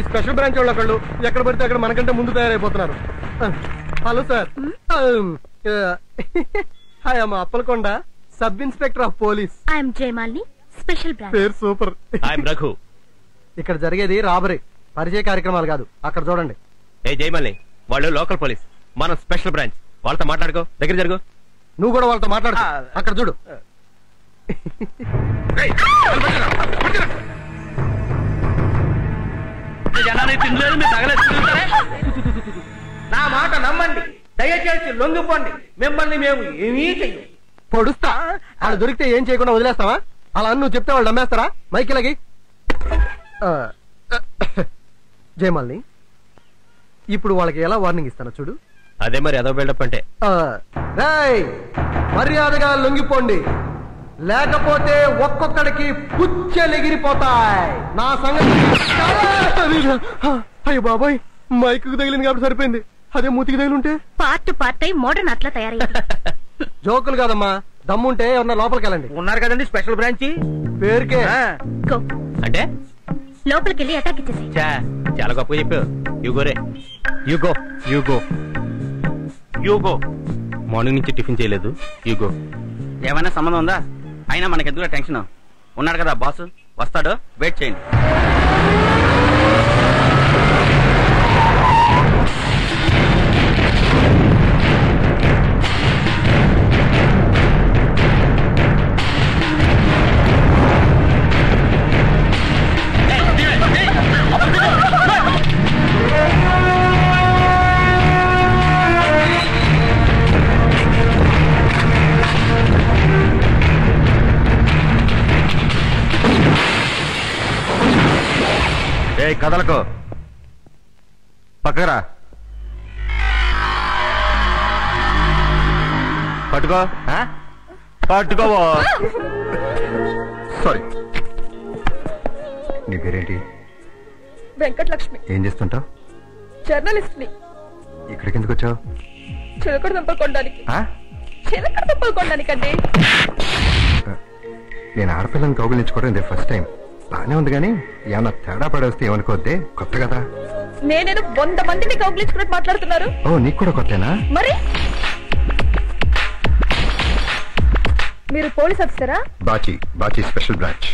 Special branch వాళ్ళు ఒకళ్ళు ఎక్కడ పడితే అక్కడ మనకంటే ముందు తయారైపోతున్నారు. హలో సార్, హాయ్ అమ్మ Appalakonda, sub inspector of police. I'm Jayamalini, special branch. పేరు సూపర్. ఐఎమ్ రఘు. ఇక్కడ జరిగేది రాబరీ, పరిచయ కార్యక్రమాలు కాదు. అక్కడ చూడండి. ఏ జయమాలిని, వాళ్ళు లోకల్ పోలీస్, మనం స్పెషల్ బ్రాంచ్. వాళ్ళతో మాట్లాడుకో, దగ్గర జరుగు. నువ్వు కూడా వాళ్ళతో మాట్లాడు. అక్కడ చూడు. నా మాట నమ్మండి, దయచేసి లొంగిపోండి. మిమ్మల్ని మేము ఏమీ చెయ్యం. పొడుస్తా. వాళ్ళు దొరికితే ఏం చేయకుండా వదిలేస్తావా? అలా నువ్వు చెప్తే వాళ్ళు నమ్మేస్తారా? మైకిలకి జయమాలిని, ఇప్పుడు వాళ్ళకి ఎలా వార్నింగ్ ఇస్తానో చూడు. అదే మరి అదో బిల్డప్ అంటే. మర్యాదగా లొంగిపోండి, లేకపోతే ఒక్కొక్కడికి పుచ్చెలెగిరిపోతాయి. నా సంగతి. అయ్యో బాబాయ్, మైకు తగిలింది కాబట్టి సరిపోయింది. అదే మూతికి తగిలింటే పార్ట్ పార్ట్ అయి మోడర్న్ అట్లా తయారయ్యింది. జోకులు కాదమ్మా, దమ్ముంటే ఎవరన్నా లోపలికి వెళ్ళండి. ఉన్నారు కదండి స్పెషల్ బ్రాంచ్ పేరుకే. గో అంటే లోపలికి వెళ్ళి అటాక్ ఇచ్చేసి. చాలా గొప్పగా చెప్పావు. యుగోరే యుగో యుగో యూగో. మార్నింగ్ నుంచి టిఫిన్ చేయలేదు. యుగో. ఏమైనా సంబంధం ఉందా? అయినా మనకెందుకు టెన్షన్? ఉన్నాడు కదా బాస్, వస్తాడు, వెయిట్ చేయండి. ఏ కదలకు పక్కరా. పట్టుకో పట్టుకోవో. సారీ. నీ పేరేంటి? వెంకటలక్ష్మి. ఏం చేస్తుంటావు? జర్నలిస్ట్ ని. ఇక్కడికి ఎందుకు వచ్చావు? చిలకడ దుంపలు కొనడానికి. చిలకడ దుంపలు కొనడానికండి. నేను ఆడపిల్లని కౌగులించుకోవడం ఇదే ఫస్ట్ టైం. బానే ఉంది కానీ ఏమన్నా తేడా పడేస్తే ఏమనుకోద్దే, కొత్త కదా. నేనేదో 100 మందిని కౌగులించుకున్నట్టు మాట్లాడుతున్నారు. ఓ నీకు కూడా కొత్తేనా? మరి మీరు పోలీస్ ఆఫీసరా? Bachi Bachi special branch.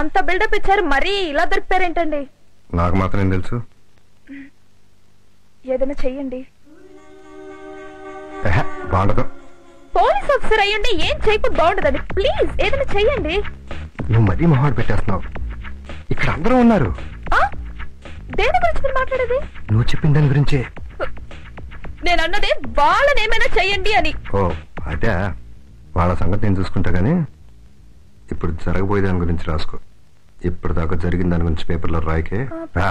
అంత బిల్డప్ ఇచ్చారు, మరీ ఇలా దొరికిపోయారేంటండి? నాకు మాత్రం ఏం తెలుసు. ఏదైనా చెయ్యండి. బాగుండదు. పోలీస్ ఆఫీసర్ అయ్యండి ఏం చేయకపోతే బాగుండదండి. ప్లీజ్ ఏదైనా చెయ్యండి. నువ్వు మరీ మొహాడు పెట్టేస్తున్నావు. ఇక్కడ అందరూ ఉన్నారు. దేని గురించి మీరు మాట్లాడేది? నువ్వు చెప్పిన దాని గురించే. నేను అన్నదే వాళ్ళని ఏమైనా చెయ్యండి అని. ఓ అదే, వాళ్ళ సంగతి నేను చూసుకుంటా గానీ ఇప్పుడు జరగబోయే దాని గురించి రాసుకో. ఇప్పుడు దాకా జరిగిన దాని గురించి పేపర్లో రాయకే. రా.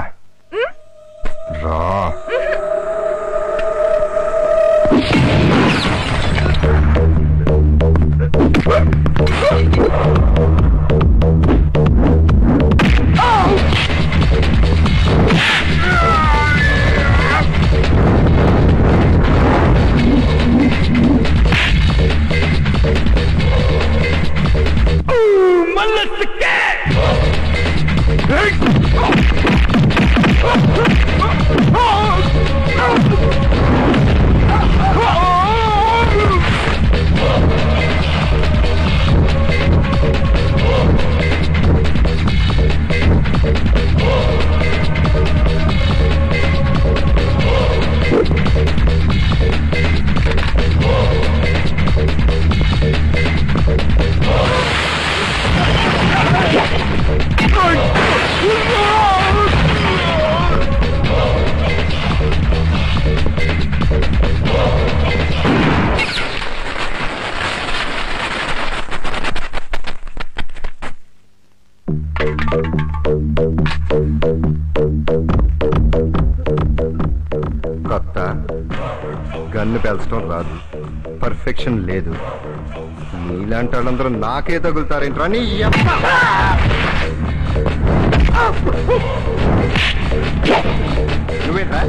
కొత్త గన్ను పేల్చడం రాదు, పర్ఫెక్షన్ లేదు. నీలాంటి వాళ్ళందరూ నాకే తగులుతారేంట్రా? నీ నువ్వేంట్రా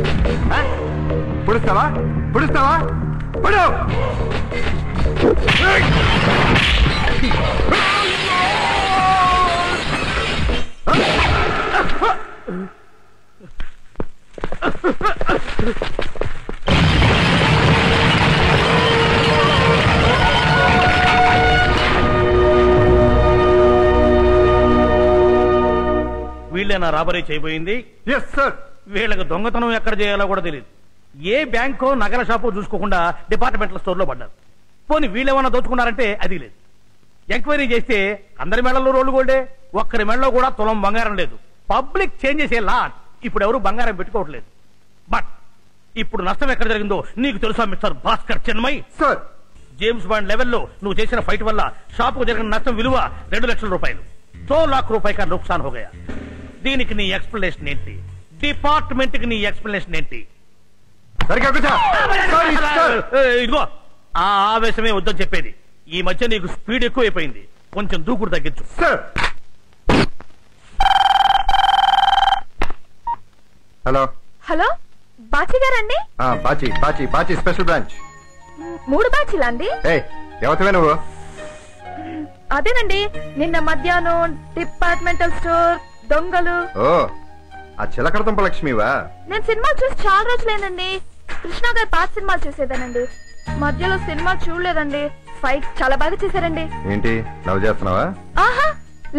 పుడుస్తావా? పుడుస్తావా? పుడు. వీళ్ళేనా రాబరీ చేయబోయింది? Yes sir. వీళ్ళకి దొంగతనం ఎక్కడ చేయాలో కూడా తెలియదు. ఏ బ్యాంకో నగల షాపో చూసుకోకుండా డిపార్ట్మెంటల్ స్టోర్ లో పడ్డారు. పోనీ వీళ్ళేమన్నా దోచుకున్నారంటే అది లేదు. ఎంక్వైరీ చేస్తే అందరి మెడల్లో రోడ్లు గోల్డే, ఒక్కరి మెడలో కూడా తులం బంగారం లేదు. పబ్లిక్ చేంజ్ చేసే లాట్. ఇప్పుడు ఎవరు బంగారం పెట్టుకోవట్లేదు. బట్ ఇప్పుడు నష్టం ఎక్కడ జరిగిందో నీకు తెలుసా మిస్టర్ భాస్కర్ చెన్మై? సార్, జేమ్స్ బాండ్ లెవెల్లో నువ్వు చేసిన ఫైట్ వల్ల షాపుకు జరిగిన నష్టం విలువ 2 లక్షల రూపాయలు. 2 लाख रुपए का नुकसान हो गया. దీనికి నీ ఎక్స్ప్లెనేషన్ ఏంటి? డిపార్ట్మెంట్ కి నీ ఎక్స్ప్లెనేషన్ ఏంటి? ఇదిగో ఆ ఆవేశమే వద్దని చెప్పేది. ఈ మధ్య నీకు స్పీడ్ ఎక్కువైపోయింది. కొంచెం దూకుడు తగ్గించు. హలో హలో, బాచి గారండి? Bachi Bachi Bachi special branch. 3 బాచీలా అండి? ఎవరివే నువ్వు? అదేనండి నిన్న మధ్యాహ్నం డిపార్ట్మెంటల్ స్టోర్ దొంగలు. ఓ ఆ చిలకడతంప లక్ష్మివా? నేను సినిమా చూసి చాలా రోజులేనండి. కృష్ణ గారి పాత సినిమాలు చూసేదానండి. మధ్యలో సినిమా చూడలేదండి. ఫైట్ చాలా బాగా చేశారండి. ఏంటి లవ్ చేస్తున్నావా? ఆహా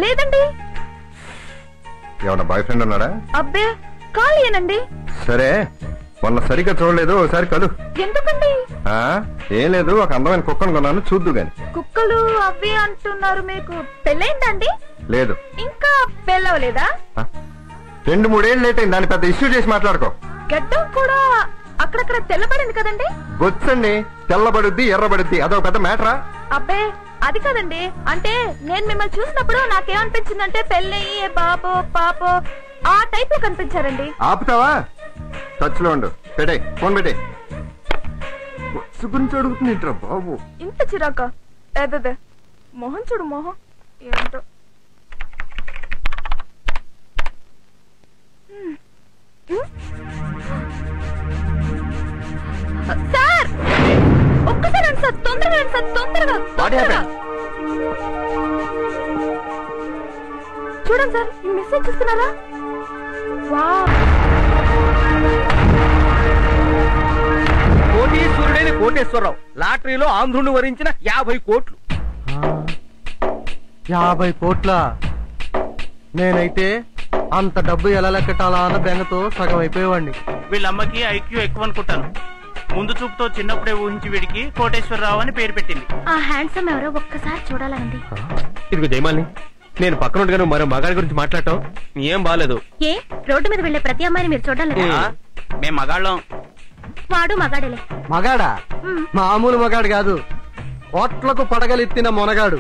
లేదండి. ఏమన్నా బాయ్ ఫ్రెండ్ ఉన్నాడా? అబ్బే ఖాళీయేనండి. సరే మొన్న సరిగ్గా చూడలేదు, ఒకసారి కలు. ఎందుకండి? ఏం లేదు, ఒక అందమైన కుక్కను కొన్నాను, చూద్దు గాని. కుక్కలు అవి అంటున్నారు. మీకు పెళ్ళైందండి? లేదు. ఇంకా పెళ్ళవలేదా? 2-3 ఏళ్ళు లేట్ అయింది, దాన్ని పెద్ద ఇష్యూ చేసి మాట్లాడుకో. గడ్డం కూడా అక్కడక్కడ తెల్లబడింది కదండి. బొచ్చండి, తెల్లబడుద్ది ఎర్రబడుద్ది, అదొక పెద్ద మ్యాటరా? అబ్బే అది కదండి. అంటే నేను మిమ్మల్ని చూసినప్పుడు నాకేమనిపించిందంటే పెళ్ళయ్యే బాబో పాపో ఆ టైప్ లో కనిపించారండి. ఆపుతావా? టచ్ లో ఉండు. పెట్టే ఫోన్, పెట్టే. గురించి అడుగుతుంది బాబు. ఇంత చిరాక? అదే మొహం చూడు, మొహం ఏంటో. సార్ ఒక్కసారి రండి సార్, తొందరగా రండి సార్, తొందరగా. చూడండి సార్, ఈ మెసేజ్ చూస్తున్నారా? కోటీశ్వరుడైన కోటేశ్వరరావు లాటరీలో ఆంధ్రుని వరించిన 50 కోట్లు. 50 కోట్ల? నేనైతే అంత డబ్బు ఎలా లెక్కటాలా అన్న బెంగతో సగం అయిపోయేవాడిని. వీళ్ళమ్మకి ఐక్యూ ఎక్కువ అనుకుంటాను. ముందు చూపుతో చిన్నప్పుడే ఊహించి వీడికి కోటేశ్వరరావు అని పేరు పెట్టింది. ఆ హ్యాండ్సమ్ ఎవరో ఒక్కసారి చూడాలండి. ఇదిగో జయమాలిని, నేను పక్కన ఉండగానే మరో మగాడి గురించి మాట్లాడటం ఏం బాలేదు. ఏ రోడ్డు మీద వెళ్లే ప్రతి అమ్మాయిని మీరు చూడాలి. మేం మగాళ్ళం. వాడు మగాడేలే. మగాడా? మామూలు మగాడు కాదు, కోట్లకు పడగలెత్తిన మొనగాడు.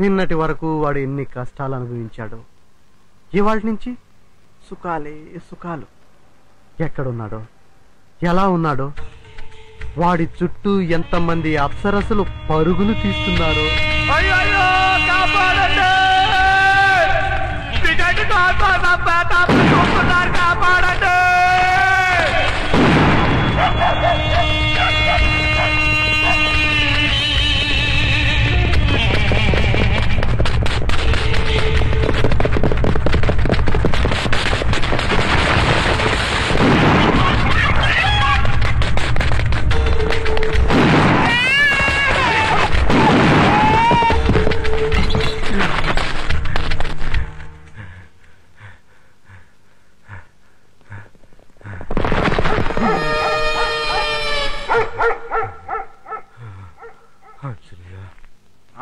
నిన్నటి వరకు వాడు ఎన్ని కష్టాలు అనుభవించాడు, ఇవాళ నుంచి సుఖాలే సుఖాలు. ఎక్కడున్నాడో, ఎలా ఉన్నాడో, వాడి చుట్టూ ఎంతమంది అప్సరసులు పరుగులు తీస్తున్నారో.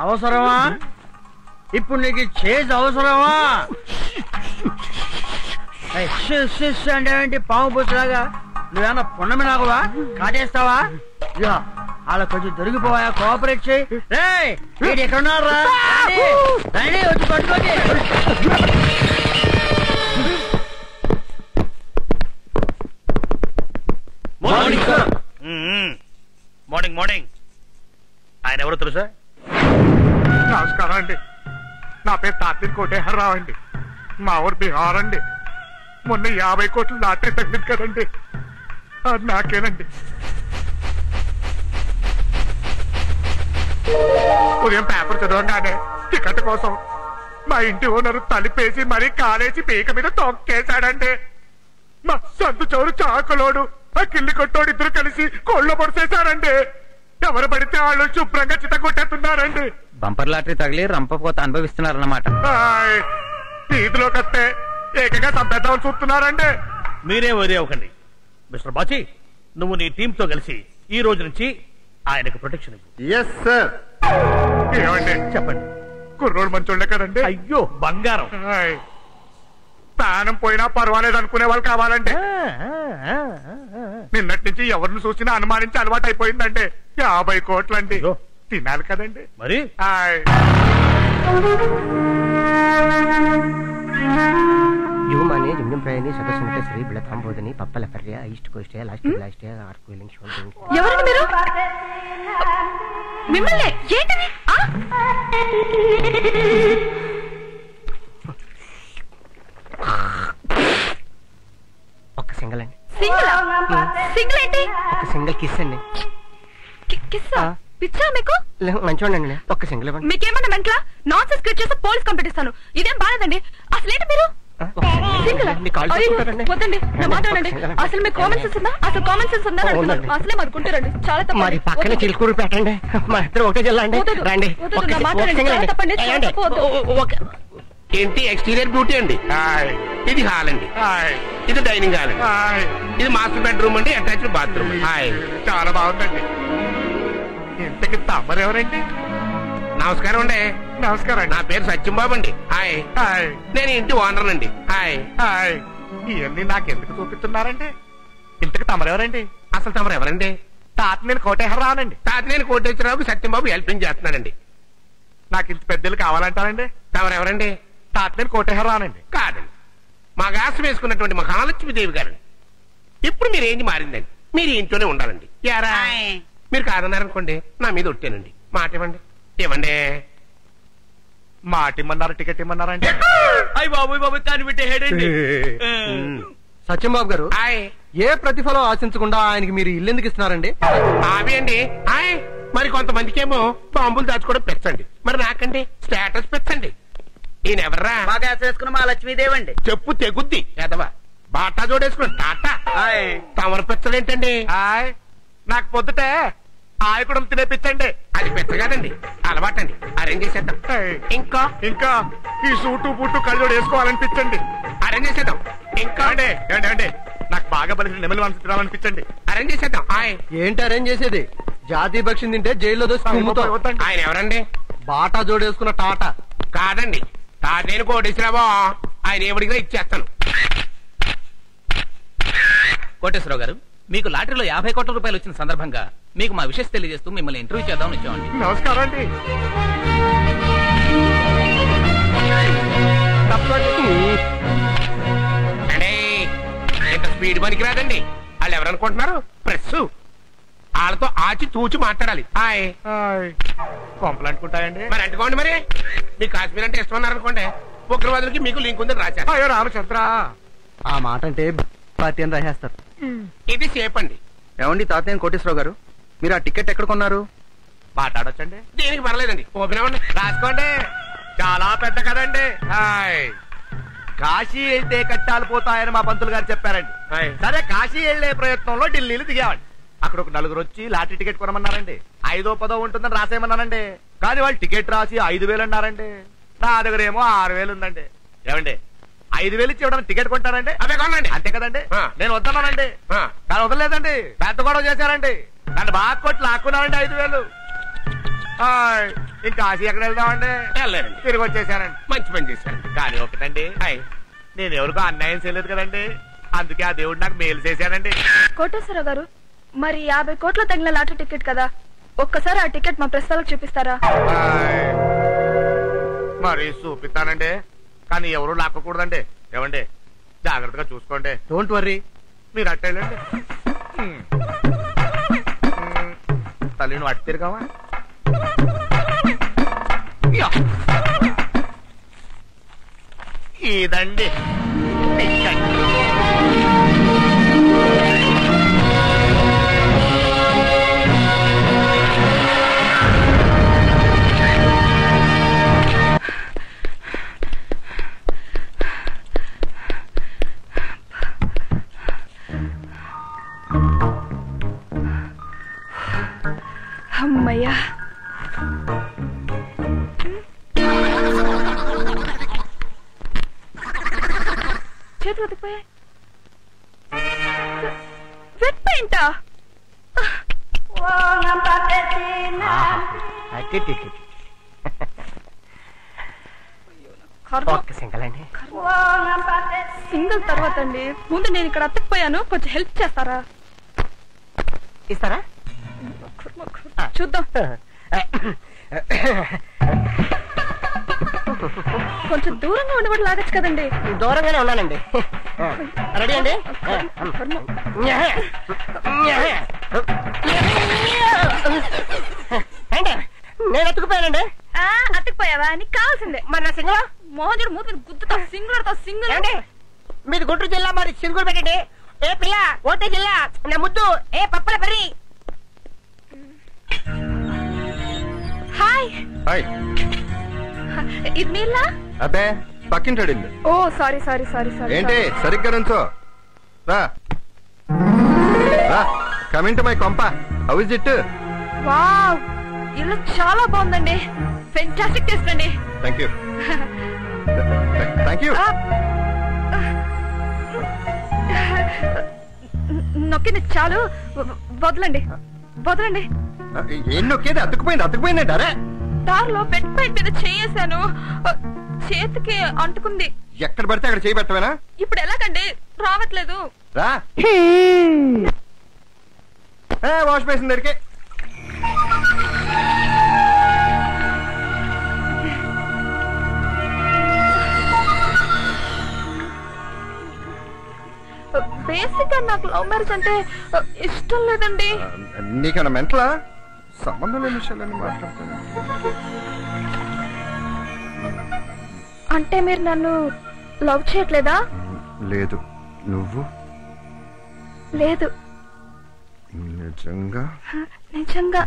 అవసరమా? ఇప్పుడు నీకు చేజ్ అవసరమా? అంటే పాము పుచ్చలాగా నువ్వేమన్నా పున్నమి నాకువా? కాటేస్తావా? వాళ్ళ కొంచెం దొరికిపోయా, కోఆపరేట్ చేయి. రే ఎక్కడున్నారా? వచ్చి పట్టుకోండి. Morning morning. ఆయన ఎవరో తెలుసా? నమస్కారం అండి, నా పేరు తాత్విక్ కోటేశ్వరరావు అండి. మా ఊరు బీహార్ అండి. మొన్న 50 కోట్లు లాటరీ తగ్గింది కదండి, అది నాకేనండి. ఉదయం పేపర్ చదవగానే టికెట్ కోసం మా ఇంటి ఓనరు తలిపేసి మరీ కాలేసి పీక మీద తొక్కేశాడండి. మా సందు చోరు చాకలోడు ఆ కిల్లి కొట్టోడు ఇద్దరు కలిసి కోళ్ళ పొడిసేశారండి. ఎవరు పడితే వాళ్ళు శుభ్రంగా చిత కొట్టేస్తున్నారండి. బంపర్ లాటరీ తగిలి రంపపోత అనుభవిస్తున్నారన్నమాట. వీధిలోకి వస్తే ఏకంగా సంపేద్దామని చూస్తున్నారండి. మీరే వరి అవ్వకండి. మిస్టర్ బాచి, నువ్వు నీ టీమ్ తో కలిసి ఈ రోజు నుంచి ఆయనకు ప్రొటెక్షన్ ఇవ్వు. Yes sir. ఏమండి చెప్పండి. కుర్రోడు మంచోళ్ళే కదండి. అయ్యో బంగారం. ప్రాణం పోయినా పర్వాలేదు అనుకునే వాళ్ళు కావాలండి. నిన్నటి నుంచి ఎవరిని చూసినా అనుమానించి అలవాటు అయిపోయిందండి. 50 కోట్లండి, తినాలి కదండి మరి. ఎవరండి మీరు? మిమ్మల్ని ఏంటిది? ఒక సింగల్ అండి. సింగిల్? సింగిల్ ఏంటి? ఒక సింగిల్ కిస్ అండి. కిస్సా? పిచ్చా మీకు? మంచివాడండి, ఒక్క సింగిల్ ఇవ్వండి. మీకేమన్నా మెంట్లా? నాన్ సెన్స్ క్రియేట్ చేస్తే పోలీస్ కంప్లైంట్ ఇస్తాను. ఇదేం బాలేదండి. అసలు ఏంటి మీరు సింగిల్? వద్దండి, నా మాట్లాడండి. అసలు మీకు కామన్ సెన్స్ ఉందా? అసలు కామన్ సెన్స్ ఉందా? అసలే మనుకుంటారండి. చాలా తప్ప. మరి పక్కన చిలుకూరు పెట్టండి, మా ఇద్దరు ఒకటే జిల్లా అండి. రండి, నా మాట్లాడండి. చాలా తప్పండి. ఏంటి ఎక్స్టీరియర్ బ్యూటీ అండి. ఇది హాల్ అండి, ఇది డైనింగ్ హాల్ అండి, ఇది మాస్టర్ బెడ్రూమ్ అండి, అటాచ్డ్ బాత్రూమ్. చాలా బాగుందండి. ఇంతకి తమరెవరండి? నమస్కారం అండి. నమస్కారం. నా పేరు సత్యంబాబు అండి. హాయ్. నేను ఇంటి ఓనర్ అండి. హాయ్. ఇవన్నీ నాకెందుకు చూపిస్తున్నారండి? ఇంతకి తమరెవరండి? అసలు తమరు ఎవరండి? తాతనేని కోటేశ్వరరావునండి. తాతనేని కోటేశ్వరరావుకి సత్యంబాబు హెల్పింగ్ చేస్తున్నాడండి. నాకు ఇంత పెద్దలు కావాలంటారండి? తమరు ఎవరండి? తాతనేని కోటేశ్వరరావునండి. కాదండి, మా గాసం వేసుకున్నటువంటి మహాలక్ష్మీదేవి గారండి. ఇప్పుడు మీరు ఏంటి మారిందండి, మీరు ఇంట్లోనే ఉండాలండి. యారా మీరు కాదన్నారనుకోండి, నా మీద ఒట్టేనండి. మాట ఇవ్వండి. ఇవ్వండి. మాట ఇమ్మన్నారా, టికెట్ ఇమ్మన్నారండి? అయ్యి బాబు కాని పెట్టే హెడండి. సత్యంబాబు గారు, హాయ్. ఏ ప్రతిఫలం ఆశించకుండా ఆయనకి మీరు ఇల్లు ఎందుకు ఇస్తున్నారండి? అవి అండి. హాయ్. మరి కొంతమందికేమో బాంబులు దాచుకోవడం పెంచండి, మరి నాకండి స్టేటస్ పెంచండి. ఈయన ఎవర్రా? బాగా వేసుకున్న మా లక్ష్మీదేవి అండి. చెప్పు తెగుద్ది ఎదవా. బాటా జోడేసుకుని టాటా. తమరు పెంచలేంటండి? నాకు పొద్దుటే ఆయకుడం తినేపించండి. అది పెద్ద కాదండి, అలవాటండి. అరేంజ్ చేసేద్దాం. ఇంకా ఇంకా ఈ సూటు బూటు కళ్ళోడు వేసుకోవాలనిపించండి. అరేంజ్ చేసేద్దాం. ఇంకా అండి ఏంటి అండి, నాకు బాగా బలిసిన నెమలి మనసు తినాలనిపించండి. అరేంజ్ చేసేద్దాం. ఏంటి అరేంజ్ చేసేది? జాతీయ పక్షిని తింటే జైల్లో దోసి కుమ్ముతాం. ఆయన ఎవరండి? బాటా జోడేసుకున్న టాటా. కాదండి, తాతేను కోటేశ్వరరావు. ఆయన ఏమడిగినా ఇచ్చేస్తాను. కోటేశ్వరరావు గారు, మీకు లాటరీలో 50 కోట్ల రూపాయలు వచ్చిన సందర్భంగా మీకు మా విషయం తెలియజేస్తూ మిమ్మల్ని ఇంటర్వ్యూ చేద్దామని వచ్చామండి. నమస్కారం అండి. ఇంత స్పీడ్ పనికి రాదండి. వాళ్ళు ఎవరనుకుంటున్నారు? ప్రెస్. వాళ్ళతో ఆచి తూచి మాట్లాడాలి. హాయ్. కొంపలు అంటుకుంటాయండి. మరి అంటుకోండి. మరి మీకు కాశ్మీర్ అంటే ఇష్టం ఉన్నారనుకోండి, ఉగ్రవాదులకి మీకు లింక్ ఉందని రాశారు. అయ్యో రామచంద్ర, ఆ మాట అంటే పార్టీ అని రాసేస్తారు. ఇది సేఫ్ అండి. ఏమండి తాతయ్య కోటేశ్వరరావు గారు, మీరు ఆ టికెట్ ఎక్కడ కొన్నారు? మాట్లాడొచ్చండి? దీనికి పర్లేదండి, ఓపెన్ అవ్వండి. రాసుకోండి. చాలా పెద్ద కదండి. కాశీ వెళ్తే కట్టాలు పోతాయని మా పంతులు గారు చెప్పారండి. సరే, కాశీ వెళ్లే ప్రయత్నంలో ఢిల్లీలు దిగామండి. అక్కడ ఒక నలుగురు వచ్చి లాటరీ టికెట్ కొనమన్నారండి. 5దో 10దో ఉంటుందని రాసేయమన్నానండి. కానీ వాళ్ళు టికెట్ రాసి 5,000 అన్నారండి. నా దగ్గర ఏమో 6,000 ఉందండి. ఏమండి, 5,000 ఇచ్చి ఇవ్వడానికి టికెట్ కొంటారండి? అవే కొనండి. అంతే కదండి. నేను వద్దన్నానండి, కానీ వదలలేదండి. పెద్ద గొడవ చేశారండి. నన్ను బాగా కొట్టి లాక్కున్నారండి 5,000. ఇంకా కాశీ ఎక్కడ వెళ్దామండి? వెళ్ళారండి. తిరిగి వచ్చేసానండి. మంచి పని చేశారు. కానీ ఒకటండి, నేను ఎవరికో అన్యాయం చేయలేదు కదండి. అందుకే ఆ దేవుడు నాకు మేలు చేశానండి. కోటేశ్వరరావు గారు, మరి 50 కోట్ల తగిన లాటరీ టికెట్ కదా, ఒక్కసారి ఆ టికెట్ మా ప్రెస్ వాళ్ళకి చూపిస్తారా? మరి చూపిస్తానండి, కానీ ఎవరు లాక్కకూడదండి. ఏమండి, జాగ్రత్తగా చూసుకోండి. డోంట్ వర్రీ, మీరు అట్టేళ్ళండి. తల్లి నువ్వు అట్టు తిరిగావా? ఇదండి టికెట్. అమ్మయ్యా, చేతులు ఉతికిపోయాయి. వెట్ పెయింటా? సింగిల్ తర్వాత అండి. ముందు నేను ఇక్కడ అతకపోయాను, కొంచెం హెల్ప్ చేస్తారా? ఇస్తారా? చూద్దాం. కొంచెం దూరంగా ఉండబడి లాగచ్చు కదండి. దూరంగానే ఉన్నానండి. రెడీ అండి? నేను ఎత్తుకుపోయానండి. అతకపోయావా? నీకు కావాల్సిందే. మరి నా సింగుల్ మోహన్ మూత గుద్దుతా. Single single. మీది గుంటూరు జిల్లా, మరి సింగుల్ పెట్టండి. ఏ పిల్ల ఓటే జిల్లా, నా ముద్దు ఏ పప్పల పరి. Hi hi. ఇది మీల్లా? అబ్బే పక్కింటాడు ఇల్లు. ఓ సారీ సారీ సారీ సారీ. ఏంటి సరిగ్గా నుంచో. రా రా, కమింగ్ టు మై కొంప. How is it? వావ్, ఇల్లు చాలా బాగుందండి. ఫెంటాస్టిక్ టేస్ట్ అండి. Thank you. Thank you. నొక్కింది చాలు, వదలండి వదలండి. ఏం నొక్కేది? అతుకుపోయింది అరే. దారిలో బెడ్ పైన మీద చేయేశాను, చేతికి అంటుకుంది. ఎక్కడ పడితే అక్కడ చేయి పెట్టవేనా? ఇప్పుడు ఎలాగండి? రావట్లేదు. రా వాష్ బేసిన్ దగ్గరికి. బేసిక్ గా నాకు లవ్ మ్యారేజ్ అంటే ఇష్టం లేదండి. నీకన్నా మెంటలా? సంబంధం లేని విషయాలన్నీ మాట్లాడుతాను. అంటే మీరు నన్ను లవ్ చేయట్లేదా? లేదు. నువ్వు? లేదు. నిజంగా? నిజంగా.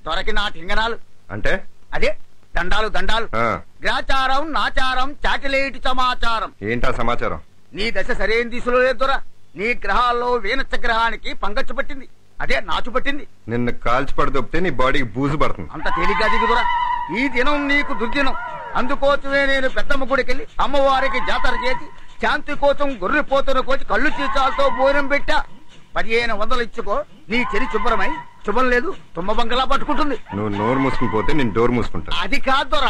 దొరకిన ఠింగనాలు అంటే అదే దండాలు దండాలు. ఆ, గ్రాచారం నాచారం చాటిలేటి సమాచారం. ఏంటా సమాచారం? నీ దశ సరైన దిశలో లేదు దొర. నీ గ్రహాల్లో వీనచ్చ గ్రహానికి పంగచ్చు పట్టింది, అదే నాచు పట్టింది. నిన్ను కాల్చి పడదొప్పితే నీ బాడీకి బూజు పడుతుంది. అంత తేలిగ్గా దిగు దొర. ఈ దినం నీకు దుర్దినం. అందుకోసమే నేను పెద్దమ్మ గుడికెళ్ళి అమ్మవారికి జాతర చేసి శాంతి కోసం గొర్రెపోతున్న కోసి కళ్ళు చీచాలతో భోజనం పెట్టా. 1500 ఇచ్చుకో, నీ చెరి శుభ్రమై శుభం లేదు తుమ్మ బంగలా పట్టుకుంటుంది. నువ్వు నోరు మూసుకుని పోతే నేను డోర్ మూసుకుంటా. అది కాదు దొర.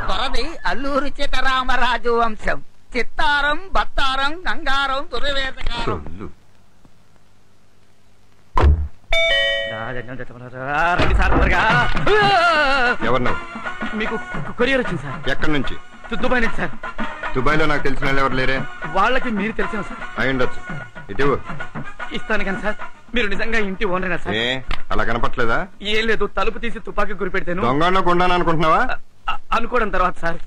దొరది అల్లూరి సీతారామరాజు వంశం. చిత్తారం బత్తారం గంగారం దుర్వేదకారం. సొల్లు. రండి సార్ త్వరగా. ఎవరు నువ్వు? మీకు కొరియర్ వచ్చింది సార్. ఎక్కడి నుంచి? దుబాయ్ నుంచి సార్. దుబాయ్ లో నాకు తెలిసిన వాళ్ళు ఎవరు లేరే? వాళ్ళకి మీరు తెలిసిన సార్. అయి ఉండొచ్చు. ఇటు ఇస్తాను కానీ సార్, మీరు నిజంగా ఇంటి ఓనరేనా సార్? ఏ అలా కనపట్లేదా? ఏం లేదు, తలుపు తీసి తుపాకీ గురి పెడితేను దొంగలో కొండాను అనుకుంటున్నావా? అనుకోవడం తర్వాత సార్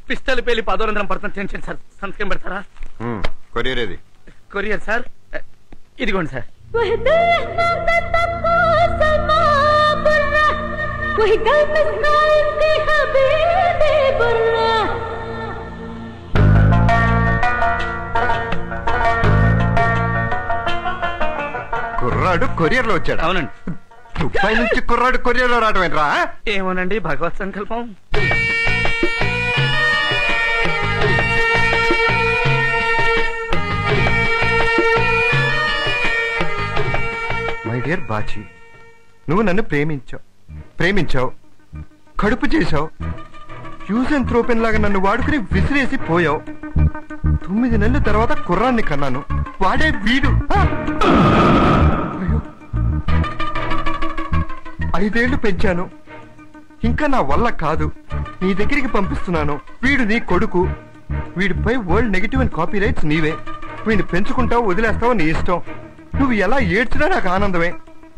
పిస్టల్ పేలి 1000 పడుతుంది. టెన్షన్ సార్, సంతకం పెడతారా? కొరియర్ ఏది? కొరియర్ సార్ ఇదిగోండి సార్. కుర్రాడు కొరియర్ లో వచ్చాడు. అవునండి. దుబాయ్ నుంచి కుర్రాడు కొరియర్ లో రావడం ఏంట్రా? ఏమోనండి, భగవత్ సంకల్పం. మై డియర్ బాచి, నువ్వు నన్ను ప్రేమించావు, కడుపు చేశావు, యూజ్ అండ్ త్రోపెన్ లాగా నన్ను వాడుకుని విసిరేసి పోయావు. 9 నెలల తర్వాత కుర్రాన్ని కన్నాను, వాడే వీడు. అయ్యో, 5 ఏళ్లు పెంచాను, ఇంకా నా వల్ల కాదు, నీ దగ్గరికి పంపిస్తున్నాను. వీడు నీ కొడుకు, వీడిపై world negative and copyrights నీవే. వీడిని పెంచుకుంటావు, వదిలేస్తావు, నీ ఇష్టం. నువ్వు ఎలా ఏడ్చినా నాకు ఆనందమే.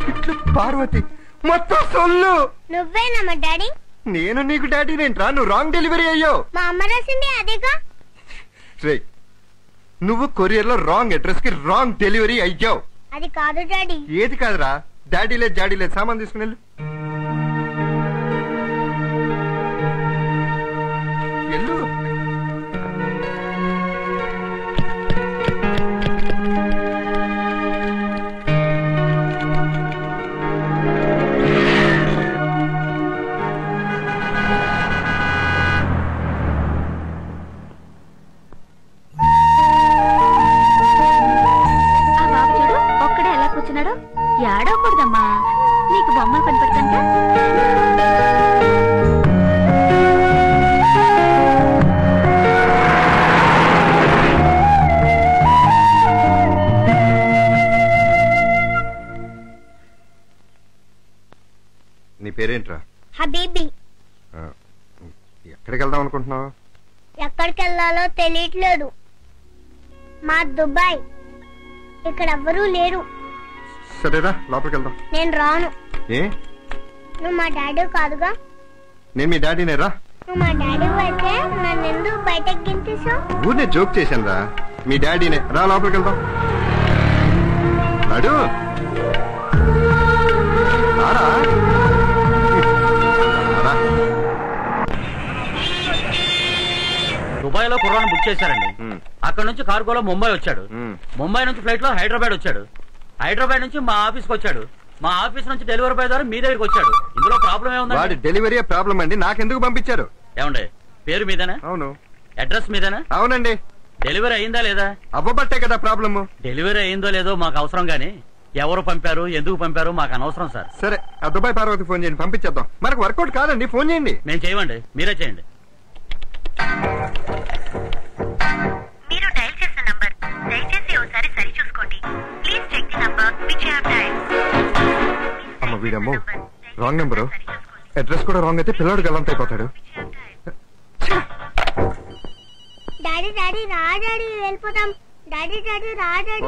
ఇట్లు పార్వతి మొత్తం సొల్లు. నువ్వేనమ్మా డాడీ? నేను నీకు డాడీనేంట్రా? నువ్వు రాంగ్ డెలివరీ అయ్యావు. మా అమ్మ రాసింది అదేగా. రే, నువ్వు కొరియర్ లో రాంగ్ అడ్రస్ కి రాంగ్ డెలివరీ అయ్యావు. అది కాదు డాడీ. ఏది కాదురా? డాడీ లేదు సామాన్ తీసుకుని వెళ్ళు. వెళ్ళు. ఏడవకూడదమ్మా, నీకు బొమ్మలు కనపడతాంట. నీ పేరేంట్రా? హబీబీ. ఎక్కడికి వెళ్దాం అనుకుంటున్నావు? ఎక్కడికి వెళ్ళాలో తెలియట్లేదు. మా దుబాయ్. ఇక్కడ ఎవ్వరూ లేరు. సరేరా లోపలికి వెళ్దాం. నేను రాను. ఏ నువ్వు మా డాడీ కాదుగా. నేను మీ డాడీనే రా. నువ్వు మా డాడీ అయితే నన్ను ఎందుకు బయటకు గింతేసావు? ఊరినే జోక్ చేశాను రా. మీ డాడీనే రా లోపలికి వెళ్దాం. నడు రారా. దుబాయ్ లో కుర్రాన్ని బుక్ చేశారండి. అక్కడ నుంచి కార్గోలో ముంబై వచ్చాడు. ముంబై నుంచి ఫ్లైట్ లో హైదరాబాద్ వచ్చాడు. హైదరాబాద్ నుంచి మా ఆఫీస్కి వచ్చాడు. మా ఆఫీస్ నుంచి డెలివరీ బాయ్ ద్వారా మీ దగ్గరికి వచ్చాడు. ఇందులో ప్రాబ్లం ఏముంది? వాడి డెలివరీ ప్రాబ్లం అండి. నాకెందుకు పంపించారు? ఏమండి పేరు మీదేనా? అవును. అడ్రస్ మీదేనా? అవునండి. డెలివరీ అయిందా లేదా? అవ్వబట్టే కదా ప్రాబ్లమ్. డెలివరీ అయిందో లేదో మాకు అవసరం గానీ ఎవరు పంపారు ఎందుకు పంపారు మాకు అనవసరం సార్. సరే ఆ దుబాయ్ పార్వతి ఫోన్ చేయండి, పంపించేద్దాం. మనకు వర్కౌట్ కాదండి, ఫోన్ చేయండి. మేము చేయమండి, మీరే చేయండి. మీరు డయల్ చేసిన నంబర్ దయచేసి ఒకసారి సరి చూసుకోండి. Please check the number which you have dialled. అమ్మ వీడమ్మో రాంగ్ నెంబరు. అడ్రస్ కూడా రాంగ్ అయితే పిల్లాడు గల్లంత అయిపోతాడు. డాడీ డాడీ రా డాడీ వెళ్ళిపోతాం. డాడీ డాడీ రా డాడీ.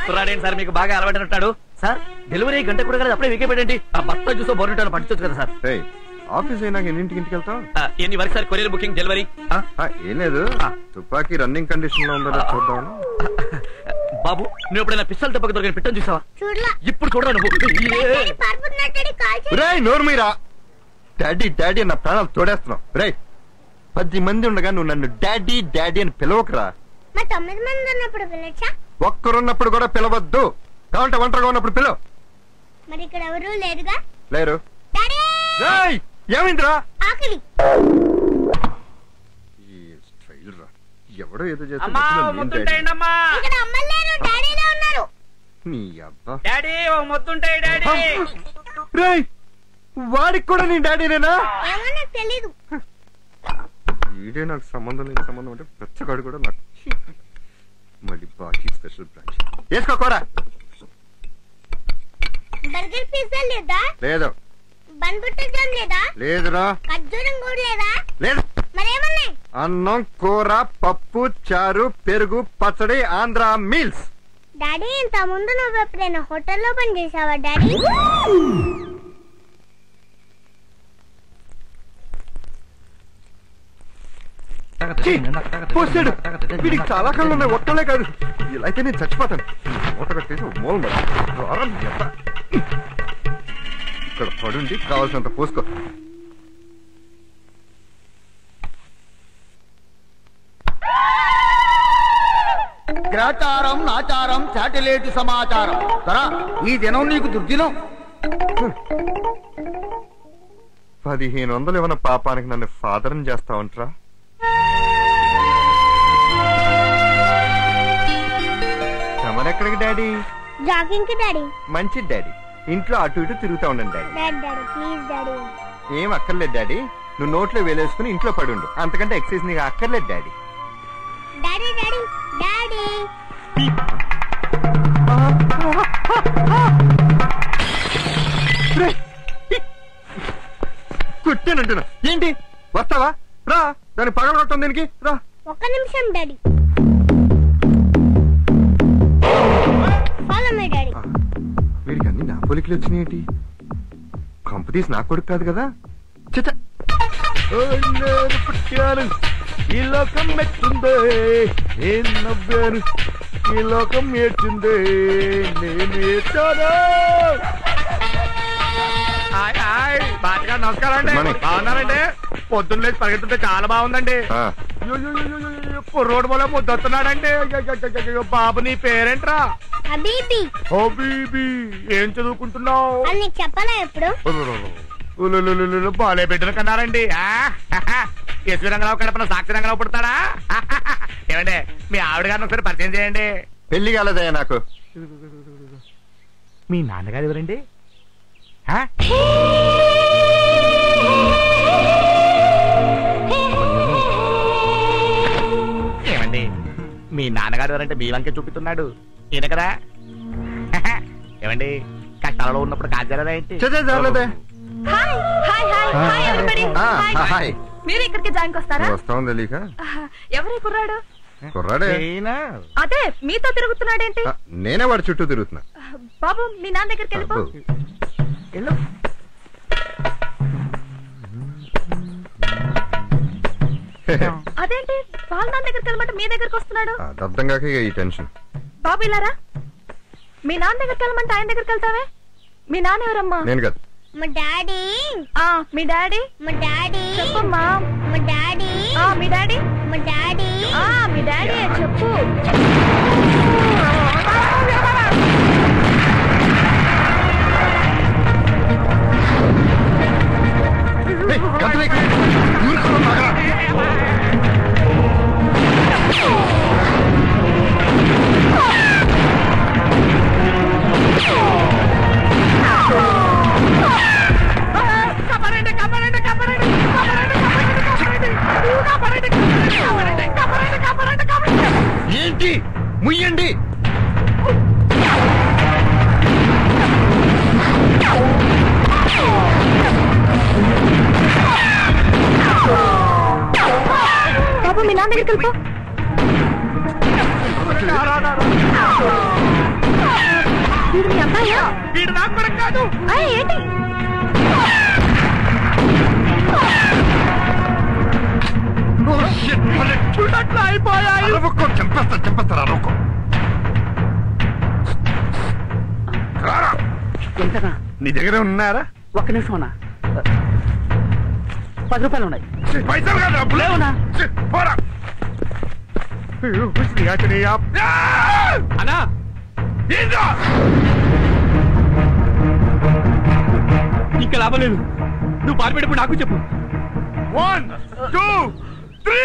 కుర్రాడేంటి సార్ మీకు బాగా అలవాటు సార్? డెలివరీ గంట కూడా కదా అప్పుడే వికే పెట్టండి. ఆ బట్ట చూసో బోర్నిటాను పట్టించొచ్చు కదా సార్. ఆఫీస్ అయినా ఎన్నింటికి ఇంటికి వెళ్తాం? ఎన్ని వరకు సార్ కొరియర్ బుకింగ్ డెలివరీ? ఏం లేదు, తుపాకీ రన్నింగ్ కండిషన్ లో ఉందో చూద్దాం. బాబు నువ్వు ఎప్పుడైనా పిస్టల్ దెబ్బకి దొరికిన పిట్టని చూసావా? చూడలా. ఇప్పుడు చూడ నువ్వు. నోరు మీరా. డాడీ డాడీ అన్న ప్రాణాలు తోడేస్తున్నావు. రే 10 మంది ఉండగా నువ్వు నన్ను డాడీ డాడీ అని పిలవకరా. 9 మంది ఉన్నప్పుడు పిలవచ్చా? ఒక్కరున్నప్పుడు కూడా పిలవద్దు. కావాలంటే ఒంటరిగా ఉన్నప్పుడు పిలవ. మరి ఇక్కడ ఎవరు లేరుగా? లేరు. డాడీ ఏమైందిరా? ఆకలి. ఎవడో ఏదో ఇక్కడ అమ్మలు లేరు, డాడీలో ఉన్నారు. నీ అబ్బా. డాడీ ఓ మొత్తుంటాయి డాడీ. రేయ్ వాడికి కూడా నీ డాడీనేనా? ఏమో నాకు తెలీదు. వీడే నాకు సంబంధం లేని సంబంధం అంటే పెచ్చగాడు కూడా నాకు. మళ్ళీ బాకీ స్పెషల్ బ్రాంచ్ వేసుకోకోరా. బర్గర్ పిజ్జా లేదా? లేదు. బన్ బటర్ జామ్ లేదా? లేదురా. ఖర్జూరం కూడా లేదా? లేదు. మరేమన్నాయి? అన్నం కూర పప్పు చారు పెరుగు పచ్చడి ఆంధ్ర మీల్స్. డాడీ ఇంత ముందు నువ్వు ఎప్పుడైనా హోటల్లో పని చేసావా డాడీ? పోసాడు. వీడికి చాలా కళ్ళు ఉన్నాయి, ఒక్కలే కాదు. ఇలా అయితే నేను చచ్చిపోతాను. మూట కట్టేసి మూలం ఇక్కడ పడుండి కావాల్సినంత పోసుకో. గ్రాచారం నాచారం శాటిలైట్ సమాచారం. సరా ఈ దినం నీకు దుర్దినం. 1500 ఇవ్వన పాపానికి నన్ను ఫాదర్ని చేస్తావంటరా? ఎక్కడికి డాడీ? జాగింగ్ కి డాడీ. మంచి డాడీ. ఇంట్లో అటు ఇటు తిరుగుతా ఉండండి డాడీ. Daddy please daddy. ఏం అక్కర్లేదు డాడీ, నువ్వు నోట్లో వేలేసుకుని ఇంట్లో పడుండు. అంతకంటే ఎక్సైజ్ నీకు అక్కర్లేదు డాడీ. Daddy daddy daddy. కుట్టానంటున్నా. ఏంటి వస్తావా? రా. దాన్ని పగలగొట్టం దీనికి రా. ఒక్క నిమిషం డాడీ. Follow me daddy. వీడికి అన్ని నా పోలికలు వచ్చినాయేంటి? కంపు తీసి నా కొడుకు కాదు కదా. చిచ్చ పుట్టాను ఈ లోకం మెచ్చిందే, ఏం నవ్వాను ఈ లోకం ఏడ్చిందే, నేను ఏడ్చాను. నమస్కారం అండి. బాగున్నారండి? పొద్దున్న లేచి పరిగెత్తుంటే చాలా బాగుందండి. కుర్రోడు వల్ల ముద్దొస్తున్నాడండి. బాబు నీ పేరేంట్రా? హబీబీ. హబీబీ. ఏం చదువుకుంటున్నావు? నీకు చెప్పాలా ఎప్పుడు? బాలే బిడ్డను కన్నారండి. ఎస్వి రంగరావు కడపన సాక్షి రంగరావు పుడతాడా? ఏమండి మీ ఆవిడ గారిని ఒకసారి పరిచయం చేయండి. పెళ్లి కాలేదయ్యా నాకు. మీ నాన్నగారు ఎవరండి? ఏమండి మీ నాన్నగారు ఎవరంటే మీ వంకే చూపిస్తున్నాడు ఈయన కదా. ఏమండి కష్టాలలో ఉన్నప్పుడు కాజారా ఏంటి? మీరు ఇక్కడికి జాయిన్ వస్తారా? వస్తాం తెలియక. ఎవరి కుర్రాడు? కుర్రాడే అదే మీతో తిరుగుతున్నాడేంటి? నేనే వాడి చుట్టూ తిరుగుతున్నా. బాబు మీ నాన్న దగ్గరికి వెళ్ళిపో. అదేంటి వాళ్ళ నాన్న దగ్గరికి వెళ్ళమంటే మీ దగ్గరికి వస్తున్నాడు? అర్థం కాక ఈ టెన్షన్. బాబు ఇలారా, మీ నాన్న దగ్గరికి వెళ్ళమంటే ఆయన దగ్గరికి వెళ్తావే? మీ నాన్న ఎవరమ్మా? నేను కాదు. మా డాడీ. మీ డాడీ? మా డాడీ చెప్పమ్మా. మా డాడీ. మీ డాడీ? మా డాడీ. మీ డాడీ చెప్పు. ఏంటి ముయ్యండి. బాబు మీ నాన్న దగ్గరికి వెళ్ళిపో. వీడు మీ అబ్బాయా? వీడు నాకు కూడా కాదు. ఏంటి చూడట్లు అయిపోయాయి. చంపేస్తారా రోకో. ఎంతనా? నీ దగ్గర ఉన్నారా? ఒక్క నిమిషం అన్నా. 10 రూపాయలు ఉన్నాయి. పైసలు కాదు డబ్బులు. లేవునా? పోరా. అన్నా ఇంకా లాభం లేదు. నువ్వు పారిపెట్టప్పుడు నాకు చెప్పు. 1 2 3.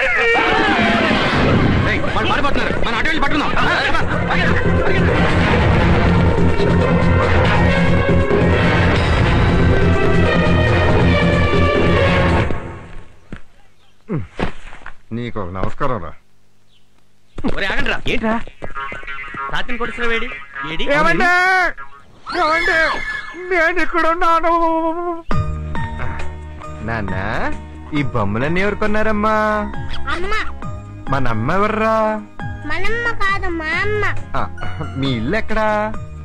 వాళ్ళు పారిపోతున్నారు. మన అటు వెళ్ళి పట్టుకుందాం. నీకు నమస్కారం రా. ఆగండి రా. ఏంట్రా తాతిని కొడుతున్న వేడి ఏడి? ఏమండి నేను ఇక్కడ ఉన్నాను. నాన్న ఈ బొమ్మలన్నీ ఎవరు కొన్నారమ్మా? అమ్మ. మన అమ్మ ఎవర్రా? మనమ్మ కాదు మా అమ్మ. మీ ఇల్లు ఎక్కడా?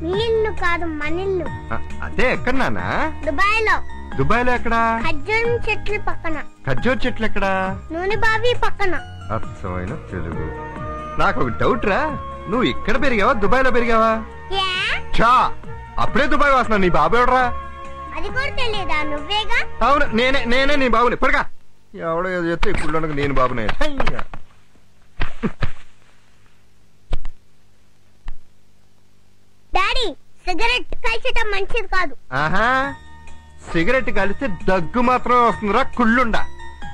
మీ ఇల్లు కాదు మన ఇల్లు. అదే ఎక్కడ నాన్న? దుబాయ్ లో. దుబాయ్ లో ఎక్కడా? ఖర్జూరం చెట్లు పక్కన. ఖర్జూర్ చెట్లు ఎక్కడా? నూనె బావి పక్కన. అచ్చమైన తెలుగు. నాకు ఒక డౌట్ రా, నువ్వు ఇక్కడ పెరిగావా దుబాయ్ లో పెరిగావా? చా అప్పుడే దుబాయ్ వస్తున్నా. నీ బాబు ఎవడరా? అది కూడా తెలియదా? నువ్వేగా. అవును నేనే నీ బాబుని. ఇప్పటికా ఎవడో చెప్తే ఇప్పుడు నేను బాబునే. డాడీ సిగరెట్ కాల్చటం మంచిది కాదు. ఆహా, సిగరెట్ కలిస్తే దగ్గు మాత్రం వస్తుందిరా కుళ్ళుండా.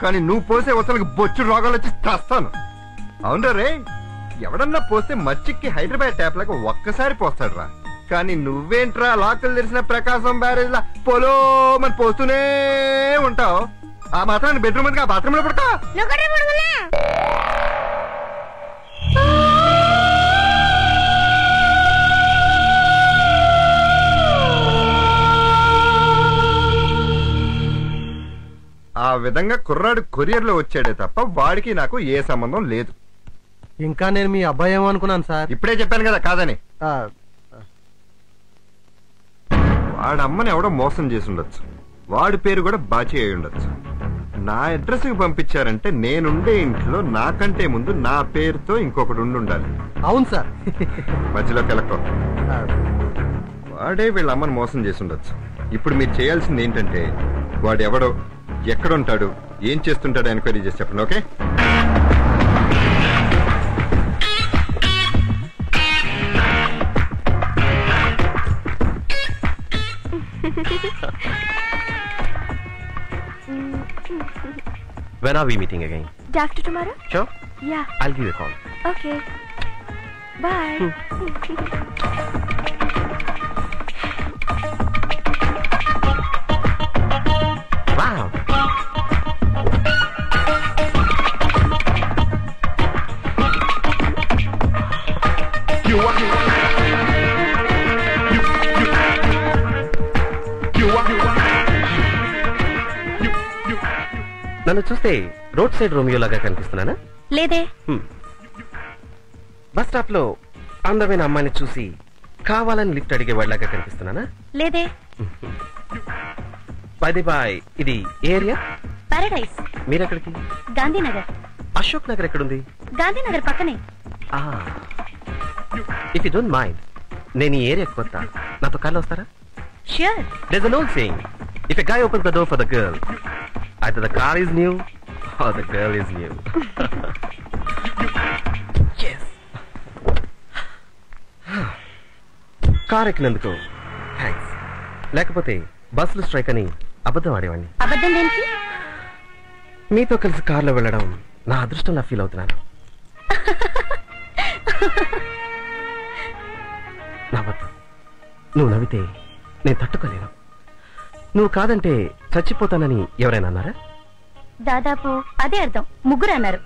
కానీ నువ్వు పోసే వసలకు బొచ్చు రోగాలు వచ్చి తెస్తాను. అవును రే, ఎవడన్నా పోస్తే మచ్చిక్కి హైదరాబాద్ ట్యాప్ లాగా ఒక్కసారి పోస్తాడు రా. కానీ నువ్వేంట్రా లాక్కులు తెరిచిన ప్రకాశం బ్యారేజ్ లా పొలో మరి పోస్తూనే ఉంటావు. ఆ మాత్రం బెడ్రూమ్ ఉంది, ఆ బాత్రూమ్ లో పడతా. ఆ విధంగా కుర్రాడు కొరియర్ లో వచ్చాడే తప్ప వాడికి నాకు ఏ సంబంధం లేదు. ఇంకా నేను మీ అబ్బాయి ఏమో అనుకున్నాను సార్. ఇప్పుడే చెప్పాను కదా కాదని. వాడమ్మని ఎవడో మోసం చేసి ఉండొచ్చు. వాడి పేరు కూడా బాచి అయి ఉండొచ్చు. నా అడ్రస్ కి పంపించారంటే నేనుండే ఇంట్లో నాకంటే ముందు నా పేరుతో ఇంకొకటి ఉండాలి. అవును సార్. మధ్యలోకి వెళ్ళకో. వాడే వీళ్ళ అమ్మని మోసం చేసి ఉండొచ్చు. ఇప్పుడు మీరు చేయాల్సింది ఏంటంటే వాడు ఎవడో, ఎక్కడుంటాడు, ఏం చేస్తుంటాడో ఎంక్వైరీ చేసి చెప్పండి. Okay? When are we meeting again? Day after tomorrow? Sure. Yeah. I'll give you a call. Okay. Bye. Wow. నన్ను చూస్తే రోడ్ సైడ్ రోమియో లాగా కనిపిస్తున్నానా? లేదే. బస్ స్టాప్ లో అందమైన అమ్మాయిని చూసి కావాలని లిఫ్ట్ అడిగే వాళ్ళగా కనిపిస్తున్నానా? లేదే. బాయ్ ఇది ఏరియా? పారడైస్. మీరెక్కడికి? గాంధీనగర్. అశోక్ నగర్ ఎక్కడుంది? గాంధీనగర్ పక్కనే. ఇఫ్ యూ డోంట్ మైండ్, నేను ఈ ఏరియా కొత్త, నాతో కార్లో వస్తారా? Sure. There's an old saying, if a guy opens the door for the girl, either the car is new or the girl is new. Yes. Car ఎక్కినందుకు thanks. లేకపోతే బస్సులు strike అని అబద్ధం ఆడేవాడిని. అబద్ధం దేనికి? మీతో కలిసి కార్లో వెళ్ళడం నా అదృష్టంలా ఫీల్ అవుతున్నాను. నవ్వద్దు. నువ్వు నవ్వితే నేను తట్టుకోలేను. నువ్వు కాదంటే చచ్చిపోతానని ఎవరైనా అన్నారా? దాదాపు అదే అర్థం. ముగ్గురు అన్నారు.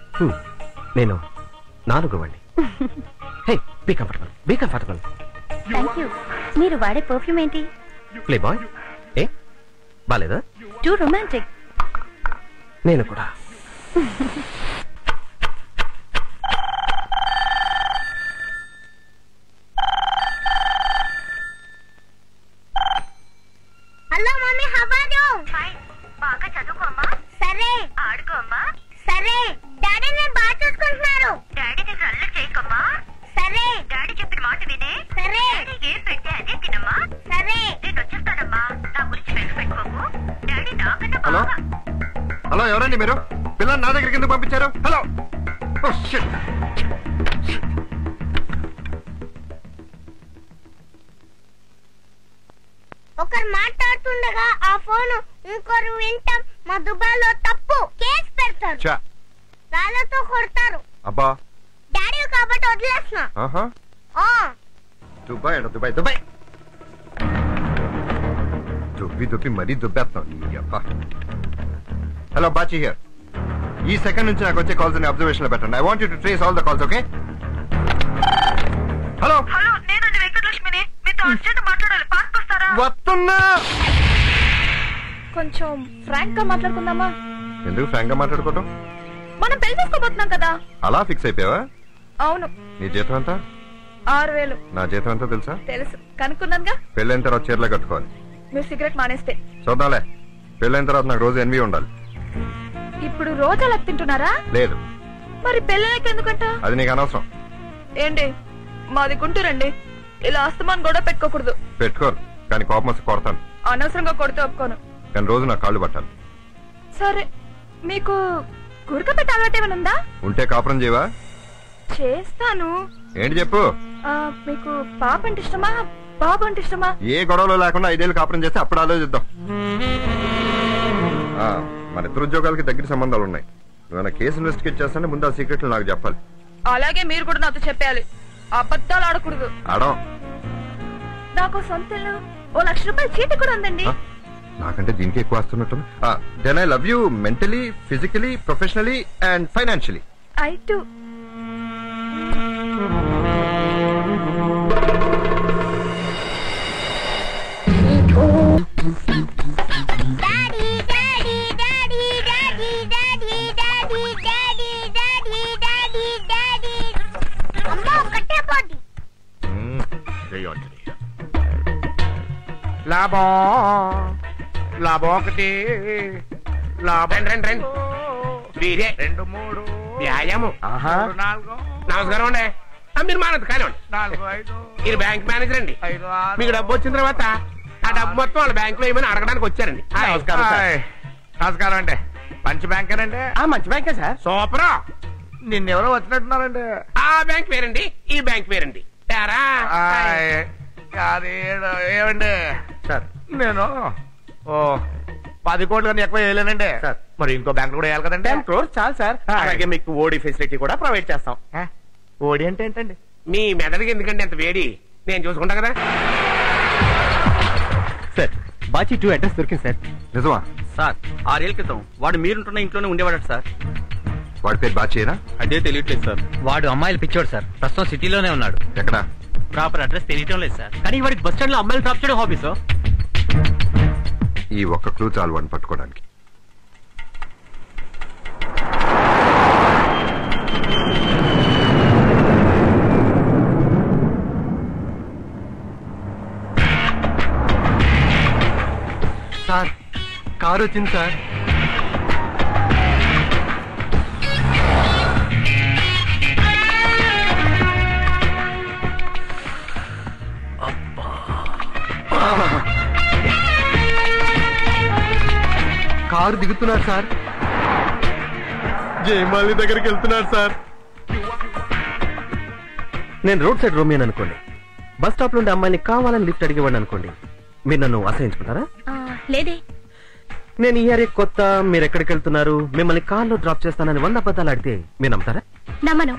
నేను 4వ వాడిని. Hey, be comfortable, be comfortable. Thank you. మీరు వాడే పర్ఫ్యూమ్ ఏంటి? Playboy. ఏ బాలేదా? Too romantic. నేను కూడా. Hello mummy, how are you? Fine. బాగా చదువుకో అమ్మా. సరే. ఆడుకో అమ్మా. సరే. డాడీ నేను బాగా చూసుకుంటున్నారు. డాడీ దగ్గర అల్లరి చేయకమ్మా. సరే. డాడీ చెప్పిన మాట వినే. సరే. డాడీ ఏం పెడితే అదే తినమ్మా. సరే. నేను వచ్చేస్తానమ్మా. నా గురించి పెట్టుకోకు. డాడీ నాకన్నా హలో బాగా. హలో, ఎవరండి మీరు? పిల్లల్ని నా దగ్గరికి ఎందుకు పంపించారు? హలో. Oh, shit. ఒకరు మాట్లాడుతుండగా ఆ ఫోన్ ఇంకొకరు వింటాం. మా దుబాయ్లో తప్పు. కేసు పెడతారు. చా. రాళ్ళతో కొడతారు. అబ్బా. డాడీ కాబట్టి వదిలేస్తున్నా. ఆహా. దుబాయ్ అంట, దుబాయ్ దుబాయ్. దుబ్బి మరీ దుబ్బేస్తాం. Hello, Bachi here. ఈ సెకండ్ నుంచి నాకు వచ్చే కాల్స్ ని అబ్జర్వేషన్ లో పెట్టండి. I want you to trace all the calls, okay? Hello hello, నేనండి వెంకటలక్ష్మిని. మీతో అర్జెంట్ మాట్లాడాలి. పార్క్ వస్తారా? వస్తున్నా. కొంచెం ఫ్రాంక్ గా మాట్లాడుకుందామా? ఎందుకు ఫ్రాంక్ గా మాట్లాడుకోవటం? మనం పెళ్లి చేసుకోబోతున్నాం కదా. అలా ఫిక్స్ అయిపోయావా? అవును. నీ జీతం ఎంత? 6000. నా జీతం ఎంతో తెలుసా? తెలుసు, కనుక్కున్నానుగా. పెళ్ళైన తర్వాత చీరలో కట్టుకోవాలి. మీరు సిగరెట్ మానేస్తే. చూద్దాంలే. పెళ్ళైన తర్వాత నాకు రోజు ఎన్వి ఉండాలి. ఇప్పుడు రోజు అలా తింటున్నారా? లేదు. మరి పెళ్ళాక ఎందుకంట? అది నీకు అనవసరం. ఏంటి, మాది గుంటూరండి. ఇలా అస్తమాన్ గొడవ పెట్టుకోకూడదు. పెట్టుకోరు, కానీ కోపం వస్తే కొడతాను. అనవసరంగా కొడితే ఒప్పుకోను. కానీ రోజు నా కాళ్ళు పట్టాలి. సరే, మీకు గురక పెట్టే అలవాటు ఏమైనా ఉందా? ఉంటే కాపురం చేయవా? చేస్తాను. ఏంటి చెప్పు. మీకు పాప అంటే ఇష్టమా, బాబు అంటే ఇష్టమా? ఏ గొడవలు లేకుండా 5 ఏళ్ళు కాపురం చేస్తే అప్పుడు ఆలోచిద్దాం. మన ఇద్దరు ఉద్యోగాలకి దగ్గర సంబంధాలు ఉన్నాయి. నువ్వు కేసు ఇన్వెస్టిగేట్ చేస్తానే ముందు ఆ సీక్రెట్లు నాకు చెప్పాలి. అలాగే మీరు కూడా నాతో చెప్పాలి. అబద్ధాలు ఆడకూడదు. ఆడం. నాకు సొంత ఇల్లు, 1 లక్ష రూపాయల చీటీ కూడా ఉందండి. నాకంటే దీనికి ఎక్కువ వస్తున్నట్టు. Then I love you mentally, physically, professionally and financially. I too. Daddy daddy daddy daddy daddy daddy daddy daddy daddy daddy. అమ్మా కట్టే పోటీ. లాభం లాభం ఒకటి. లాభం రండి వీరే 2 3 వ్యాయామం. 4 నమస్కారం అండి. మీరు మానదు కానివ్వండి. 4 5 మీరు బ్యాంక్ మేనేజర్ అండి. 5 6. మీకు డబ్బు వచ్చిన తర్వాత ఆ డబ్బు మొత్తం వాళ్ళ బ్యాంక్ లో ఏమని అడగడానికి వచ్చారండి. నమస్కారం అండి. మంచి బ్యాంకేనండి? మంచి బ్యాంకే సార్. సూపర్. నిన్నెవరో వచ్చినట్టున్నారండి. ఆ బ్యాంక్ వేరండి, ఈ బ్యాంక్ వేరండి. ఏమండి సార్, నేను 10 కోట్లు కానీ ఎక్కువ వేయలేనండి సార్. మరి ఇంకో బ్యాంక్ కూడా వేయాలి కదండి. 10 crores చాలు సార్. అలాగే మీకు ఓడి ఫెసిలిటీ కూడా ప్రొవైడ్ చేస్తాం. ఓడి అంటే ఏంటండి? మీ మెదడుకి ఎందుకండి అంత వేడి? నేను చూసుకుంటా కదా సార్. బాచి 2 అడ్రస్ దొరికింది సార్. నిజమా సార్? 6 ఏళ్ల క్రితం వాడు మీరుంటున్న ఇంట్లోనే ఉండేవాడు సార్. వాడి పేరు బాచేనా? అదే తెలియట్లేదు సార్. వాడు అమ్మాయిలు పిచ్చోడు సార్. ప్రస్తుతం సిటీలోనే ఉన్నాడు. ఎక్కడ? ప్రాపర్ అడ్రస్ తెలియటం లేదు సార్. కానీ వాడికి బస్ స్టాండ్ లో అమ్మాయిలు డ్రాప్ చేయడం హాబీ సార్. ఈ ఒక్క క్లూ చాలు వాడిని పట్టుకోవడానికి. సార్ కారు వచ్చింది సార్. కారు దిగుతున్నారు సార్. జయమాలి దగ్గరికి వెళ్తున్నారు సార్. నేను రోడ్ సైడ్ రోమియన్ అనుకోండి, బస్ స్టాప్ నుండి అమ్మాయిని కావాలని లిఫ్ట్ అడిగేవాడిని అనుకోండి, మీరు నన్ను అసహించుకుంటారా? లేదే. నేను ఈ ఏరియా కొత్త, మీరు ఎక్కడికి వెళ్తున్నారు, మిమ్మల్ని కార్లో డ్రాప్ చేస్తానని 100 అబద్ధాలు ఆడితే మీరు నమ్ముతారా? నమ్మను.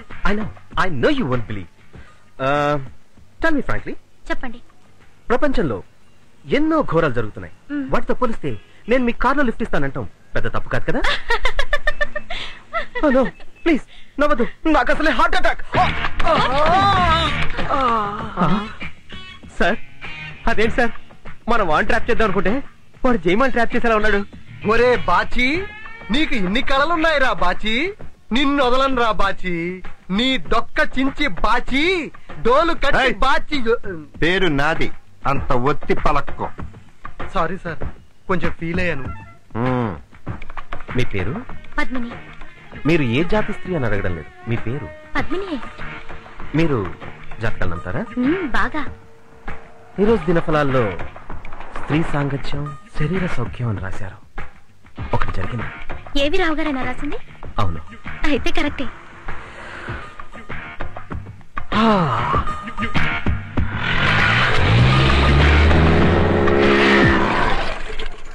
I know you won't believe. Tell me frankly, చెప్పండి. ప్రపంచంలో ఎన్నో ఘోరాలు జరుగుతున్నాయి, వాటితో పోలిస్తే నేను మీ కార్లో లిఫ్ట్ ఇస్తానంటాం పెద్ద తప్పు కాదు కదా? హలో ప్లీజ్ నవ్వదు, నాకు అసలే హార్ట్ అటాక్. సార్ అదేంటి సార్, మనం వాన్ ట్రాప్ చేద్దాం అనుకుంటే వాడు జైమాన్ ట్రాప్ చేసేలా ఉన్నాడు. ఒరే బాచి, నీకు ఇన్ని కళలున్నాయిరా బాచి, నిన్ను వదలను రా బాచి, నీ దొక్క చించి బాచి, డోలు కట్టి బాచి. పేరు నాది, అంత ఒత్తి పలక్కో. సారీ సార్, కొంచెం ఫీల్ అయ్యాను. మీ పేరు? పద్మిని. మీరు ఏ జాతి స్త్రీ అని అడగడం లేదు, మీ పేరు పద్మిని. మీరు జాతకాలు నమ్ముతారా? బాగా. ఈరోజు దినఫలాల్లో స్త్రీ సాంగత్యం, శరీర సౌఖ్యం అని రాశారు. ఒకటి జరిగింది. ఏవి రావు గారైనా రాసింది? అవును. అయితే కరెక్టే.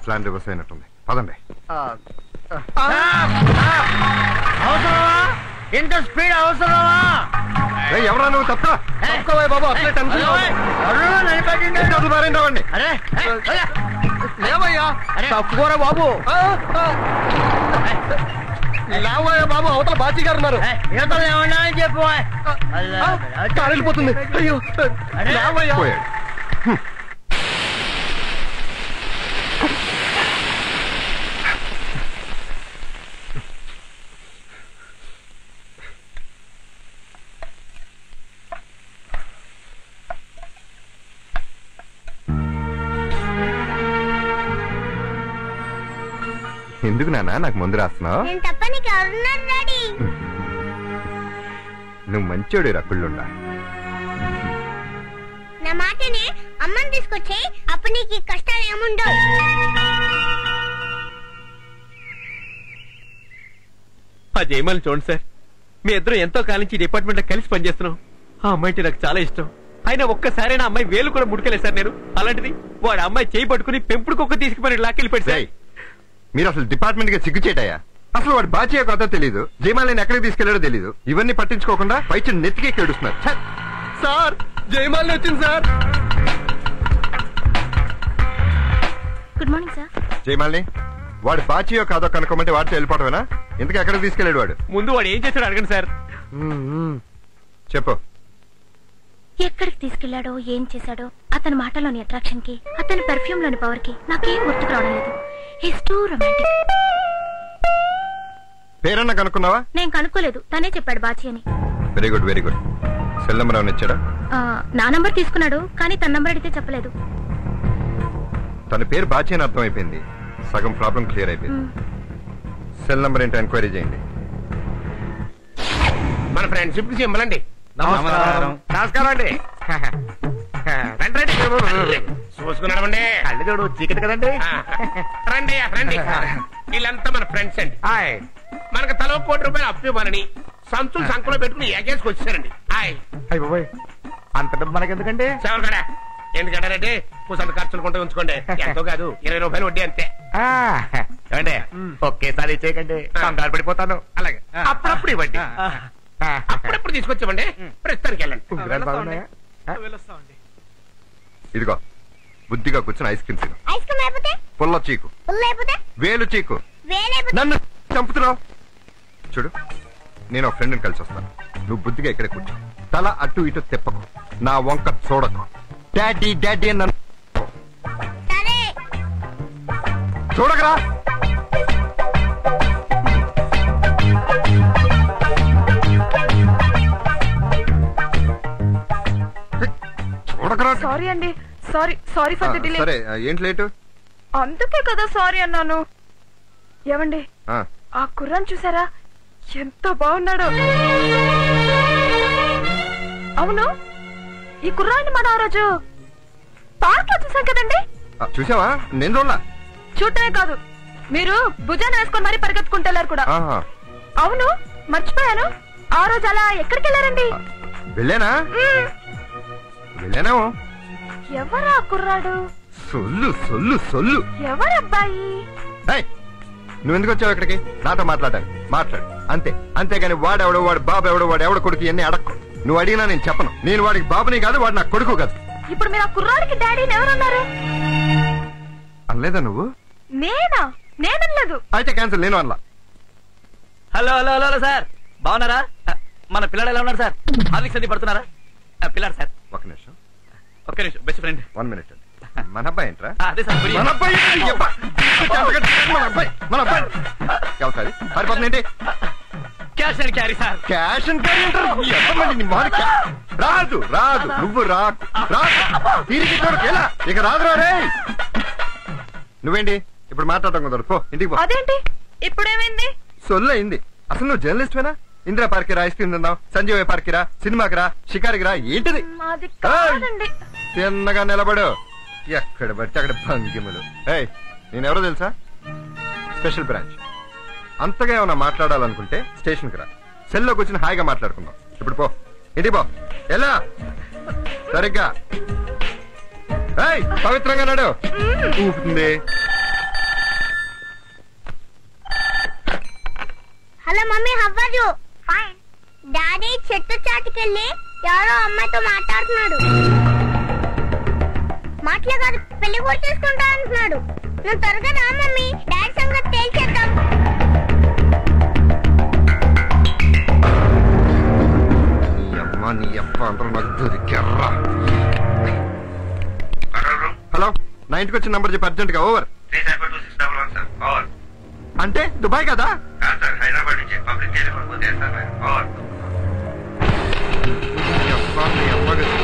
ప్లాన్ రివర్స్ అయినట్టుంది, పదండి. అవసరమా? ఇంత స్పీడ్ అవసరమా? ఎవరా నువ్వు? తప్పకోవే బాబు, అట్లే టెన్షన్ మారేండి. లేవయ్యా, తప్పుకోరా బాబు. లేవయ్యా బాబు, అవతల బాచి గారు ఉన్నారు. ఏమన్నా అని చెప్పు. కారు వెళ్ళిపోతుంది. అయ్యో లేవయ్యా. ఎందుకు నాన్న నాకు ముందు రాస్తున్నావు? నువ్వు మంచోడు రకుళ్ళుండా. నా మాటని అమ్మని తీసుకొచ్చి అప్పుడు నీకు కష్టాలు ఏముండవు. ఆ జయమాలి చూడండి సార్, మీ ఇద్దరు ఎంతో కాలం నుంచి డిపార్ట్మెంట్ లో కలిసి పనిచేస్తున్నాం. ఆ అమ్మాయి నాకు చాలా ఇష్టం. అయినా ఒక్కసారైనా అమ్మాయి వేలు కూడా ముడకలేదు సార్ నేను. అలాంటిది వాడు అమ్మాయి చేయి పట్టుకుని పెంపుడు కుక్క తీసుకుపోయి లాకెళ్ళిపోయాడు సార్. మీరు అసలు డిపార్ట్మెంట్ గా సిగ్గుచేటాయా? అసలు వాడు బాచి కథ తెలీదు, జయమాలిని ఎక్కడికి తీసుకెళ్లాడో తెలీదు. ఇవన్నీ పట్టించుకోకుండా పైచి నెత్తికే కేడుస్తున్నారు. సార్ జయమాలిని వచ్చింది sir. Good morning sir. Jayamalini, వాడు బాచియో కాదో కనుక్కోమంటే వాడితో వెళ్ళిపోవటమేనా? ఇంతకీ ఎక్కడికి తీసుకెళ్లాడు వాడు? ముందు వాడు ఏం చేశాడు అడగండి సార్. చెప్పు. ఎక్కడికి తీసుకెళ్లాడో, ఏం చేశాడో, అతని మాటలోని అట్రాక్షన్ కి, అతని పెర్ఫ్యూమ్ లోని పవర్ కి నాకేం గుర్తుకు రావడం లేదు. He's too romantic. పేరన్నా కనుక్కున్నావా? నేను కనుక్కోలేదు, తనే చెప్పాడు బాచి అని. Very good very good. Cell number ఏమైనా ఇచ్చాడా? నా నంబర్ తీసుకున్నాడు, కానీ తన నంబర్ అడిగితే చెప్పలేదు. తన పేరు బాచి అని అర్థమైపోయింది, సగం ప్రాబ్లం క్లియర్ అయిపోయింది. సెల్ నెంబర్ ఏంటో ఎంక్వైరీ చేయండి. మన ఫ్రెండ్షిప్ కి సింబలండి. నమస్కారం. నమస్కారం అండి. రండి రండి, చూసుకున్నామండి. కళ్ళు చూడు, చీకటి కదండి. రండి రండి. వీళ్ళంతా మన ఫ్రెండ్స్ అండి. మనకు తలో ₹1 అప్పు ఇవ్వాలని సంచులు సంఖ్యలో పెట్టుకుని ఏకేసుకు వచ్చారండి. అయ్య బాబోయ్, అంత డబ్బు మనకెందుకండి? చెవరకడా ఎందుకంటారంటే కూసంత ఖర్చులు కొంటే ఉంచుకోండి. ఎంతో కాదు, ₹20 వడ్డీ అంతే. ఏమండి ఒకేసారి ఇచ్చేయకండి, కంగారు పడిపోతాను. అలాగే అప్పుడప్పుడు ఇవ్వండి, అప్పుడప్పుడు తీసుకొచ్చామండి. ప్రస్తుతానికి వెళ్ళండి. ఇదిగో బుద్ధిగా కూర్చొని ఐస్ క్రీమ్ తిను. ఐస్ క్రీమ్ అయిపోతే పుల్ల చీకు, వేలు చీకు. నన్ను చంపుతున్నావు చూడు. నేను ఒక ఫ్రెండ్ని కలిసి వస్తాను, నువ్వు బుద్ధిగా ఇక్కడే కూర్చో. తల అటు ఇటు తిప్పకు, నా వంక చూడకు. డాడీ డాడీ అని నన్ను చూడకరా. సారీ అండి, సారీ ఫర్ ది డిలే. సరే ఏంటి లేటు? అందుకే కదా సారీ అన్నాను. ఏమండి ఆ కుర్రాన్ని చూసారా ఎంత బాగున్నాడో? అవును ఈ కుర్రాన్ని మనం ఆ రోజు పార్క్ లో చూసాం కదండి. చూసావా? నేను చూడలా. చూడటమే కాదు మీరు భుజాన్ని వేసుకొని మరీ పరిగెత్తుకుంటారు కూడా. అవును మర్చిపోయాను, ఆ రోజు అలా ఎక్కడికి వెళ్ళారండి? వెళ్ళానేమో. ఎవరా కుర్రాడు? సొల్లు సొల్లు సొల్లు. ఎవరబ్బాయి? నువ్వెందుకు వచ్చావు ఇక్కడికి? నాతో మాట్లాడాలి, మాట్లాడు అంతే. అంతేగాని వాడెవడో, వాడు బాబు ఎవడో, వాడు ఎవడ కొడుకు ఇవన్నీ అడక్కు. నువ్వు అడిగినా నేను చెప్పను. నేను వాడికి బాబుని కాదు, వాడు నా కొడుకు కాదు. ఇప్పుడు మీరు ఆ కుర్రాడికి డాడీని ఎవరన్నారు? అనలేదా నువ్వు? నేనలేదు. అయితే క్యాన్సిల్. నేను అనలా. Hello hello hello hello sir, బాగున్నారా? మన పిల్లడు ఎలా ఉన్నారు సార్? హార్లిక్స్ అది పడుతున్నారా? పిల్లాడు సార్. ఒక నిమిషం. Best friend. 1 minute. మన అబ్బాయి ఏంట్రా? అదే సార్. మన అబ్బాయి సరిపోతుందేంటి? Cash and carry sir. Cash and carry అంటారు. రాదు రాదు, నువ్వు రాదు తిరిగి కొడుకు. ఎలా ఇక రాదు రే. నువ్వేంటి ఇప్పుడు మాట్లాడటం కుదరదు, పో ఇంటికి పో. అదేంటి ఇప్పుడేమైంది? సొల్లు అయింది. అసలు నువ్వు జర్నలిస్ట్వేనా? ఇందిరా పార్కి రా, ఐస్ క్రీమ్ తిందాం, సంజయ్ పార్కి రా, సినిమాకి రా, షికారికి రా. ఏంటిది? తిన్నగా నిలబడు. ఎక్కడ పడితే అక్కడ భంగిములు. నేనెవరో తెలుసా? Special branch. అంతగా ఏమన్నా మాట్లాడాలనుకుంటే స్టేషన్ కి రా, సెల్లోకి వచ్చిన హాయిగా మాట్లాడుకుందాం. ఇప్పుడు పో ఇంటికి పో. ఎలా సరిగ్గా పవిత్రంగా నాడు ఊపుతుంది. Hello mummy, how are you? Fine. Daddy చెట్టు చాటుకెళ్ళి ఎవరో అమ్మాయితో మాట్లాడుతున్నాడు. మాటలే కాదు, పెళ్లి కూడా చేసుకుంటా అంటున్నాడు. నువ్వు త్వరగా రా మమ్మీ, డాడీ సంగతి తేల్చేద్దాం. నీ అప్ప అందరూ నాకు దొరికారా. హలో, నా ఇంటికి వచ్చిన నంబర్ చెప్పి అర్జెంట్ గా. ఓవర్. అంటే దుబాయ్ కదా? హైదరాబాద్ నుంచి పబ్లిక్ టెలిఫోన్ చేస్తాను.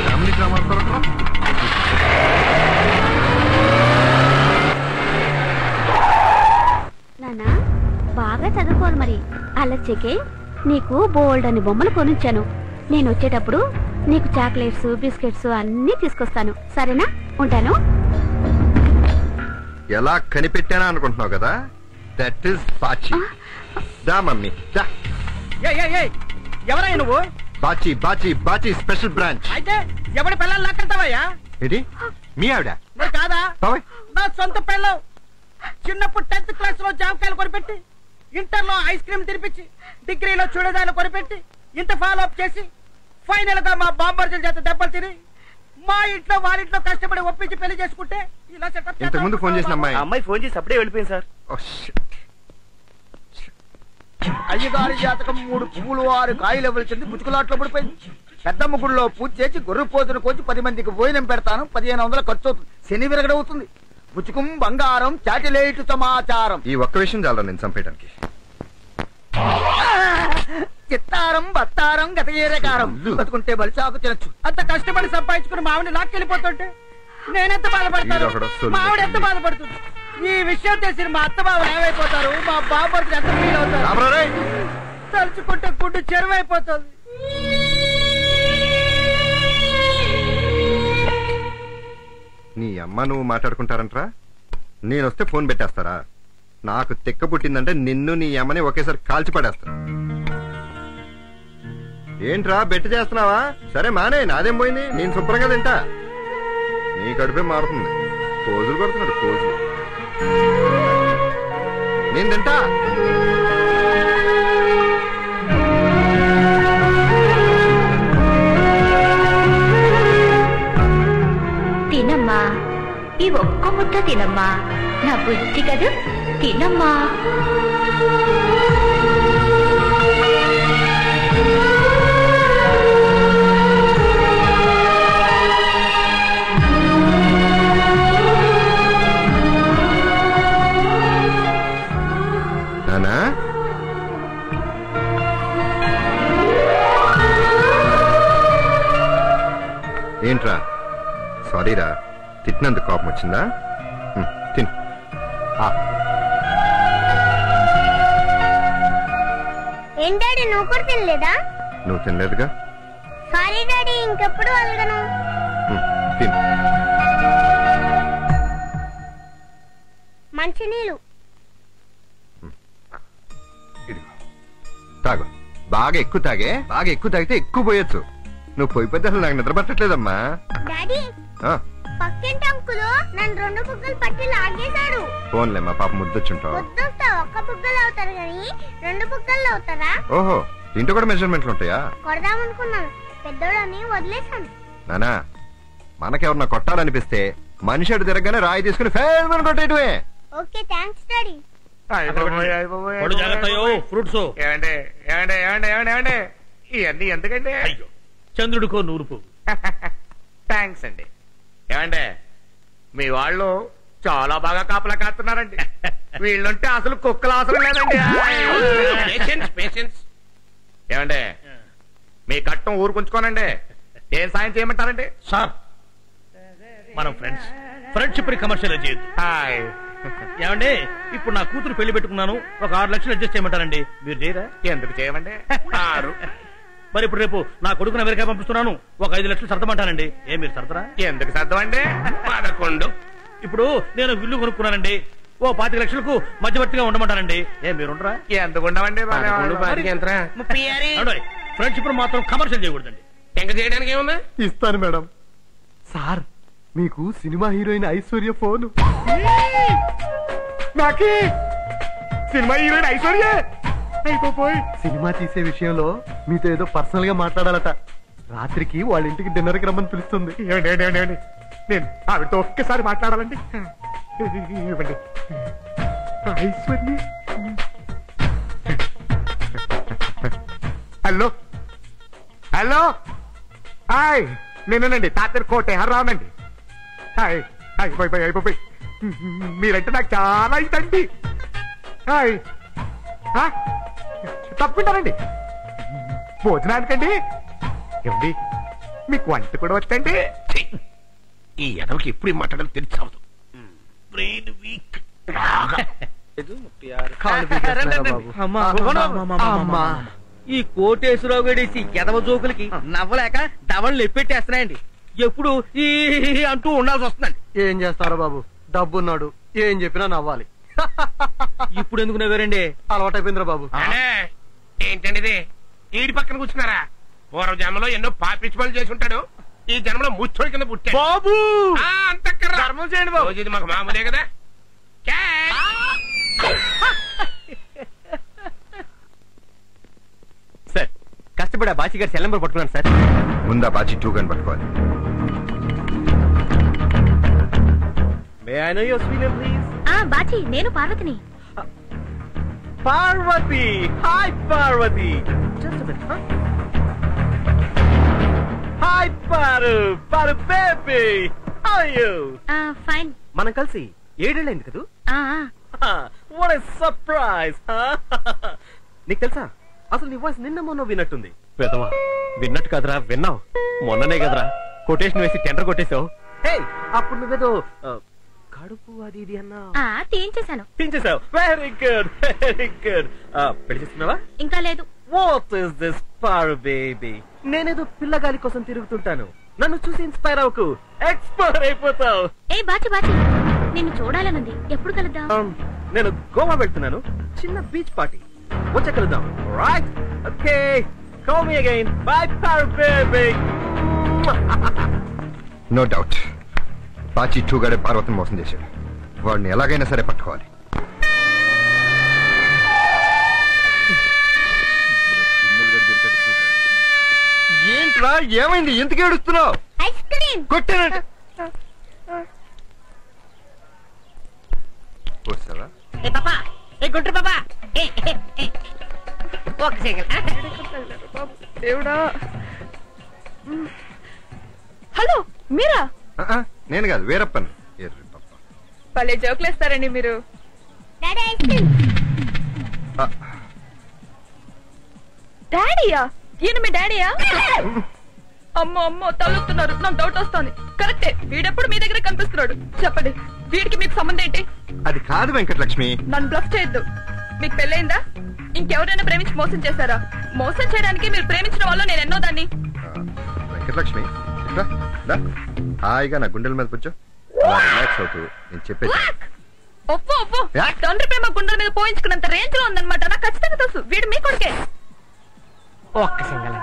ఫ్యామిలీ గ్రామాలు నానా బాగా చదువుకోవాలి మరి. అలా చెకే నీకు బోల్డ్ అని బొమ్మలు కొనిచ్చాను. నేను వచ్చేటప్పుడు నీకు చాక్లెట్స్ బిస్కెట్స్ అన్ని తీసుకొస్తాను, సరేనా? ఉంటాను. ఎలా కనిపెట్టానా అనుకుంటున్నావు కదా? That is Bachi. దా మమ్మీ దా. ఎవరయ్యా నువ్వు? Bachi Bachi Bachi special branch. అయితే ఎవడి పిల్లలు లాక్కెళ్తావయ్యా? ఇది మీ ఆవిడ కాదా? నా సొంత పిల్లలు. చిన్నప్పుడు 10th క్లాస్ లో జామకాయలు కొనిపెట్టి, ఇంటర్ లో ఐస్ క్రీమ్ తినిపించి, డిగ్రీలో చూడదాలు కొనిపెట్టి, ఇంత ఫాలో అప్ చేసి, ఫైనల్ గా మా బాంబర్జల చేత దెబ్బలు తిని, మా ఇంట్లో వాళ్ళింట్లో కష్టపడి ఒప్పించి పెళ్లి చేసుకుంటే ఇలా సెటప్. ఇంతకు ముందు ఫోన్ చేసిన అమ్మాయి ఫోన్ చేసి అప్పుడే వెళ్ళిపోయింది సార్. అయ్యగారి జాతకం 3 పువ్వులు 6 కాయలు ఇవ్వాల్సింది ముచ్చుకులాట్లో పడిపోయింది. పెద్దమ్మ గుడిలో పూజ చేసి గొర్రె పోతును కోచి 10 మందికి భోజనం పెడతాను, 1500 ఖర్చు అవుతుంది. శని విరగడవుతుంది. ముచ్చుకం బంగారం చాటిలేటు సమాచారం. ఈ ఒక్క విషయం చాలా నేను చంపేయడానికి. చిత్తారం బత్తారం గతయేరకారం బతుకుంటే బలిచాకు తినచ్చు. అంత కష్టపడి సంపాదించుకుని మావిని లాక్కెళ్ళిపోతుంటే నేనెంత బాధపడతాను, మావిడ ఎంత బాధపడుతుంది. ఈ విషయం తెలిసిన మా అత్త బాబు ఏమైపోతారు, మా బాబు ఎంత ఫీల్ అవుతారు. తలుచుకుంటే గుడ్డు చెరువైపోతుంది. నీ అమ్మ నువ్వు మాట్లాడుకుంటారంటరా? నేనొస్తే ఫోన్ పెట్టేస్తారా? నాకు తెక్క పుట్టిందంటే నిన్ను నీ అమ్మని ఒకేసారి కాల్చి పడేస్తా. ఏంట్రా బెట్టు చేస్తున్నావా? సరే మానే, నాదేం పోయింది, నేను శుభ్రంగా తింటా. నీ కడుపే మారుతుంది. పోజులు కొడుతున్నాడు, పోజులు. నేను తింటా. తినమ్మా, ఈ ఒక్క ముద్ద తినమ్మా, నా బుద్ధి కదూ, తినమ్మా. నానా ఏంట్రా? సారీరా, తిట్టినందుకు కోపం వచ్చిందా? తిను. ఏం డాడీ నువ్వు కూడా తినలేదా? నువ్వు తినలేదుగా. సారీ డాడీ, ఇంకెప్పుడు అలగను. తిను. మంచినీళ్ళు తాగు. బాగా ఎక్కువ తాగే. బాగా ఎక్కువ తాగితే ఎక్కువ పోయొచ్చు. నువ్వు పోయిపోతే అసలు నాకు నిద్ర పట్టట్లేదమ్మా. డాడీ, పక్కింటి అంకులు నన్ను 2 బుగ్గలు పట్టి లాగేశాడు. ఫోన్లే మా పాప ముద్దొచ్చుంటావు. వద్దుస్తా, 1 బుగ్గలు అవుతారు కానీ 2 బుగ్గలు అవుతారా? ఓహో, ఇంట్లో కూడా మెజర్మెంట్లు ఉంటాయా? కొడదామనుకున్నాను, పెద్దోడని వదిలేశాను. నానా, మనకెవరన్నా కొట్టాలనిపిస్తే మనిషి అడు తిరగగానే రాయి తీసుకుని ఫేల్ అని కొట్టేయటమే. Okay, thanks daddy. ఇవన్నీ ఎందుకండి? అయ్యో, చంద్రుడికో నూరుపు. థ్యాంక్స్ అండి. ఏమండే, మీ వాళ్ళు చాలా బాగా కాపలా కాస్తున్నారండి. వీళ్ళుంటే అసలు కుక్కలు అవసరం లేదండి. ఏమండే, మీ కట్టం ఊరుకుంచుకోనండి. ఏం సాయం చేయమంటారండి? సార్, మనం ఫ్రెండ్షిప్ కమర్షియల్ చేయొద్దు. ఏమండి, ఇప్పుడు నా కూతురు పెళ్లి పెట్టుకున్నాను, ఒక 6 లక్షలు అడ్జస్ట్ చేయమంటారండి. మీరు చేయరా? ఎందుకు చేయమండి? 6. మరి ఇప్పుడు రేపు నా కొడుకుని అమెరికా పంపిస్తున్నాను, ఒక 5 లక్షలు సర్దమంటానండి. మీరు సర్దరా? ఎందుకు సర్దమండి? 11. ఇప్పుడు నేను ఇల్లు కొనుక్కున్నానండి, ఓ 25 లక్షలకు మధ్యవర్తిగా ఉండమంటానండి. మీరు ఉండరా? ఎందుకు ఉండమండి? ఫ్రెండ్షిప్ మాత్రం కమర్షియల్ చేయకూడదండి. ఎంక చేయడానికి ఏముంది? ఇస్తాను మేడం. సార్, మీకు సినిమా హీరోయిన్ ఐశ్వర్య ఫోన్. నాకే సినిమా హీరోయిన్ ఐశ్వర్య అయిపోయి సినిమా తీసే విషయంలో మీతో ఏదో పర్సనల్ గా మాట్లాడాలట. రాత్రికి వాళ్ళ ఇంటికి డిన్నర్ కి రమ్మని పిలుస్తుంది. నేను ఆవిడతో ఒక్కసారి మాట్లాడాలండి. ఇవ్వండి. ఐశ్వర్య. హలో హలో, హాయ్, నేనేనండి తాతర్ కోటే హర్రావునండి. హాయ్, అయిపోయి మీరంటే నాకు చాలా ఇదండి. హాయ్, తప్పుకుంటానండి. భోజనానికండి. ఏమండి, మీకు వంట కూడా వచ్చండి? ఈ ఎదవకి ఎప్పుడు మాట్లాడాలి తెలిసావదు. Brain week. ఈ కోటేశ్వరరావు గడేసి ఎదవ జోకులకి నవ్వలేక దవళ్ళు ఎప్పెట్టేస్తున్నాయండి. ఎప్పుడు ఈ అంటూ ఉండాల్సి వస్తుందండి. ఏం చేస్తారో బాబు, డబ్బున్నాడు, ఏం చెప్పినా నవ్వాలి. ఇప్పుడు ఎందుకు నవ్వారండి? అలవాటైపోయిందిరా బాబు. ఏంటండి ఇది? ఈడి పక్కన కూర్చున్నారా? పూర్వ జన్మలో ఎన్నో పాపిచ్చి పనులు చేసి ఉంటాడు, ఈ జన్మలో ముచ్చోడి కింద పుట్టాడు. బాబు ధర్మం చేయండి బాబు. ఇది మాకు మామూలే కదా. సార్, కష్టపడి ఆ బాచి గారి సెల్ నెంబర్ పట్టుకున్నాను సార్. ముందా బాచి 2 గన్ పట్టుకోవాలి. బాచి, నేను పార్వతిని. Parvati, hi Parvati. Hi Paru, Paru baby, how are you? Fine. మనం కలిసి 7 ఏళ్ళైంది కదూ? What a surprise. నీకు తెలుసా, అసలు నీ వాయిస్ నిన్న మొన్న విన్నట్టుంది. పెదవా, విన్నట్టు కదరా, విన్నావు. మొన్ననే కదరా కొటేషన్ వేసి టెండర్ కొట్టేశావు. అప్పుడు నువ్వేదో కడుపు అది ఇది అన్నా. తీయించేశావు. Very good, very good. పెళ్లి చేస్తున్నావా? ఇంకా లేదు. What is this Paru baby? నేనేదో పిల్లగాలి కోసం తిరుగుతుంటాను, నన్ను చూసి ఇన్స్పైర్ అవ్వకు, ఎక్స్పైర్ అయిపోతావు. బాచి, నిన్ను చూడాలనుంది, ఎప్పుడు కలుద్దాం? నేను గోవా వెళ్తున్నాను, చిన్న బీచ్ పార్టీ, వచ్చే కలుద్దాం. Right? Okay, call me again. Bye Paru baby. No doubt, Bachi 2 గడే పార్వతిని మోసం చేశాడు. వాడిని ఎలాగైనా సరే పట్టుకోవాలి. ఏంట్రా, ఏమైంది? ఎందుకు ఏడుస్తున్నావు? ఐస్ క్రీమ్ కొట్టానంటే వస్తావా? గుంటూరు పాపా, ఒక సెకండ్. దేవుడా. హలో, మీరా? నేను కాదు, వేరప్పన్. భలే జోకులు వేస్తారండి మీరు. Daddy ice cream. డాడీయా? ఈయన మీ డాడీయా? అమ్మో తలుస్తున్నారు, నాకు డౌట్ వస్తుంది. కరెక్టే, వీడెప్పుడు మీ దగ్గర కనిపిస్తున్నాడు. చెప్పండి, వీడికి మీకు సంబంధం ఏంటి? అది కాదు వెంకటలక్ష్మి. నన్ను బ్లఫ్ చేయొద్దు. మీకు పెళ్ళైందా? ఇంకెవరైనా ప్రేమించి మోసం చేశారా? మోసం చేయడానికి మీరు ప్రేమించిన వాళ్ళు నేను ఎన్నో దాన్ని. వెంకటలక్ష్మి హాయిగా నా గుండెల మీద కూర్చో, రిలాక్స్ అవుతూ నేను చెప్పేది. ఒప్పు ఒప్పు. తండ్రి ప్రేమ గుండెల మీద పోయించుకున్నంత రేంజ్ లో ఉందన్నమాట. నాకు ఖచ్చితంగా తెలుసు వీడు మీ కొడుకే. ఒక్క సింగల్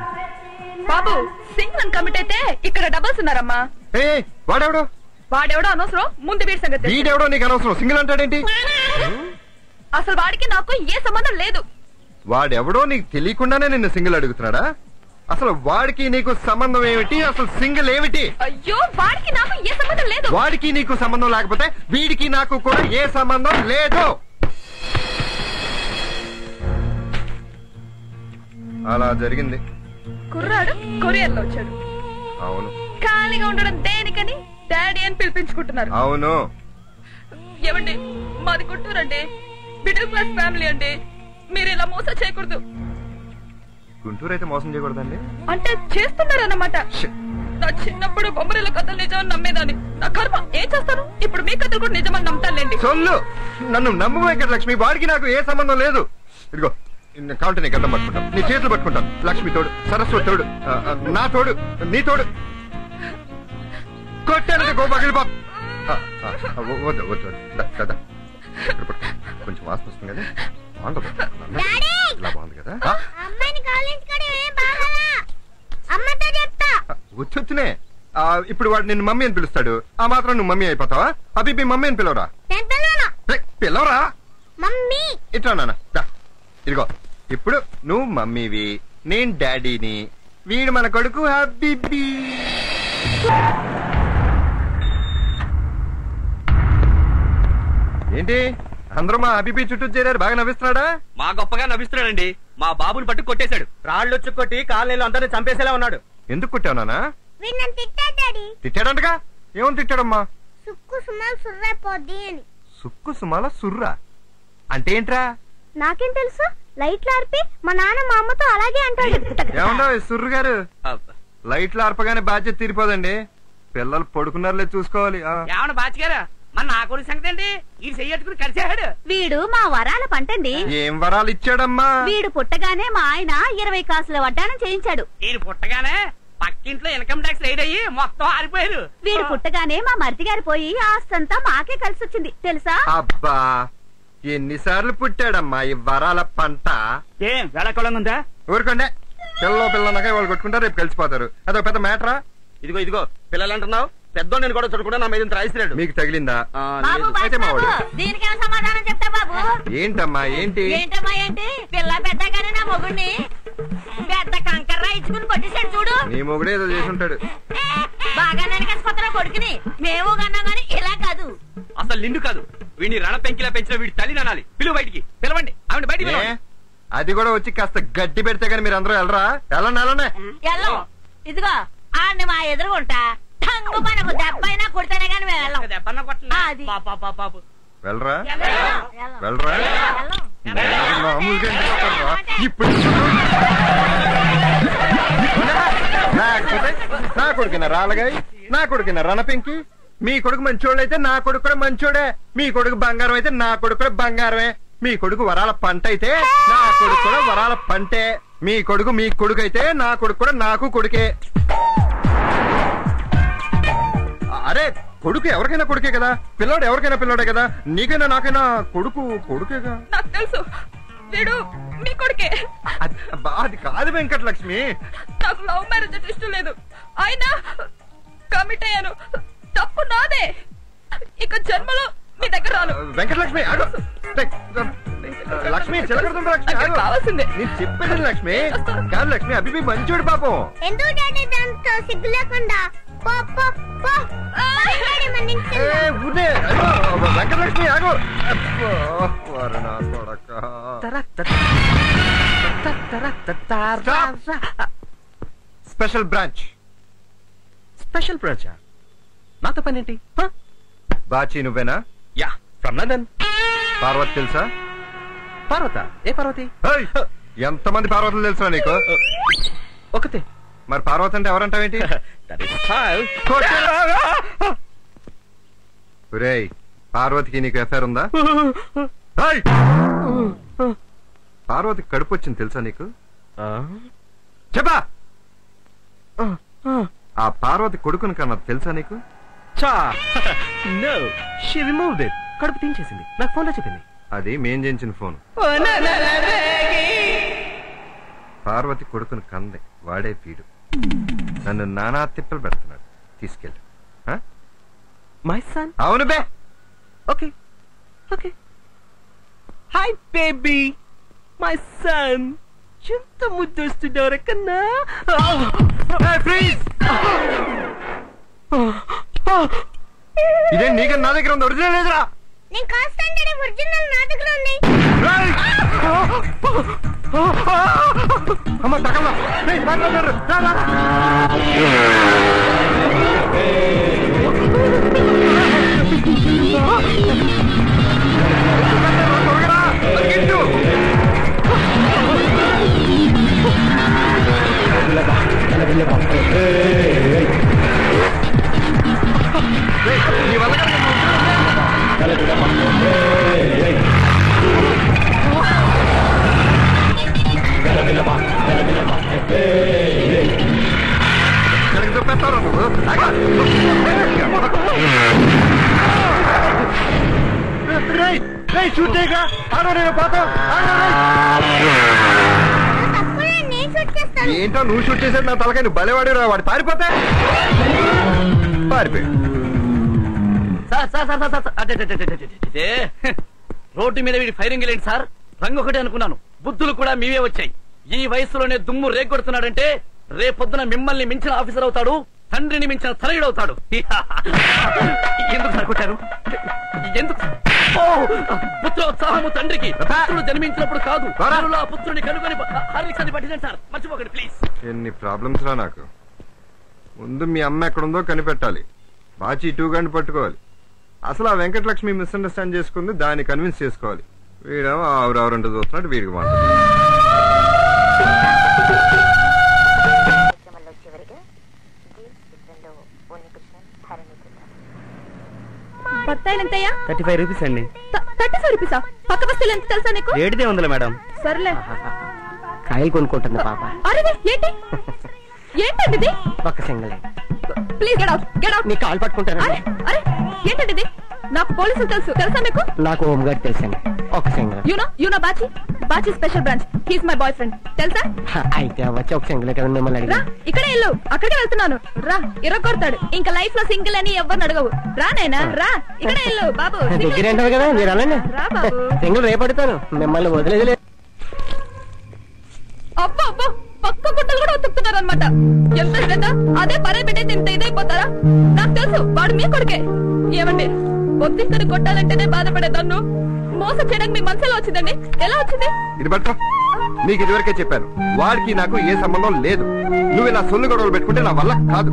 బాబు, సింగిల్ అని కమిట్ అయితే ఇక్కడ డబల్స్ ఉన్నారమ్మా. వాడెవడో అనవసరం, ముందు వీడి సంగతి. వీడెవడో నీకు అనవసరం, సింగిల్ అంటాడేంటి? అసలు వాడికి నాకు ఏ సంబంధం లేదు. వాడెవడో నీకు తెలియకుండానే నిన్ను సింగిల్ అడుగుతున్నాడా? అసలు వాడికి నీకు సంబంధం ఏమిటి? అసలు సింగిల్ ఏమిటి? అయ్యో, వాడికి నాకు ఏ సంబంధం లేదు. వాడికి నీకు సంబంధం లేకపోతే వీడికి నాకు కూడా ఏ సంబంధం లేదు. అలా జరిగింది. కుర్రాడు కొరియర్ లో వచ్చాడు. అవును. ఖాళీగా ఉండడం దేనికని డాడీ అని పిలిపించుకుంటున్నారు. అవును. ఏమండి, మాది గుంటూరండి, మిడిల్ క్లాస్ ఫ్యామిలీ అండి. మీరు ఇలా మోసం చేయకూడదు. గుంటూరు అయితే మోసం చేయకూడదండి అంటే చేస్తున్నారన్నమాట. నా చిన్నప్పుడు బొమ్మరిల కథలు నిజమని నమ్మేదాన్ని. నా కర్మ, ఏం చేస్తాను? ఇప్పుడు మీ కథలు కూడా నిజమని నమ్ముతానులేండి. సొల్లు, నన్ను నమ్ము వెంకటలక్ష్మి. వాడికి నాకు ఏ సంబంధం లేదు. ఇదిగో కావాలంటే నీ గడ్డం పట్టుకుంటాను, నీ చేతులు పట్టుకుంటాను. లక్ష్మి తోడు, సరస్వతి తోడు, నా తోడు, నీ తోడు. కొట్టానంటే గో పగిలి బాబు. వద్దు వద్దు, కొంచెం వాసన వస్తుంది కదా, బాగుంటుంది. ఇలా బాగుంది కదా. వచ్చొచ్చునే. ఇప్పుడు వాడు నిన్ను మమ్మీ అని పిలుస్తాడు, ఆ మాత్రం నువ్వు మమ్మీ అయిపోతావా? అవి మమ్మీ అని పిలవరా? పిలవరా? ఇట్లా నాన్న, ఇదిగో ఇప్పుడు నువ్వు మమ్మీవి, నేను డాడీని, వీడు మన కొడుకు హబీబీ. ఏంటి అందరూ మా హబీబీ చుట్టూ చేరారు? బాగా నవ్విస్తున్నాడా? మా గొప్పగా నవ్విస్తున్నాడండి. మా బాబుని పట్టు కొట్టేశాడు. రాళ్ళు వచ్చి కొట్టి కాలనీలో అందరినీ చంపేసేలా ఉన్నాడు. ఎందుకు కొట్టావు నాన్న? తిట్టాడంటగా? ఏమని తిట్టాడమ్మా? సుక్కు సుమాల సుర్రా పోద్ది అని. సుక్కు సుమాల సుర్రా అంటే ఏంట్రా? నాకేం తెలుసు, లైట్లు ఆర్పి మా నాన్న మా అమ్మతో అలాగే అంటాడు. ఏమన్నా సుర్రు గారు, లైట్లు ఆర్పగానే బాధ్యత తీరిపోదండి. పిల్లలు పడుకున్నారులే చూసుకోవాలి. ఏమన్నా బాచిగారా, మన నా కొడుకు సంగతి ఏంటి? ఈ చెయ్యట్టుకుని కలిసాడు. వీడు మా వరాల పంటండి. ఏం వరాలు ఇచ్చాడమ్మా? వీడు పుట్టగానే మా ఆయన 20 కాసుల వడ్డానం చేయించాడు. వీడు పుట్టగానే పక్కింట్లో ఇన్కమ్ ట్యాక్స్ రైడ్ అయ్యి మొత్తం ఆరిపోయారు. వీడు పుట్టగానే మా మరిది గారు పోయి ఆస్తంతా మాకే కలిసి వచ్చింది తెలుసా? అబ్బా, ఎన్నిసార్లు పుట్టాడమ్మా ఈ వరాల పంట. ఏం వేళకొలంగుందా? ఊరుకోండి, పిల్లనగా వాళ్ళు కొట్టుకుంటారు, రేపు కలిసిపోతారు. అదొక పెద్ద మ్యాటరా? ఇదిగో పిల్లలు అంటున్నావు, పెద్ద నేను కూడా చూడకుండా నా మీద రాయిస్తున్నాడు. మీకు తగిలిందా? అయితే మా వాడు దీనికేమో సమాధానం చెప్తా బాబు. ఏంటమ్మా ఏంటి? ఏంటమ్మా ఏంటి? పిల్ల పెద్దగానే నా మొగుడిని పెద్ద కంకర రాయించుకుని కొట్టేశాడు చూడు. నీ మొగుడే ఏదో చేసి ఉంటాడు. బాగా నరికేసుకొస్తున్నా కొడుకుని. మేము కన్నా గానీ ఇలా కాదు. అసలు నిండు కాదు, వీడిని రణ పెంకిలా పెంచిన వీడి తల్లి నానాలి. పిలువ బయటికి, పిలవండి ఆవిడ బయటికి. అది కూడా వచ్చి కాస్త గడ్డి పెడితే గానీ మీరు అందరూ వెళ్ళరా? వెళ్ళండి. ఇదిగో ఆడిని మా ఎదురుగుంటా టంగు మనకు దెబ్బైనా కొడితేనే గానీ వెళ్ళం. దెబ్బన్న కొట్టండి. వెళ్ళరా? ఇప్పుడు నా కొడుకున రాలగాయ, నా కొడుకున రణపెంకి. మీ కొడుకు మంచోళ్ళైతే నా కొడుకు కూడా మంచోడే. మీ కొడుకు బంగారం అయితే నా కొడుకు కూడా బంగారమే. మీ కొడుకు వరాల పంట అయితే నా కొడుకు కూడా వరాల పంటే. మీ కొడుకు అయితే నా కొడుకు కూడా నాకు కొడుకే. అరే, కొడుకు ఎవరికైనా కొడుకే కదా, పిల్లోడు ఎవరికైనా పిల్లోడే కదా. నీకైనా నాకైనా కొడుకేగా. నాకు తెలుసు, వీడు మీ కొడుకే. అది కాదు వెంకటలక్ష్మి. నాకు లవ్ మ్యారేజ్ అంటే ఇష్టం లేదు. అయినా కమిట్ అయ్యాను, తప్పు నాదే. ఇక జన్మలో మీ దగ్గర రాను. వెంకటలక్ష్మి లక్ష్మి చిలకడుతుంది. లక్ష్మి కావాల్సిందే నేను చెప్పేది. లక్ష్మి కాదు, లక్ష్మి అభిపి మంచోడు పాపం. ఎందుకు డాడీ దాంతో సిగ్గు లేకుండా? వెంకటలక్ష్మి ఆగు. Special branch. స్పెషల్ బ్రాంచ్ నాతో పని ఏంటి? బాచి నువ్వేనా? Yeah, from London. పార్వతి తెలుసా? పార్వత? ఏ పార్వతి? ఎంతమంది పార్వతులు తెలుసా నీకు? ఒకతే. మరి పార్వతి అంటే ఎవరంటావేంటి? పార్వతికి నీకు ఎఫ్ఐఆర్ ఉందా? పార్వతికి కడుపు వచ్చింది తెలుసా నీకు? చెప్పా. ఆ పార్వతి కొడుకుని కన్నా తెలుసా నీకు? కడుపు తీయించేసింది, నాకు ఫోన్ లో చెప్పింది. అది మేం చేయించిన ఫోన్. పార్వతి కొడుకుని కందే, వాడే వీడు. నన్ను నానా తిప్పలు పెడుతున్నాడు. తీసుకెళ్ళి. My son? అవును బే. Okay okay. Hi baby, my son. ఎంత ముద్దొస్తున్నారా కన్నా? ఇదే నీకన్నా నా దగ్గర ఉంది, ఒరిజినల్ లేదురా. నేను కాస్తాను, ఒరిజినల్ నా దగ్గర ఉంది. అమ్మ తగల. ఏంటో నువ్వు షూట్ చేసేది నా తలకాయ. నువ్వు బలేవాడి రా. వాడు పారిపోతే పారిపోయి. రోడ్డు మీద వీడి ఫైరింగ్ ఏంటి సార్? రంగు ఒకటే అనుకున్నాను, బుద్ధులు కూడా మీవే వచ్చాయి. ఈ వయసులోనే దుమ్ము రేగొడుతున్నాడంటే రేపొద్దున మిమ్మల్ని మించిన ఆఫీసర్ అవుతాడు, తండ్రిని మించిన తనయుడు అవుతాడు. ఎందుకు సార్ కొట్టారు? ఎందుకు? పుత్రోత్సాహము తండ్రికి. పుత్రుడు జన్మించినప్పుడు కాదు, ఆ పుత్రుని కనుగొని హార్లిక్స్ పట్టిందండి సార్, మర్చిపోకండి ప్లీజ్. ఎన్ని ప్రాబ్లమ్స్ రా నాకు. ముందు మీ అమ్మ ఎక్కడుందో కనిపెట్టాలి, బాచి 2 గంటలు పట్టుకోవాలి. అసలు ఆ వెంకటలక్ష్మి మిస్అండర్స్టాండ్ చేసుకుంది, దాన్ని కన్విన్స్ చేసుకోవాలి. వీడేమో ఆవురంటూ చూస్తున్నాడు, వీడికి మాత్రం. బత్తాయిలు ఎంతయ్యా? 35 రూపీస్ అండి. 35 రూపీసా? పక్క బస్తీలు ఎంత తెలుసా నీకు? ఏడిదే ఉందిలే మేడం. సర్లే. కాయలు కొనుక్కుంటుంది పాప. అరే ఏంటి ఏంటండి ఇది? ఒక్క single. Please get out, get out. నీ కాలు పట్టుకుంటాను. అరే అరే ఏంటండి ఇది? నాకు పోలీసులు తెలుసా మీకు? నాకు హోమ్ గార్డ్ తెలుసండి. ఒక single. You know Bachi? Bachi special branch. He's my boy friend, తెలుసా? అయితే వచ్చి ఒక సింగల్ కదా మిమ్మల్ని అడిగి. రా, ఇక్కడే వెళ్ళు. అక్కడికే వెళ్తున్నాను. రా, ఇరగొడతాడు. ఇంకా లైఫ్ లో సింగిల్ అని ఎవరిని అడగవు. రా నాయనా, రా, ఇక్కడే వెళ్ళు బాబు. దగ్గర అంటారు కదా, మీరు అలానే. రా బాబు. సింగిల్ రేపడతాను, మిమ్మల్ని వదిలేదు. అబ్బా అబ్బా, పక్క గుట్టలు కూడా ఉతుకుతున్నారు అనమాట. ఎంత శ్రద్ధ! అదే పరే పెట్టేది ఇంత ఇదైపోతారా? నాకు తెలుసు, వాడు మీ కొడుకే. ఏమండి, ఒత్తిక్కని కొట్టాలంటేనే బాధపడే తన్ను మోసం చేయడానికి మీ మనసులో వచ్చిందండి. ఎలా వచ్చింది? ఇది బట్ట నీకు ఇదివరకే చెప్పాను, వాడికి నాకు ఏ సంబంధం లేదు. నువ్వు ఇలా సొల్లు గొడవలు పెట్టుకుంటే నా వల్ల కాదు.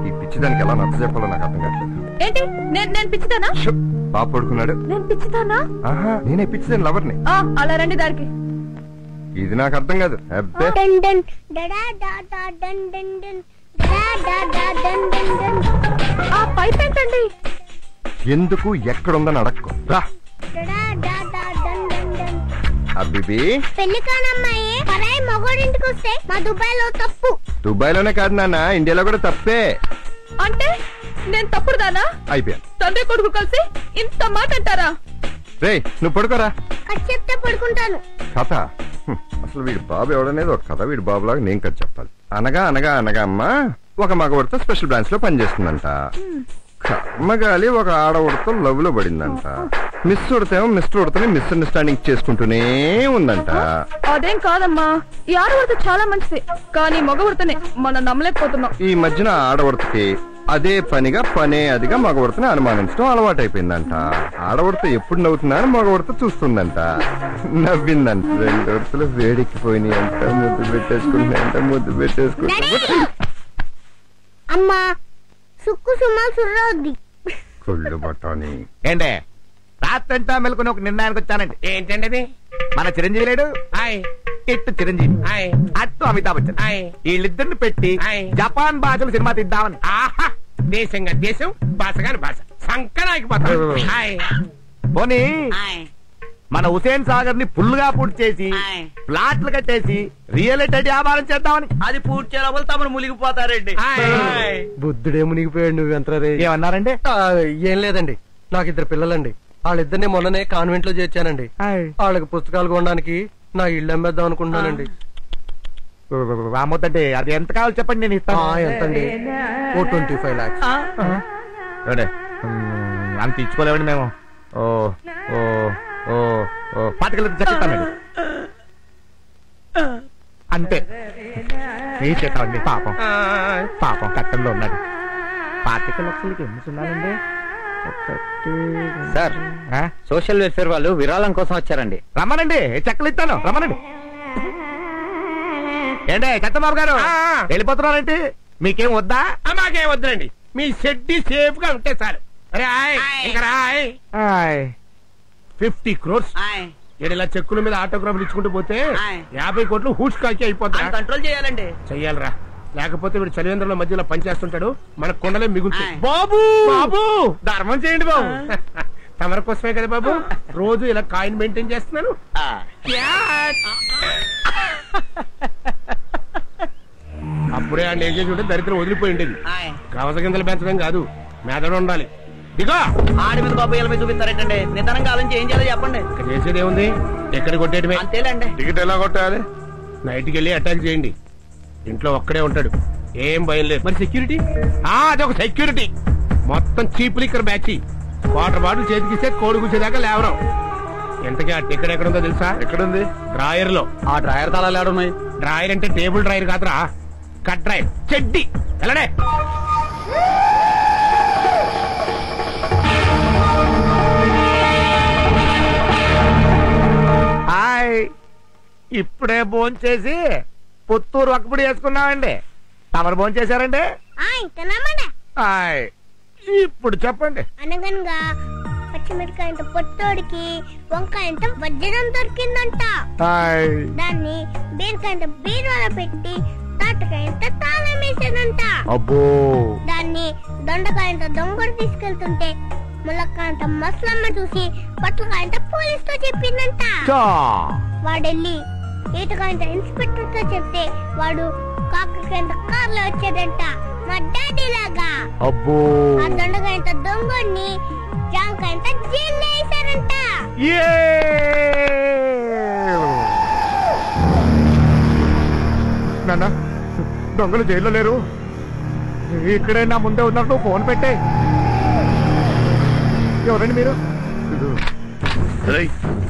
ఈ పిచ్చిదానికి ఎలా నచ్చ చెప్పాలో నాకు అర్థం కావట్లేదు. ఏంటి? నేను పిచ్చిదానా? బాబు పడుకున్నాడు. నేను పిచ్చిదానా? నేనే పిచ్చిదాని లవర్ని. అలా రండి దారికి. ఇది నాకు అర్థం కాదు. అబ్బే ఆ పైప్ ఏంటండి? ఎందుకు ఎక్కడుందని అడక్కో. రా అబ్బిబి. పెళ్లి కానమ్మాయి పరాయి మగోడింటికి వస్తే మా దుబాయ్ లో తప్పు. దుబాయ్ లోనే కాదు నాన్న, ఇండియాలో కూడా తప్పే. అంటే నేను తప్పుడుదానా? అయిపోయాను. తండ్రి కొడుకు కలిసి ఇంత మాట అంటారా? రే నువ్వు పడుకోరా. కథ చెప్తే పడుకుంటాను. కథ? అసలు వీడి బాబు ఎవడనేది ఒక కథ. వీడి బాబులాగా నేను కథ చెప్పాలి. అనగా అనగా అనగా అమ్మ ఒక మగవాడితో స్పెషల్ బ్రాంచ్ లో పనిచేస్తుందంట. కర్మగాలి ఒక ఆడవాడితో లవ్ లో పడిందంట. మిస్ ఉడతేమో మిస్టర్ ఉడతని మిస్అండర్స్టాండింగ్ చేసుకుంటూనే ఉందంట. అదేం కాదమ్మా, ఈ ఆడవాడితో చాలా మంచిది, కానీ మగవాడితోనే మనం నమ్మలేకపోతున్నాం. ఈ మధ్యన ఆడవాడికి అదే పనిగా పనే అదిగా మగవాడితోనే అనుమానించడం అలవాటైపోయిందంట. ఆడవాడితో ఎప్పుడు నవ్వుతున్నారని మగవాడితో చూస్తుందంట. నవ్విందంట. 2 వరుసలు వేడికిపోయినాయి అంట. ముద్దు పెట్టేసుకుంటున్నాయంట. ముద్దు పెట్టేసుకుంటా. అమ్మా సుక్కు సుమా సుర్రవుద్ది. కుళ్ళు బట్టాని. ఏంటే రాత్రంతా మెలుకుని ఒక నిర్ణయానికి వచ్చానండి. ఏంటండి అది? మన చిరంజీవి లేడు, ఇట్టు చిరంజీవి, అట్టు అమితాబ్ బచ్చన్, వీళ్ళిద్దరిని పెట్టి జపాన్ భాషలు సినిమా తీద్దామని. ఆహా, దేశంగా దేశం, భాషగాని భాష. సంకనాగిపోతాను. పోనీ మన హుసేన్ సాగర్ ని ఫుల్గా పూర్తి చేసి ప్లాట్లు కట్టేసి రియల్ ఎస్టేట్ వ్యాపారం చేద్దామని. అది పూర్తి చేయడం తమను మునిగిపోతారండి. బుద్ధుడే మునిగిపోయాడు నువ్వు ఎంత రే. ఏమన్నారండి? ఏం లేదండి, నాకు 2 పిల్లలండి. వాళ్ళిద్దరిని మొన్ననే కాన్వెంట్ లో చేర్చానండి. వాళ్ళకి పుస్తకాలు కొనడానికి నా ఇల్లు అమ్మేద్దాం అనుకుంటున్నానండి. రామొద్దండి, అది ఎంత కావాలి చెప్పండి, నేను ఇస్తాను. ఎంతండి? ఓ 25 lakhs. అంత ఇచ్చుకోలేవండి మేము. ఓ ఓ ఓ ఓ పాతికలకు చెప్తానండి అంతే. చేస్తామండి. పాపం పాపం కట్టంలో ఉన్నాడు. 25 లక్షలకి ఎన్ని సున్నాలండి? సార్, సోషల్ వెల్ఫేర్ వాళ్ళు విరాళం కోసం వచ్చారండి. రమ్మనండి, చెక్కలు ఇస్తాను, రమ్మనండి. ఏంటే చంద్రబాబు గారు వెళ్ళిపోతున్నారంటే మీకేం వద్దా? మాకేం వద్దులండి, మీ షెడ్డి సేఫ్ గా ఉంటే చాలు. 50 crores ఇలా చెక్కుల మీద ఆటోగ్రాఫ్లు ఇచ్చుకుంటూ పోతే 50 కోట్లు హూడ్స్ కాకి అయిపోతా. కంట్రోల్ చేయాలండి. చెయ్యాలరా, లేకపోతే వీడు చలివేంద్రంలో మధ్యలో పనిచేస్తుంటాడు, మన కొండలే మిగులుతాయి. బాబు బాబు ధర్మం చేయండి బాబు. తమర కోసమే కదా బాబు రోజు ఇలా కాయిన్ మెయింటైన్ చేస్తున్నాను. అప్పుడే ఆ లేజే చూడ దరిద్రం వదిలిపోయి ఉండేది. కవస గింజలు పెంచడం కాదు, మేదడు ఉండాలి. దిగో ఆడి మీద బాబు ఇలా చూపిస్తారేటండి. నిదానంగా ఆలోచించి ఏం చేయాలో చెప్పండి. ఇక్కడ చేసేదేముంది, ఎక్కడ కొట్టేయడమే. అంతేలేండి. టికెట్ ఎలా కొట్టాలి? నైట్కి వెళ్ళి అటాక్ చేయండి. ఇంట్లో ఒక్కడే ఉంటాడు, ఏం భయం లేదు. మరి సెక్యూరిటీ? అదొక సెక్యూరిటీ. మొత్తం cheap liquor batch. Water bottle చేతికిస్తే కోడి కూర్చేదాకా లేవరం. ఎంతకీ ఆ టికెట్ ఎక్కడ ఉందో తెలుసా? ఎక్కడుంది? డ్రాయర్ లో. ఆ డ్రాయర్ తాళాలు ఏడున్నాయి? డ్రాయర్ అంటే టేబుల్ డ్రాయర్ కాదురా, కట్ డ్రాయర్. చెడ్డి వెళ్ళడే. హాయ్, ఇప్పుడే భోంచేసి పుత్తూరు ఒక్కపుడు వేసుకున్నామండి. తమరు భోంచేశారండి? హాయ్, ఇప్పుడు చెప్పండి. అనగనగా పచ్చిమిరకాయంత పొట్టోడికి వంకాయంత వజ్రం దొరికిందంట. దాన్ని బీరకాయంత బీరువాలో పెట్టి తాటకాయంత తాళం వేసేదంట. అబ్బో. దాన్ని దొండకాయంత దొంగడు తీసుకెళ్తుంటే ములక్కాయంత మసలమ్మ చూసి పట్లకాయంత పోలీస్ తో చెప్పిందంట. వాడెళ్ళి ఈటకాయంత ఇన్స్పెక్టర్ తో చెప్తే వాడు కాకరకాయంత కార్లో వచ్చాడంట, మా డాడీ లాగా. అబ్బో. ఆ దొండకాయంత దొంగని జాంకాయంత జైల్లో వేశారంట. నాన్న, దొంగలు జైల్లో లేరు, ఇక్కడే నా ముందే ఉన్నారు. నువ్వు ఫోన్ పెట్టే. ఎవరండి మీరు?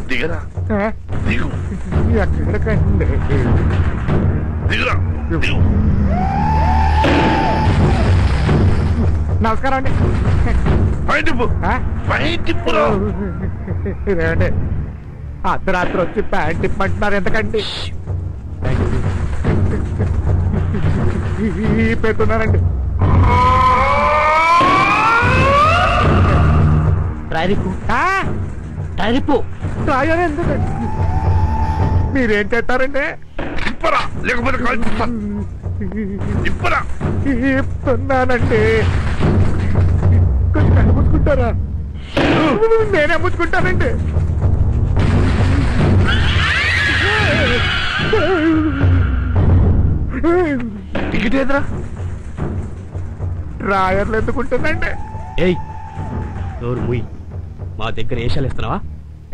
దిగరా, దిగు, ఎక్కడికండి? దిగురా. నమస్కారం అండి. ఇదేంటి అర్ధరాత్రి వచ్చి ప్యాంట్ ఇప్పంటున్నారు ఎందుకండి? పెట్టున్నారండి. ఎందుకండి? మీరేం చేస్తారండి? ఇప్పరా, లేకపోతే ఇప్పరా. ఇప్పుతున్నానండి. కొంచెం కనిపించుకుంటారా? నేనే ముచ్చుకుంటానండి. టికెట్ ఏదరా? డ్రాయర్లు ఎందుకుంటుందండి? ఏయ్, డోర్ ముయ్. మా దగ్గర ఏషాలు ఇస్తున్నావా?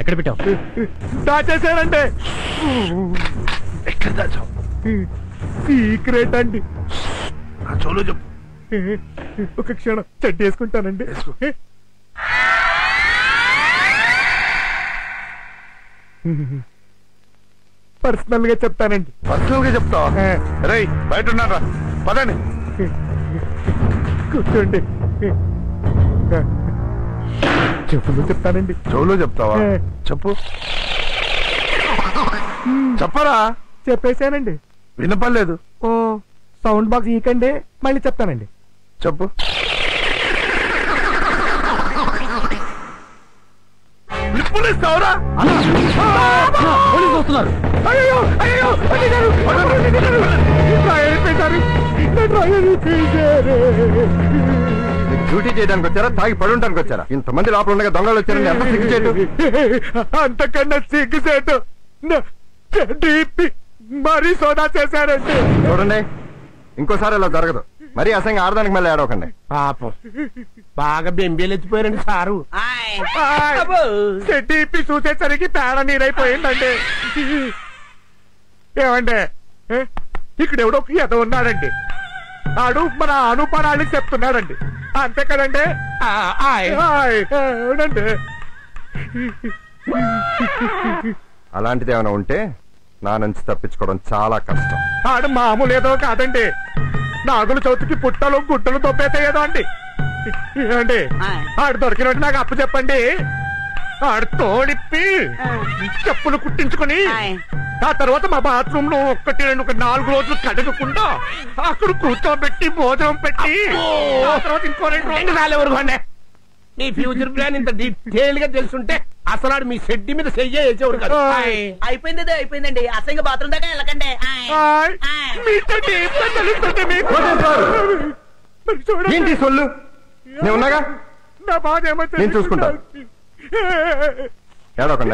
ఎక్కడ పెట్టావు? దాచేసానండి. ఎక్కడ దాచావు? సీక్రెట్ అండి. చోలో చెప్పు. ఒక క్షణం చెడ్డ వేసుకుంటానండి. పర్సనల్ గా చెప్తానండి. పర్సనల్ గా చెప్తావా? రై, బయట ఉన్నారా? పదండి. కూర్చోండి. చెప్పులు చెప్తానండి. చెవులో చెప్తావా? చెప్పు. చెప్పరా? చెప్పేశానండి. వినపడలేదు. ఓ, సౌండ్ బాక్స్ ఈకండి, మళ్ళీ చెప్తానండి. చెప్పు. ఇప్పుడుస్తావరా? పోలీసు వస్తున్నారు. అయ్యో అయ్యో, డ్యూటీ చేయడానికి వచ్చారా తాగి పడుంటానికి వచ్చారా? ఇంతమంది లోపల ఉండగా దొంగలు వచ్చారండి. ఎంత సిగ్గుచేటు. అంతకన్నా సిగ్గుచేటు మరీ సోదా చేశారండి. చూడండి, ఇంకోసారి ఇలా జరగదు. మరీ అసంగా ఆడదానికి మళ్ళీ ఏడవకండి. పాపం బాగా బెంబేలెత్తిపోయారండి సారు. డీపీ చూసేసరికి తేడా నీరైపోయిందండి. ఏమండి, ఇక్కడ ఎవడో ఎద ఉన్నాడండి. ఆడు మన అనుపరాళ్ళకి చెప్తున్నాడండి. అంతే కదండి? అవునండి. అలాంటిది ఏమైనా ఉంటే నా నుంచి తప్పించుకోవడం చాలా కష్టం. ఆడు మామూలు ఏదో కాదండి. నాగుల చవితికి పుట్టలు గుట్టలు తొప్పేసేదో అండి. ఏమండి, ఆడు దొరికినట్టు నాకు అప్పు చెప్పండి. ఆడు తోడిప్పి చెప్పులు కుట్టించుకుని ఆ తర్వాత మా బాత్రూమ్ లో 1-4 రోజులు కడగకుండా అక్కడ కూర్చోబెట్టి భోజనం పెట్టి ఆ తర్వాత ఇంకో 2 రోజులు ఎవరుకోండి. మీ ఫ్యూచర్ ప్లాన్ ఇంత డీటెయిల్ గా తెలుసుంటే అసలు మీ షెడ్డి మీద చెయ్యేసేవాడు కాదు. అయిపోయిందండి. అసలు బాత్రూమ్ దాకా వెళ్ళకండి. ఏంటి సొల్లు? నేను ఉన్నాగా, నా బాధ ఏమో నేను చూసుకుంటా. ఏడవకండి,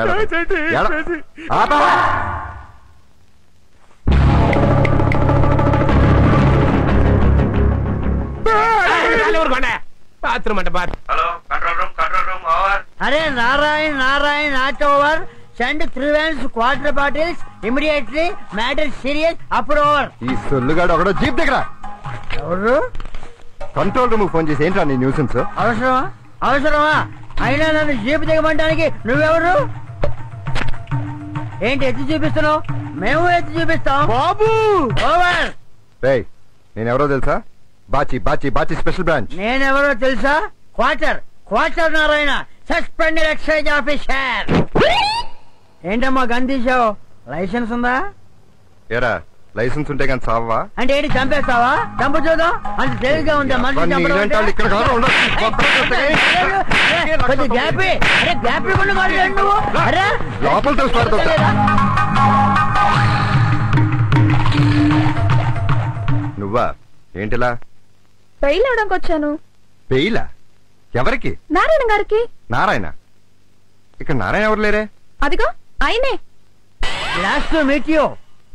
బాత్రూమ్ అంటే అరే Narayana not over. Send 3 vans quarter bottles immediately. Matter serious. అప్పుడు ఓవర్. ఈ సొల్లుగాడు ఒకడో జీప్ దగ్గర. ఎవరు? కంట్రోల్ రూమ్ ఫోన్ చేసి ఏంట్రా నీ న్యూసెన్స్? అవసరమా? అయినా నన్ను జీప్ దిగమంటానికి నువ్వెవరు? ఏంటి ఎత్తి చూపిస్తున్నావు? మేము ఎత్తి చూపిస్తాం బాబు. ఓవర్. నేనెవరో తెలుసా? Bachi Bachi Bachi special branch. నేనెవరో తెలుసా? Quarter Narayana, suspended excise officer. ఏంటమ్మా గన్ తీసావు? లైసెన్స్ ఉందా? ఏరా, లైసెన్స్ ఉంటే కానీ సావా? అంటే ఏంటి, చంపేస్తావా? చంపు చూద్దాం. అంత తేలిగ్గా ఉందా మనిషి చంపడం? కొద్ది గ్యాప్. అరే గ్యాప్ నువ్వు. అరే లోపల తెలుసు. నువ్వా? ఏంటిలా? పెయిల్ అవడానికి వచ్చాను. పెయిలా? ఎవరికి? నారాయణ గారికి. నారాయణ? ఇక్కడ నారాయణ ఎవరు లేరే? అదిగో ఆయనే.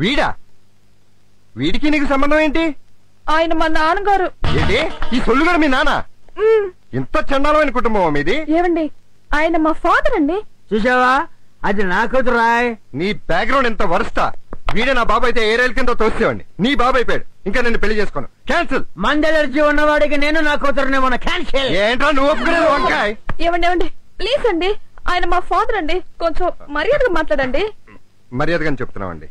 వీడా? వీడికి నీకు సంబంధం ఏంటి? ఆయన మా నాన్నగారు. ఏంటి ఈ సొల్లుగాడు మీ నాన్న? ఇంత చండాలమైన కుటుంబం మీది. ఏమండి, ఆయన మా ఫాదర్ అండి. చూసావా, అది నా కూతురు రాయ్. నీ బ్యాక్గ్రౌండ్ ఎంత వరస్తా. వీడే నా బాబు అయితే ఏరేళ్ళ కింద తోసేవాడిని. నీ బాబు అయిపోయాడు. ఇంకా నేను పెళ్లి చేసుకోను. క్యాన్సిల్. మందెలర్జీ ఉన్నవాడికి నేను నా కూతురునే మన క్యాన్సిల్. ఏంట్రా నువ్వు ఒప్పుకునేది? వంకాయ్. ఏమండి ప్లీజ్ అండి, ఆయన మా ఫాదర్ అండి. కొంచెం మర్యాదగా మాట్లాడండి. మర్యాదగా చెప్తున్నామండి.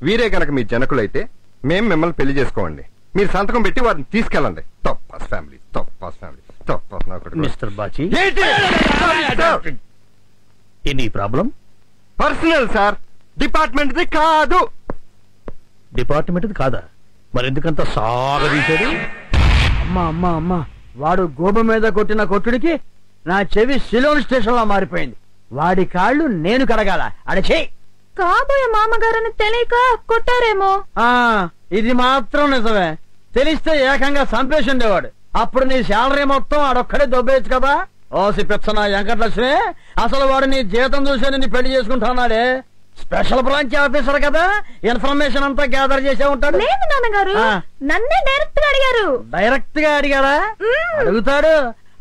వీరే గనక మీ జనకులైతే మేము మిమ్మల్ని పెళ్లి చేసుకోండి. మీరు సంతకం పెట్టి వారిని తీసుకెళ్ళండి. తప్పాస్ ఫ్యామిలీ, తప్పాస్ ఫ్యామిలీ, తప్పాస్. Mister Bachi, any problem? Personal sir, department ది కాదు. డిపార్ట్మెంట్ కాదా? మరెందుకంత సాగదీశాడు? అమ్మా వాడు గోబ మీద కొట్టిన కొట్టుడికి నా చెవి సిలోన్ స్టేషన్ లో మారిపోయింది. వాడి కాళ్ళు నేను కడగాల. అడచే కాబోయే మామగారని తెలియక కొట్టారేమో. ఇది మాత్రం నిజమే. తెలిస్తే ఏకంగా చంపేసి ఉండేవాడు. అప్పుడు నీ శాలరీ మొత్తం ఆడొక్కడే దొబ్బేయచ్చు కదా. ఓసి పెచ్చన వెంకటలక్ష్మి, అసలు వాడు నీ జీతం చూసి నీ పెళ్లి చేసుకుంటున్నాడే. స్పెషల్ బ్రాంచ్ ఆఫీసర్ కదా, ఇన్ఫర్మేషన్ అంతా గ్యాదర్ చేసే ఉంటాడు. లేదు నాన్నగారు, నన్నే డైరెక్ట్ గా అడిగారు. డైరెక్ట్ గా అడిగారా? అడుగుతాడు.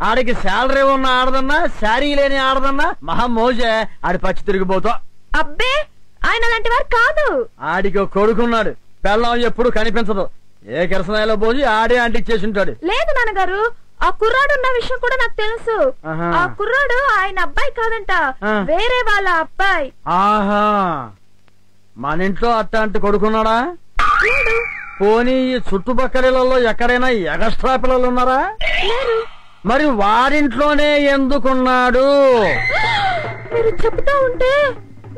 ఆడికి శాలరీ ఉన్న ఆడదన్నా, శారీ లేని ఆడదన్నా మహా మోజే. ఆడి పచ్చి తిరిగిపోతా. అబ్బే, ఆయన లాంటి వారు కాదు. ఆడికి కొడుకున్నాడు. పెళ్ళం ఎప్పుడు కనిపించదు. ఏ కిరసనాయలో పోసి ఆడే అంటిచ్చేసి ఉంటాడు. లేదు నాన్నగారు, ఆ కుర్రాడు ఉన్న విషయం కూడా నాకు తెలుసు. ఆ కుర్రాడు ఆయన అబ్బాయి కాదంట, వేరే వాళ్ళ అబ్బాయి. ఆహా, మన ఇంట్లో అట్టాంటి కొడుకున్నాడా? పోనీ ఈ చుట్టుపక్కలలో ఎక్కడైనా ఎగస్ట్రా పిల్లలు ఉన్నారా? మరి వారింట్లోనే ఎందుకున్నాడు? మీరు చెప్తా ఉంటే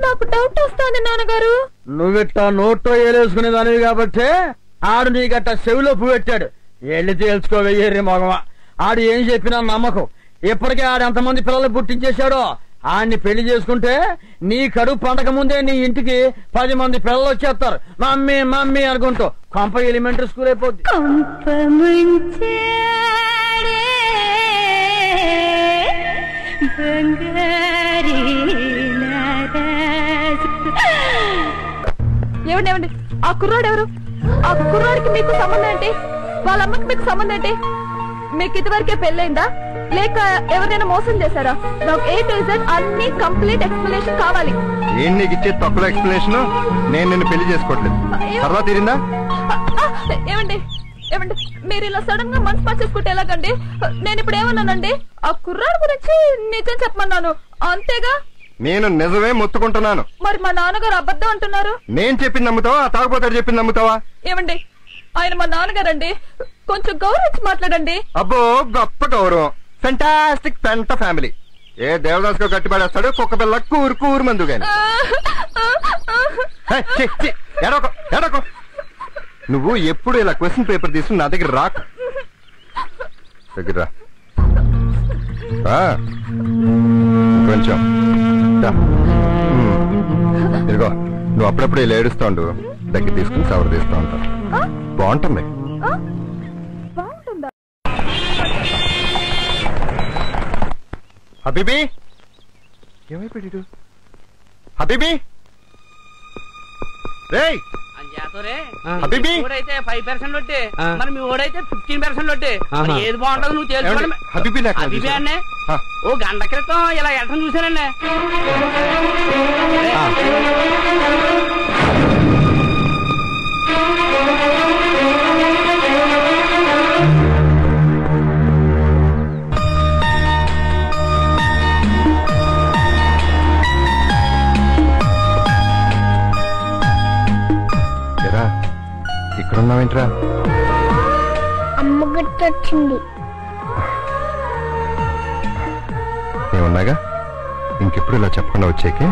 నాకు డౌట్ వస్తుంది నాన్నగారు. నువ్విట్టా నోట్లో ఏలేసుకునే దానివి కాబట్టి ఆడు నీకట్ట చెవిలో పువ్వు పెట్టాడు. వెళ్ళి తేల్చుకోవయ్యేరి మగవా. ఆడు ఏం చెప్పినా నమ్మకం. ఇప్పటికే ఆడు ఎంతమంది పిల్లలు పుట్టించేశాడో. ఆడిని పెళ్లి చేసుకుంటే నీ కడుపు పండక ముందే నీ ఇంటికి 10 మంది పిల్లలు వచ్చేస్తారు. మమ్మీ మమ్మీ అనుకుంటూ. కొంప ఎలిమెంటరీ స్కూల్ అయిపోద్ది. ఏమండి ఆ కుర్రాడు ఎవరు? ఆ కుర్రాడికి మీకు సంబంధం ఏంటి? వాళ్ళ అమ్మకి మీకు సంబంధం ఏంటి? మీకు ఇదివరకే పెళ్ళైందా లేక ఎవరైనా మోసం చేశారా? నాకు A to Z అన్ని కంప్లీట్ ఎక్స్ప్లెనేషన్ కావాలి. ఏం నీకు ఇచ్చే తక్కువ ఎక్స్ప్లెనేషన్? నేను నిన్ను పెళ్లి చేసుకోవట్లేదు. తర్వాత తీరిందా? ఏమండి ఏమండి మీరు ఇలా సడన్ గా మనసు మార్చేసుకుంటే ఎలాగండి? నేను ఇప్పుడు ఏమన్నానండి? ఆ కుర్రాడు గురించి నిజం చెప్పమన్నాను అంతేగా. నేను నిజమే మొత్తుకుంటున్నాను. మరి మా నాన్నగారు అబద్ధం అంటున్నారు. నేను చెప్పింది నమ్ముతావా? ఆ తాగుపోతాడు చెప్పింది నమ్ముతావా? ఏమండి ఆయన మా నాన్నగారండి, కొంచెం గౌరవించి మాట్లాడండి. అబ్బో గొప్ప గౌరవం. ఫెంటాస్టిక్ పెంట ఫ్యామిలీ. ఏ దేవదాస్ గా గట్టిపడేస్తాడు కుక్క పిల్ల కూరు కూరు మందు గాని. ఎడకో నువ్వు ఎప్పుడు ఇలా క్వశ్చన్ పేపర్ తీసుకుని నా దగ్గర రాకు. దగ్గర కొంచెం ఇదిగో నువ్వు అప్పుడప్పుడు ఇలా ఏడుస్తూ ఉండు, దగ్గర తీసుకుని సవర్ తీస్తూ ఉంటావు. బాగుంటుంది. హబీబీ ఏమైపోయాడు? హబీబీ రేయ్ హబీబీ ఓడైతే 5% వడ్డీ, మరి మీ ఓడైతే 15% వడ్డీ. మరి ఏది బాగుంటుంది నువ్వు తెలుసుకోవడం. హబీబీ హబీబీ అన్నే ఓ గంట క్రితం ఇలా వెళ్ళటం చూసానండి. ఇక్కడున్నావేంట్రా? అమ్మ గుర్తొచ్చింది. ఏమన్నాగా ఇంకెప్పుడు ఇలా చెప్పకుండా వచ్చేకే?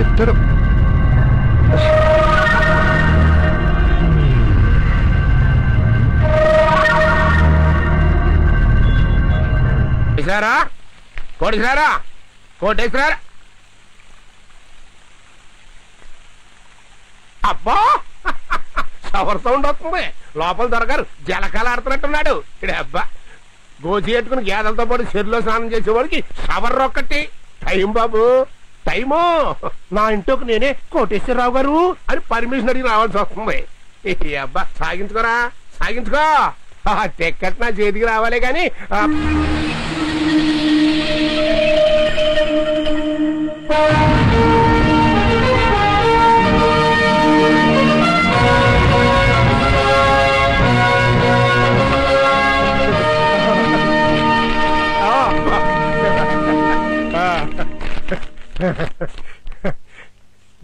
ఇద్దరు ఇసారా కోటేశ్వరా కోటేశ్వర అబ్బా షవర్ సౌండ్ వస్తుంది. లోపల దొరగారు జలకాలు ఆడుతున్నట్టున్నాడు. ఇక్కడ అబ్బా గోచి ఎట్టుకుని గేదలతో పాటు చెరులో స్నానం చేసేవాడికి షవర్ ఒక్కటి. టైం బాబు టైము. నా ఇంట్లోకి నేనే కోటేశ్వరరావు గారు అని పర్మిషన్ అడిగి రావాల్సి వస్తుంది. అబ్బా సాగించుకోరా సాగించుకో. టికెట్ నా చేతికి రావాలే గాని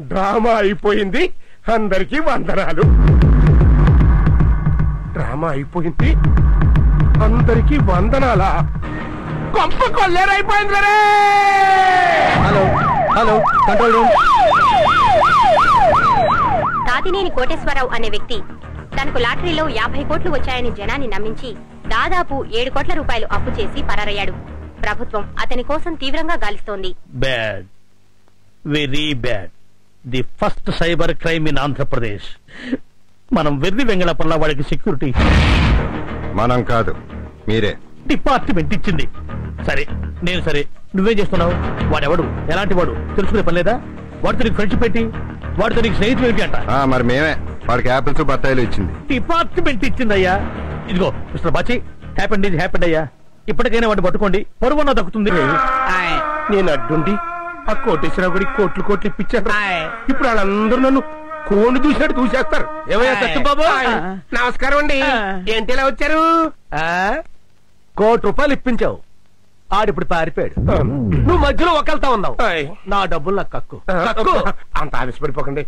డ్రామా అయిపోయింది. అందరికీ వందనాలు. డ్రామా అయిపోయింది. అందరికీ వందనాలా? గొప్ప కొల్లేరైపోయింది. Hello hello control room. Kathineni Koteswararao అనే వ్యక్తి తనకు లాటరీలో 50 కోట్లు వచ్చాయని జనాన్ని నమ్మించి దాదాపు 7 కోట్ల రూపాయలు అప్పు చేసి పరారయ్యాడు. ప్రభుత్వం అతని కోసం తీవ్రంగా గాలిస్తోంది. Bad, very bad. The first cyber crime in Andhra Pradesh. మనం వెర్రి వెంగళపల్ల వాడికి సెక్యూరిటీ. మనం కాదు మీరే. డిపార్ట్మెంట్ ఇచ్చింది. సరే నేను సరే నువ్వేం చేస్తున్నావు? వాడెవడు, ఎలాంటి వాడు తెలుసుకునే పని లేదా? వాడితో నీకు ఫ్రెండ్షిప్ పెట్టి వాడితో నీకు స్నేహితులు ఏంటి అంట? మరి మేమే. వాడికి యాపిల్స్ బత్తాయిలు ఇచ్చింది. డిపార్ట్మెంట్ ఇచ్చిందయ్యా. ఇదిగో మిస్టర్ బాచి, హ్యాపెండ్ అయ్యా. ఇప్పటికైనా వాడిని పట్టుకోండి, పరువన్న దక్కుతుంది. నేను అడ్డుండి ఆ కోటేశ్వరరావు గుడి కోట్లు కోట్లు ఇప్పించాను. ఇప్పుడు వాళ్ళందరూ నన్ను కోని చూసినట్టు చూసేస్తారు. ఏమయ్యా సత్యబాబు? నమస్కారం అండి. ఏంటి ఇలా వచ్చారు? ₹1,00,00,000 ఇప్పించావు, ఆడిప్పుడు పారిపోయాడు. నువ్వు మధ్యలో ఒకళ్తా ఉన్నావు. నా డబ్బులు నాకు కక్కు. అంత ఆవేశపడిపోకండి.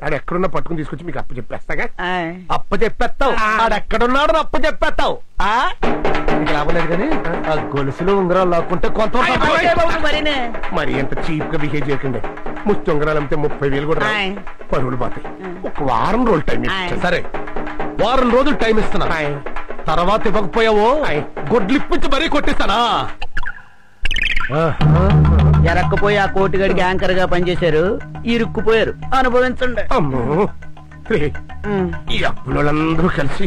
ఆడు ఎక్కడున్నా పట్టుకుని తీసుకొచ్చి మీకు అప్పు చెప్పేస్తాగా. అప్ప చెప్పేస్తావు. ఆడెక్కడున్నాడు అప్ప చెప్పేస్తావు. లాభం లేదు కానీ ఆ గొలుసులు ఉంగరాలు లాక్కుంటే కొంత మరి ఎంత చీప్ గా బిహేవ్ చేయకండి. ముష్టి ఉంగరాలు అమ్మితే 30,000 కూడా పరుగులు పోతాయి. ఒక వారం రోజులు టైం ఇస్తాను. సరే, వారం రోజులు టైం ఇస్తున్నా. తర్వాత ఇవ్వకపోయావో గొడ్లు ఇప్పించి మరీ కొట్టిస్తానా? ఎరక్కపోయి ఆ కోటిగడికి యాంకర్ గా పనిచేశారు, ఇరుక్కుపోయారు. అనుభవించండి. అమ్మో, ఈ అప్పులందరూ కలిసి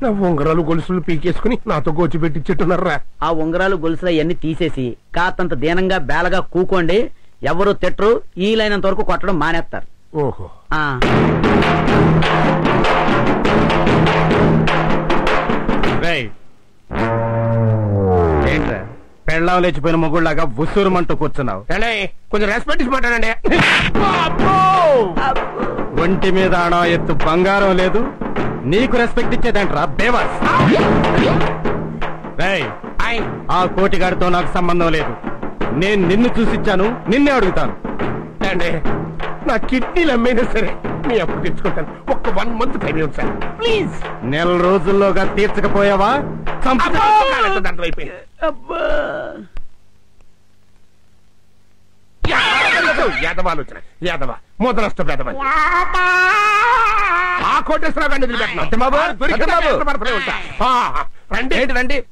నా ఉంగరాలు గొలుసులు పీకేసుకుని నాతో గోచి పెట్టించున్నారా? ఆ ఉంగరాలు గొలుసులు అవన్నీ తీసేసి కాతంత దీనంగా బేలగా కూకోండి. ఎవరు తిట్టరు, ఈలైనంత వరకు కొట్టడం మానేస్తారు. ఓహో. ఏంట్రా పెళ్ళాం లేచిపోయిన మొగుళ్ళలాగా ఉసూరుమంటూ కూర్చున్నావు? కొంచెం రెస్పెక్ట్ ఇచ్చి మాట్లాడండి. ఒంటి మీద ఆడా ఎత్తు బంగారం లేదు, నీకు రెస్పెక్ట్ ఇచ్చేదేంట్రా బేవాస్? ఆ కోటిగాడితో నాకు సంబంధం లేదు. నేను నిన్ను చూసిచ్చాను, నిన్నే అడుగుతాను. నా కిడ్నీలు అమ్మేనా సరే మీ అప్పు తెచ్చుకుంటాను. ఒక్క 1 month టైం ఇవ్వండి సార్ ప్లీజ్. నెల రోజుల్లోగా తీర్చకపోయావా యాదవాలోచన, యాదవ మొదలష్ట పెదవ. ఆ కోటేశ్వరరావు రండి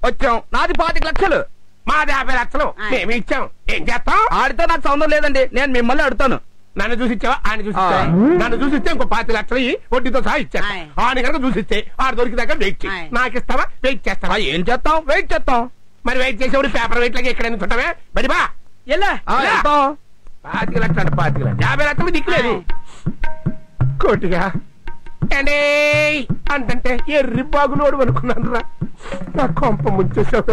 వచ్చాం. నాది 25 లక్షలు. మాది 50 లక్షలు మేమే ఇచ్చాం. ఏం చేస్తాం? ఆడితో నాకు సంబంధం లేదండి, నేను మిమ్మల్ని అడుగుతాను. నన్ను చూసిచ్చావా? ఆయన చూసిచ్చా? నన్ను చూసిస్తే ఇంకో 25 లక్షలు వడ్డీతో సహా ఇచ్చా. ఆయన కనుక చూసిస్తే ఆడ దొరికిదాకా వెయిట్ చేయి. నాకు ఇస్తావా? వెయిట్ చేస్తావా? ఏం చేస్తాం? వెయిట్ చేస్తాం. మరి వెయిట్ చేసేవాడు పేపర్ వెయిట్ లాగా ఎక్కడైనా చుట్టావే బడిబా. 25 లక్షలు అంటే 25 లక్షలు 50 లక్షలు దిక్కులేదు. కోటిగా అండి అంటే ఎర్రి బాగులోడు అనుకున్నాను రా. నా కొంప ముంచేసావు.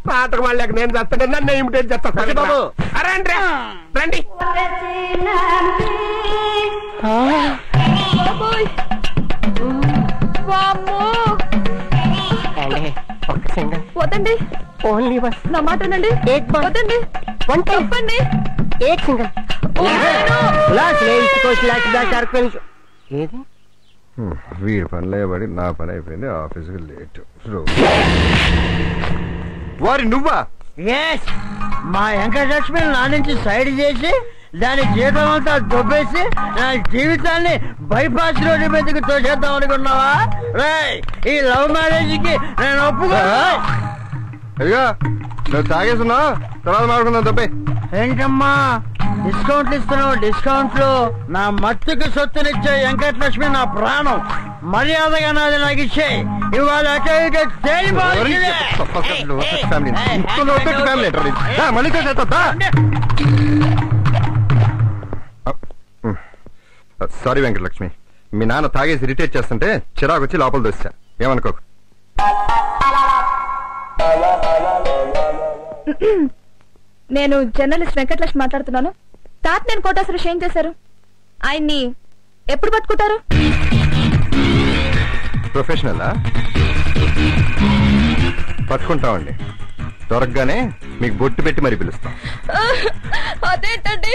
నాటకం వాళ్ళకి నేను చేస్తాను, నన్ను ఇమిటేట్ చేస్తాను. బాబు రండి రండి. వద్దండి, ఓన్లీ నా మాట వినండి. వద్దండి, చెప్పండి. వీడి పనిలో పడి నా పని అయిపోయింది. ఆఫీస్కి లేట్. వారి నువ్వా? మా వెంకటలక్ష్మి నా నుంచి సైడ్ చేసి దాని జీతం అంతా దొబ్బేసి నా జీవితాన్ని బైపాస్ రోడ్డు మీదకి తోసేద్దాం అనుకున్నావా? ఈ లవ్ మ్యారేజ్ కి నేను ఒప్పుకో. అయ్యా నువ్వు తాగేస్తున్నా, తర్వాత మాడుకున్నావు తప్పే. ఏంటమ్మా డిస్కౌంట్లు ఇస్తున్నావు? డిస్కౌంట్లు నా మత్తుకి సొత్తునిచ్చే వెంకటలక్ష్మి నా ప్రాణం. మర్యాదగా నాది నాకు ఇచ్చే. ఇవాళ సారీ వెంకటలక్ష్మి, మీ నాన్న తాగేసి ఇరిటేట్ చేస్తుంటే చిరాకు వచ్చి లోపల దోశా. ఏమనుకోకు. నేను జర్నలిస్ట్ వెంకటలక్ష్మి మాట్లాడుతున్నాను. తాత నేను కోటేశ్వర ఏం చేశారు? ఆయన్ని ఎప్పుడు పట్టుకుంటారు? ప్రొఫెషనలా? పట్టుకుంటామండి. దొరకగానే మీకు బొట్టు పెట్టి మరి పిలుస్తాం. అదేంటండి,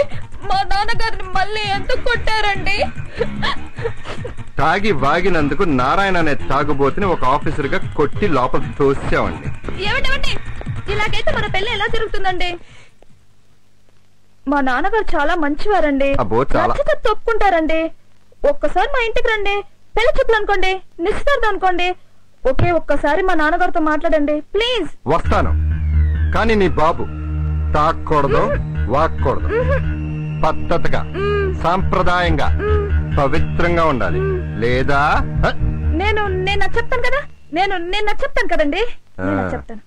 మా నాన్నగారిని మళ్ళీ ఎందుకు కొట్టారండి? తాగి వాగినందుకు నారాయణ అనే తాగుబోతుని ఒక ఆఫీసర్ గా కొట్టి లోపల తోసామండి. ఏమిటండి, ఇలాగైతే మన పెళ్లి ఎలా జరుగుతుందండి? మా నాన్నగారు చాలా మంచివారండి. నచ్చితే తప్పుకుంటారండి. ఒక్కసారి మా ఇంటికి రండి, పెళ్లి చూపులు అనుకోండి, నిశ్చితార్థం అనుకోండి. ఒకే ఒక్కసారి మా నాన్నగారితో మాట్లాడండి ప్లీజ్. వస్తాను, కానీ నీ బాబు తాక్కూడదు, వాక్కూడదు. పద్ధతిగా, సాంప్రదాయంగా, పవిత్రంగా ఉండాలి. లేదా నేను చెప్తాను కదా, నేను చెప్తాను కదండి. చెప్తాను.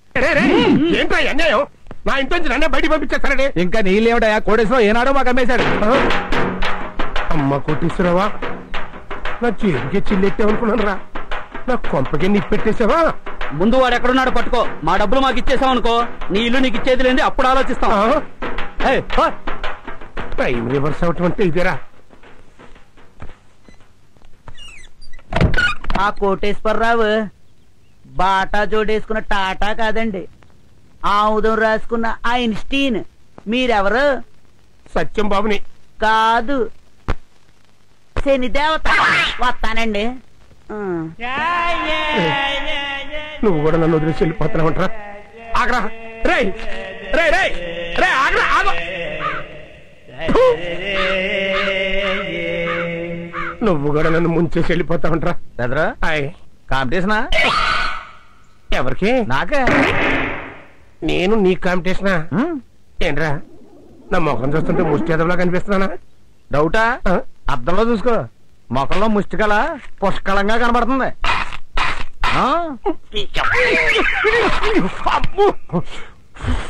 ఏంటో అన్యాయం? నా ఇంటి నుంచి నన్నే బయట పంపించేస్తానండి. ఇంకా నీళ్ళేమిటయా? కోటేశ్వరం ఏనాడో మాకు అమ్మేశాడు. అమ్మ కోటేశ్వరవా, నా చేతికే చిల్లెట్టావనుకున్నాను రా. నా కొంపకే నిప్పెట్టేసావా? ముందు వాడు ఎక్కడున్నాడు పట్టుకో. మా డబ్బులు మాకు ఇచ్చేసాం అనుకో, నీ ఇల్లు నీకు ఇచ్చేది లేని అప్పుడు ఆలోచిస్తాం. టైం రివర్స్ అవటం అంటే ఇదేరా. ఆ కోటేశ్వరరావు బాటా జోడేసుకున్న టాటా కాదండి, ఆముదం రాసుకున్న ఐన్స్టీన్. మీరెవరు? సత్యం బాబుని. కాదు, శనిదేవత. వస్తానండి. నువ్వు కూడా నన్ను వదిలేసి వెళ్ళిపోతున్నావంటరా? ఆగ్రా రే రే రే రే ఆగ్రా ఆగ. నువ్వు కూడా నన్ను ముంచేసి వెళ్ళిపోతావంటరా? బెదరా కాంపిటీషనా? ఎవరికి? నాకే. నేను నీ కాంపిటీషనా? ఏంట్రా నా ముఖం చూస్తుంటే ముష్టిలా కనిపిస్తున్నానా? డౌటా? అద్దంలో చూసుకో, ముఖంలో ముష్టికల పుష్కలంగా కనబడుతుంది.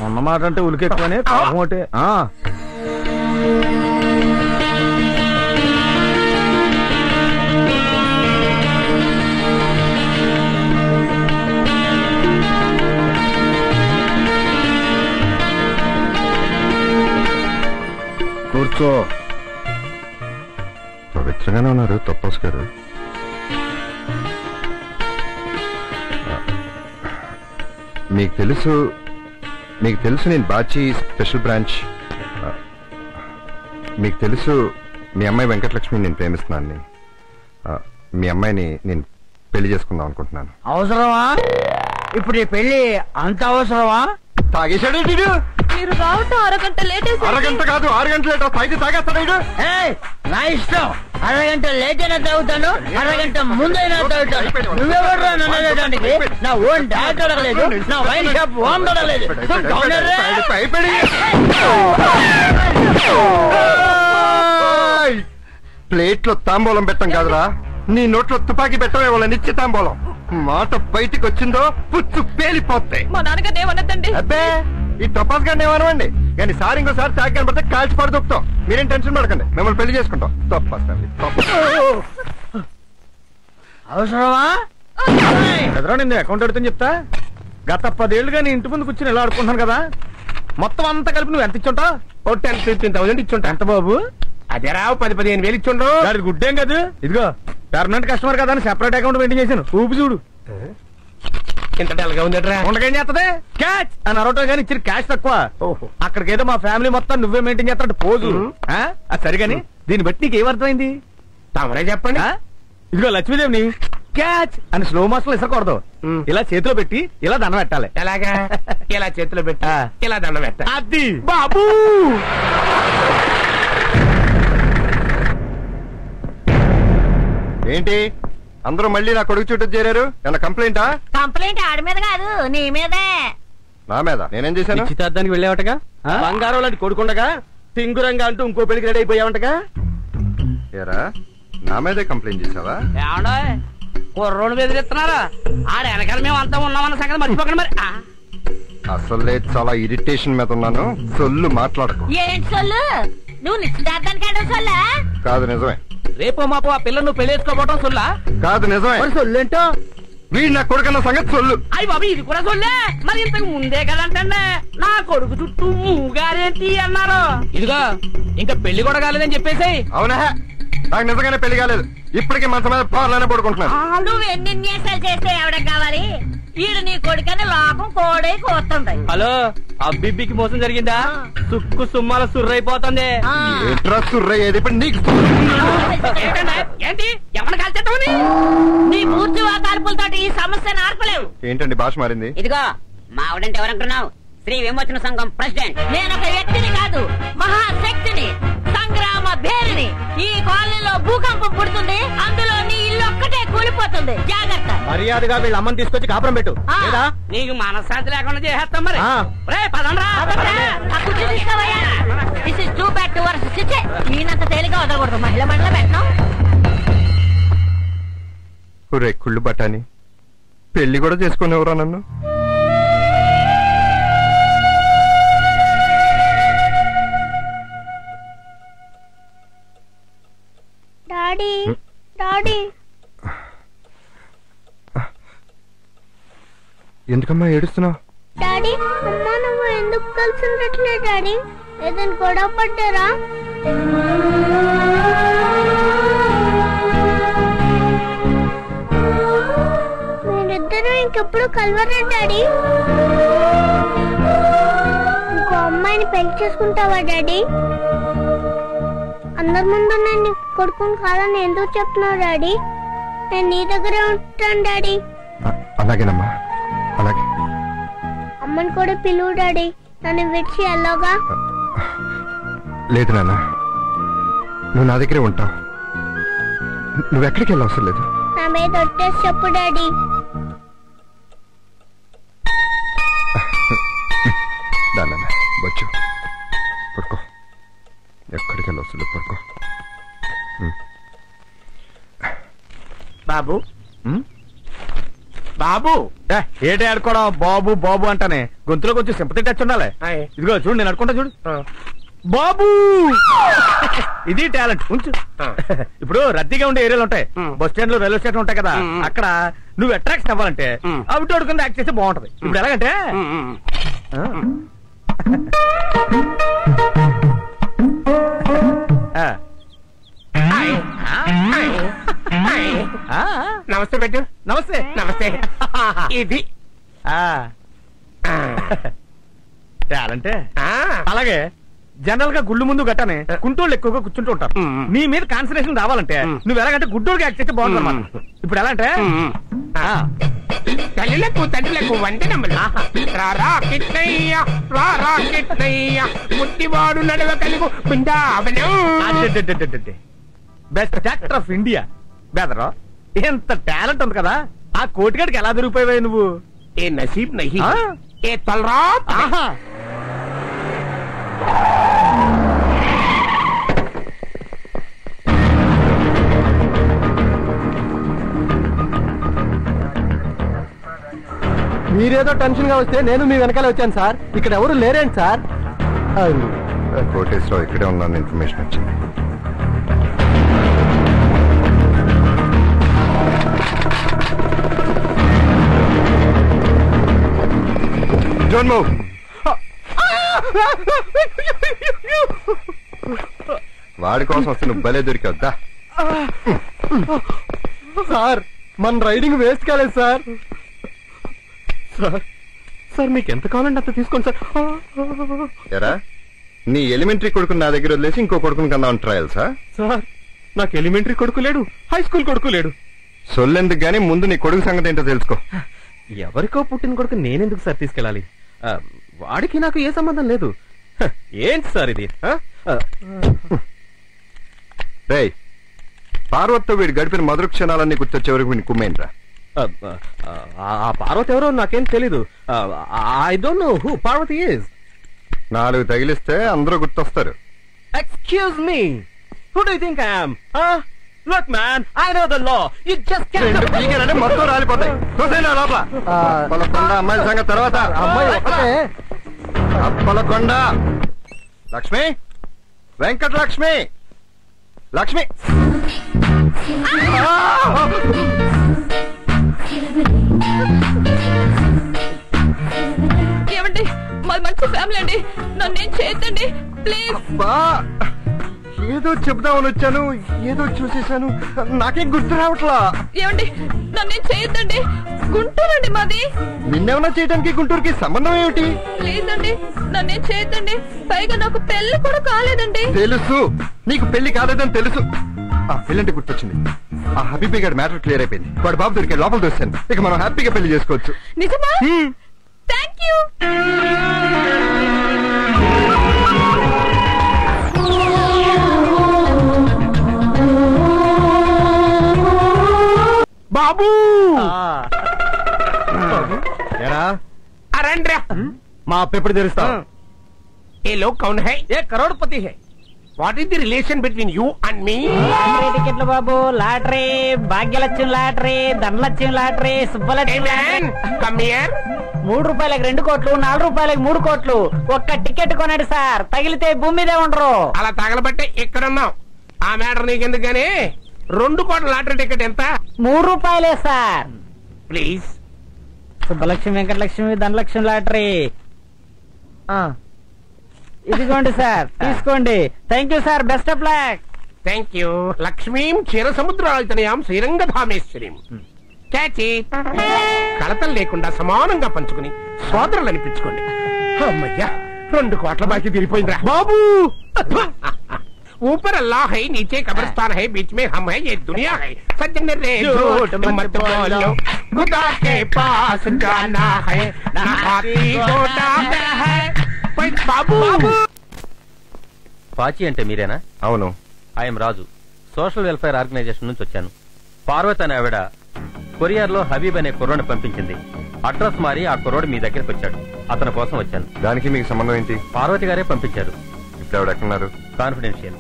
ఉన్నమాట అంటే ఉలికెక్కువని ఒకటి. కూర్చో. పవిత్రంగానే ఉన్నారు తప్పస్ గారు. మీకు తెలుసు నేను బాచి స్పెషల్ బ్రాంచ్. మీకు తెలుసు మీ అమ్మాయి వెంకటలక్ష్మి నేను ప్రేమిస్తున్నాను. మీ అమ్మాయిని నేను పెళ్లి చేసుకుందాం అనుకుంటున్నాను. అవసరమా ఇప్పుడు ఈ పెళ్లి? అంత అవసరమా? తాగేశాడు మీరు రావటం అరగంట లేట్. అరగంట కాదు 6 గంటలు లేట్. తాగి తాగేస్తాడు. నా ఇష్టం, అరగంట లేట్ అయినా తాగుతాను, అరగంట ముందైనా తాగుతాను. నువ్వెవరు నన్ను అడగడానికి? నా ఓన్ డాడ్ అడగలేదు, నా వైన్ షాప్ ఓన్ అడగలేదు. ప్లేట్ లో తాంబూలం పెట్టం కాదురా, నీ నోట్లో తుపాకీ పెట్టమే వాళ్ళ నిత్య తాంబూలం. మాట బయటికి వచ్చిందో పుచ్చు పేలిపోతాయి. మా నాన్నగారు ఏమన్నదండి? అబ్బే ఈ తపాస్ గారిని ఏమనవండి, కానీ సార్ ఇంకోసారి తాగి కనబడితే కాల్చి పడి దొక్కుతాం. మీరేం టెన్షన్ పడకండి, మిమ్మల్ని పెళ్లి చేసుకుంటాం. తపాస్ అవసరమా? ఎదురా నిన్ను అకౌంట్ అడుగుతాను చెప్తా. గత 10 ఏళ్లుగా నీ ఇంటి ముందు కూర్చుని ఎలా ఆడుకుంటున్నాను కదా, మొత్తం అంతా కలిపి నువ్వు ఎంత ఇచ్చుంటావు? 10,000-15,000 ఇచ్చుంటా. ఎంత బాబు? అదే రావు 10-15 వేలు ఇచ్చుండ్రు. అది గుడ్డేం కాదు. ఇదిగో పర్మనెంట్ కస్టమర్ కదా అని సెపరేట్ అకౌంట్ మెయింటైన్ చేశాను. ఊపి చూడు. ఇంత డల్గా ఉందట్రా. ఉండకేం చేస్తుంది? క్యాచ్ అని అరవటం కానీ ఇచ్చిన క్యాష్ తక్కువ. అక్కడికేదో మా ఫ్యామిలీ మొత్తం నువ్వే మెయింటైన్ చేస్తాడు పోజు. అది సరిగాని దీన్ని బట్టి నీకు ఏమర్థమైంది? తమరే చెప్పండి. ఇదిగో లక్ష్మీదేవిని క్యాచ్ అని స్లో మోషన్ ఇసకూడదు, ఇలా చేతిలో పెట్టి ఇలా దండం పెట్టాలి. ఎలాగా? ఇలా చేతిలో పెట్టి ఇలా దండం పెట్టాలి. అది బాబు. ఏంటి అందరూ మళ్ళీ నా కొడుకు చుట్టూ చేరారు? ఏమన్నా కంప్లైంటా? కంప్లైంట్ ఆడి మీద కాదు, నీ మీదే. నా మీద నేనేం చేశాను? నిశ్చితార్థానికి వెళ్ళావటగా, బంగారం లాంటి కొడుకుండగా టింగురంగా అంటూ ఇంకో పెళ్లికి రెడీ అయిపోయావంటగా. ఏరా నా మీదే కంప్లైంట్ చేసావా? ఏమండో కుర్రోడు బెదిరిస్తున్నారా? ఆడ వెనకాల మేము అంతా ఉన్నామన్న సంగతి మర్చిపోకండి మరి. అసలే చాలా ఇరిటేషన్ మీద ఉన్నాను. సొల్లు మాట్లాడకు. ఏంటి సొల్లు? నువ్వు నిశ్చితార్థానికి అంటే సొల్లా? కాదు నిజమే. రేపో మాపో ఆ పిల్లలు నువ్వు పెళ్లి చేసుకోవటం సొల్లా? కాదు నిజమే. సొల్లేంటో వీడు నా కొడుకన్న సంగతి సొల్లు. అయ్యి బాబు ఇది కూడా సొల్లే. మరి ఇంతకు ముందే కదంటే నా కొడుకు చుట్టూ మూగారేంటి అన్నారు. ఇదిగో ఇంకా పెళ్లి కూడా కాలేదని చెప్పేసాయి. అవునా? నాకు నిజంగానే పెళ్లి కాలేదు. ఇప్పటికీ మంచం మీద పార్లోనే పడుకుంటున్నాను. నువ్వు ఎన్ని న్యాసాలు చేస్తే ఎవడకు కావాలి? ఈడు నీ కొడుకని లోకం కోడే కోస్తుంది. హలో అబ్బిబ్బికి మోసం జరిగిందా? సుక్కు సుమ్మాల సుర్రైపోతుంది. ఏంట్రా సుర్రయ్యేది? ఇప్పుడు నీకు ఏంటి ఎవరిని కాల్చేద్దామని? నీ పూర్తి కాల్పులతో ఈ సమస్యను ఆర్పలేవు. ఏంటండి భాష మారింది? ఇదిగో మా ఆవిడంటే ఎవరంటున్నావు? శ్రీ విమోచన సంఘం ప్రెసిడెంట్. నేను ఒక వ్యక్తిని కాదు, మహాశక్తిని, సంగ్రామ భేరిని. ఈ కాలనీలో భూకంపం పుడుతుంది, అందులో నీ ఇల్లు ఒక్కటే కూలిపోతుంది. జాగ్రత్త. మర్యాదగా వీళ్ళ అమ్మని తీసుకొచ్చి కాపురం పెట్టు. నీకు మనశ్శాంతి లేకుండా చేసేస్తాం మరి. This is too bad to worse. ఈయనంత తేలిగా వదలకూడదు. మహిళ మండల పెట్టడం. ఒరే కుళ్ళు బట్టాని, పెళ్లి కూడా చేసుకునేవరా నన్ను? ఎందుకమ్మా ఏడుస్తున్నావు? డాడీ అమ్మ నువ్వు ఎందుకు కలిసి ఉండట్లేదు డాడీ? ఏదైనా గొడవ పడ్డారా? మీరిద్దరూ ఇంకెప్పుడు కలవరా డాడీ? ఇంకో అమ్మాయిని పెళ్లి చేసుకుంటావా డాడీ? అందరి ముందు నేను కొడుకుని కాదని ఎందుకు చెప్తున్నావు డాడీ? నేను నీ దగ్గరే ఉంటాను డాడీ. అలాగేనమ్మా, అలాగే. అమ్మని కూడా పిలువు డాడీ, నన్ను విడిచి ఎలాగా? లేదు నాన్న, నువ్వు నా దగ్గరే ఉంటావు. నువ్వెక్కడికి వెళ్ళవసరం లేదు. నా మీద ఒట్టేసి చెప్పు డాడీ. నాన్న వచ్చు, పడుకో. ఎక్కడికి వెళ్ళవసరం లేదు, పడుకో. బాబు బాబు ఏటే ఆడుకోవడం? బాబు బాబు అంటానే గొంతులో కొంచెం సింపతి టచ్ ఉండాలి. ఇదిగో చూడు, నేను ఆడుకుంటా చూడు. బాబు ఇది టాలెంట్ ఉంచు. ఇప్పుడు రద్దీగా ఉండే ఏరియాలు ఉంటాయి, బస్ స్టాండ్ లో రైల్వే స్టేషన్ ఉంటాయి కదా, అక్కడ నువ్వు అట్రాక్షన్ అవ్వాలంటే అవుట్ కింద యాక్ట్ చేస్తే బాగుంటది. ఇప్పుడు ఎలాగంటే నమస్తే పెట్టు. నమస్తే. నమస్తే. ఇది టాలెంటే. అలాగే జనరల్ గా గుళ్ళు ముందు గట్టనే కుంటోళ్ళు ఎక్కువగా కూర్చుంటూ ఉంటారు. నీ మీద కాన్సన్ట్రేషన్ రావాలంటే నువ్వు ఎలాగంటే గుడ్డోళ్ళకి యాక్ట్ చేస్తే బాగుంటుంది అన్నమాట. ఇప్పుడు ఎలా అంటే తల్లిలకు తండ్రులకు వంటి నమ్మలు రారా కిట్నయ్య రారా కిట్నయ్య ముట్టివాడు నడవ కలుగు బెస్ట్ యాక్టర్ ఆఫ్ ఇండియా బెదరా. ఎంత టాలెంట్ ఉంది కదా, ఆ కోటిగాడికి ఎలా దొరికిపోయావు నువ్వు? ఏ నసీబ్ నహీ ఏ తలరా. మీరేదో టెన్షన్ గా వస్తే నేను మీ వెనకాల వచ్చాను సార్. ఇక్కడ ఎవరు లేరేంటి సార్? కోటేశ్వరరావు ఇక్కడే ఉన్నాను, ఇన్ఫర్మేషన్ వచ్చింది. Don't move. వాడి కోసం వస్తే నువ్వు భలే దొరికావుద్దా? సార్ మన రైడింగ్ వేస్ట్ కాలేదు సార్. సార్ మీకు ఎంత కావాలంటే అంత తీసుకోండి సార్. ఎరా నీ ఎలిమెంటరీ కొడుకుని నా దగ్గర వదిలేసి ఇంకో కొడుకుని కన్నా ట్రయల్ సార్? సార్ నాకు ఎలిమెంటరీ కొడుకు లేడు, హై స్కూల్ కొడుకు లేడు. సొల్లెందుకు గానీ ముందు నీ కొడుకు సంగతి ఏంటో తెలుసుకో. ఎవరికో పుట్టిన కొడుకు నేనెందుకు సార్ తీసుకెళ్ళాలి? వాడికి నాకు ఏ సంబంధం లేదు. ఏంటి సార్ ఇది? రేయ్ పార్వతితో వీడు గడిపిన మధుర క్షణాలన్నీ గుర్తొచ్చే వరకు వీడిని కుమ్మేంట్రా. ఆ పార్వతి ఎవరో నాకేం తెలీదు. I don't know who Parvathi is. 4 తగిలిస్తే అందరూ గుర్తొస్తారు. Excuse me, who do you think I am? Look man, I know the law. You just can't. పీకేనంటే మొత్తం రాలిపోతాయి. చూసేనా లోపల అప్పలకొండ అమ్మాయిల సంగతి తర్వాత. అమ్మాయి ఒకటే. అప్పలకొండ లక్ష్మి, వెంకటలక్ష్మి, లక్ష్మి. ఏమండి మాది మంచి ఫ్యామిలీ అండి, నన్నేం చేయొద్దండి ప్లీజ్. ఏదో చెప్దామని వచ్చాను, ఏదో చూసేసాను, నాకేం గుర్తు రావట్లా. ఏమండి నన్నేం చేయొద్దండి, గుంటూరు అండి మాది. నిన్నేమన్నా చేయడానికి గుంటూరుకి సంబంధం ఏమిటి? ప్లీజ్ అండి నన్నేం చేయొద్దండి, పైగా నాకు పెళ్లి కూడా కాలేదండి. తెలుసు నీకు పెళ్లి కాలేదని తెలుసు. ఆ పెళ్ళంటే గుర్తొచ్చింది, ఆ హబీబీ గారి మ్యాటర్ క్లియర్ అయిపోయింది. వాడు బాబు దొరికే లోపల దొరికాను. ఇక మనం హ్యాపీగా పెళ్లి చేసుకోవచ్చు. నిజమా? Thank you. బాబు ఎరా అరండ్రా మా అప్పు ఎప్పుడు తెరుస్తావు? ఏ లోగ్ కౌన్ హై? ఏ కరోడ్పతి హై. What is the relation between you and me? టికెట్లు బాబు, lottery, Bhagyalakshmi lottery, Dhanalakshmi lottery, Subbalakshmi. Come here. 3 రూపాయలకు 2 కోట్లు, 4 రూపాయలకు 3 కోట్లు. ఒక్క టికెట్ కొనండి సార్, తగిలితే భూమి మీదే ఉండరు. అలా తగలబట్టే ఇక్కడ ఉన్నావు. ఆ మ్యాటర్ నీకెందుకు గానీ 2 కోట్ల లాటరీ టికెట్ ఎంత? 3 రూపాయలే sir. Please Subbalakshmi Venkatalakshmi Dhanalakshmi lottery. ఇదిగోండి సార్, తీసుకోండి. Thank you sir, best of luck. Thank you. లక్ష్మీం క్షీర సముద్రాయతనయాం శ్రీరంగధామేశ్వరీం. కలతలు లేకుండా సమానంగా పంచుకుని సోదరులు అనిపించుకోండి. అమ్మయ్యా, 2 కోట్ల బాకీ తీరిపోయిందిరా బాబు. ऊपर अल्लाह है, नीचे कब्रिस्तान है, बीच में हम है, ये दुनिया है. सज्जन रे झूठ मत बोलो, खुदा के पास जाना है, ना हाथी घोड़ा है. బాబు పాచి అంటే మీరేనా? అవును. I'm Raju, social welfare organisation నుంచి వచ్చాను. పార్వతి అనే ఆవిడ కొరియర్ లో హబీబ్ అనే కుర్రోని పంపించింది. అడ్రస్ మారి ఆ కుర్రోడు మీ దగ్గరికి వచ్చాడు. అతని కోసం వచ్చాను. దానికి మీకు సంబంధం ఏంటి? పార్వతి గారే పంపించారు. ఇప్పుడు ఆవిడ ఎక్కడున్నారు? కాన్ఫిడెన్షియల్.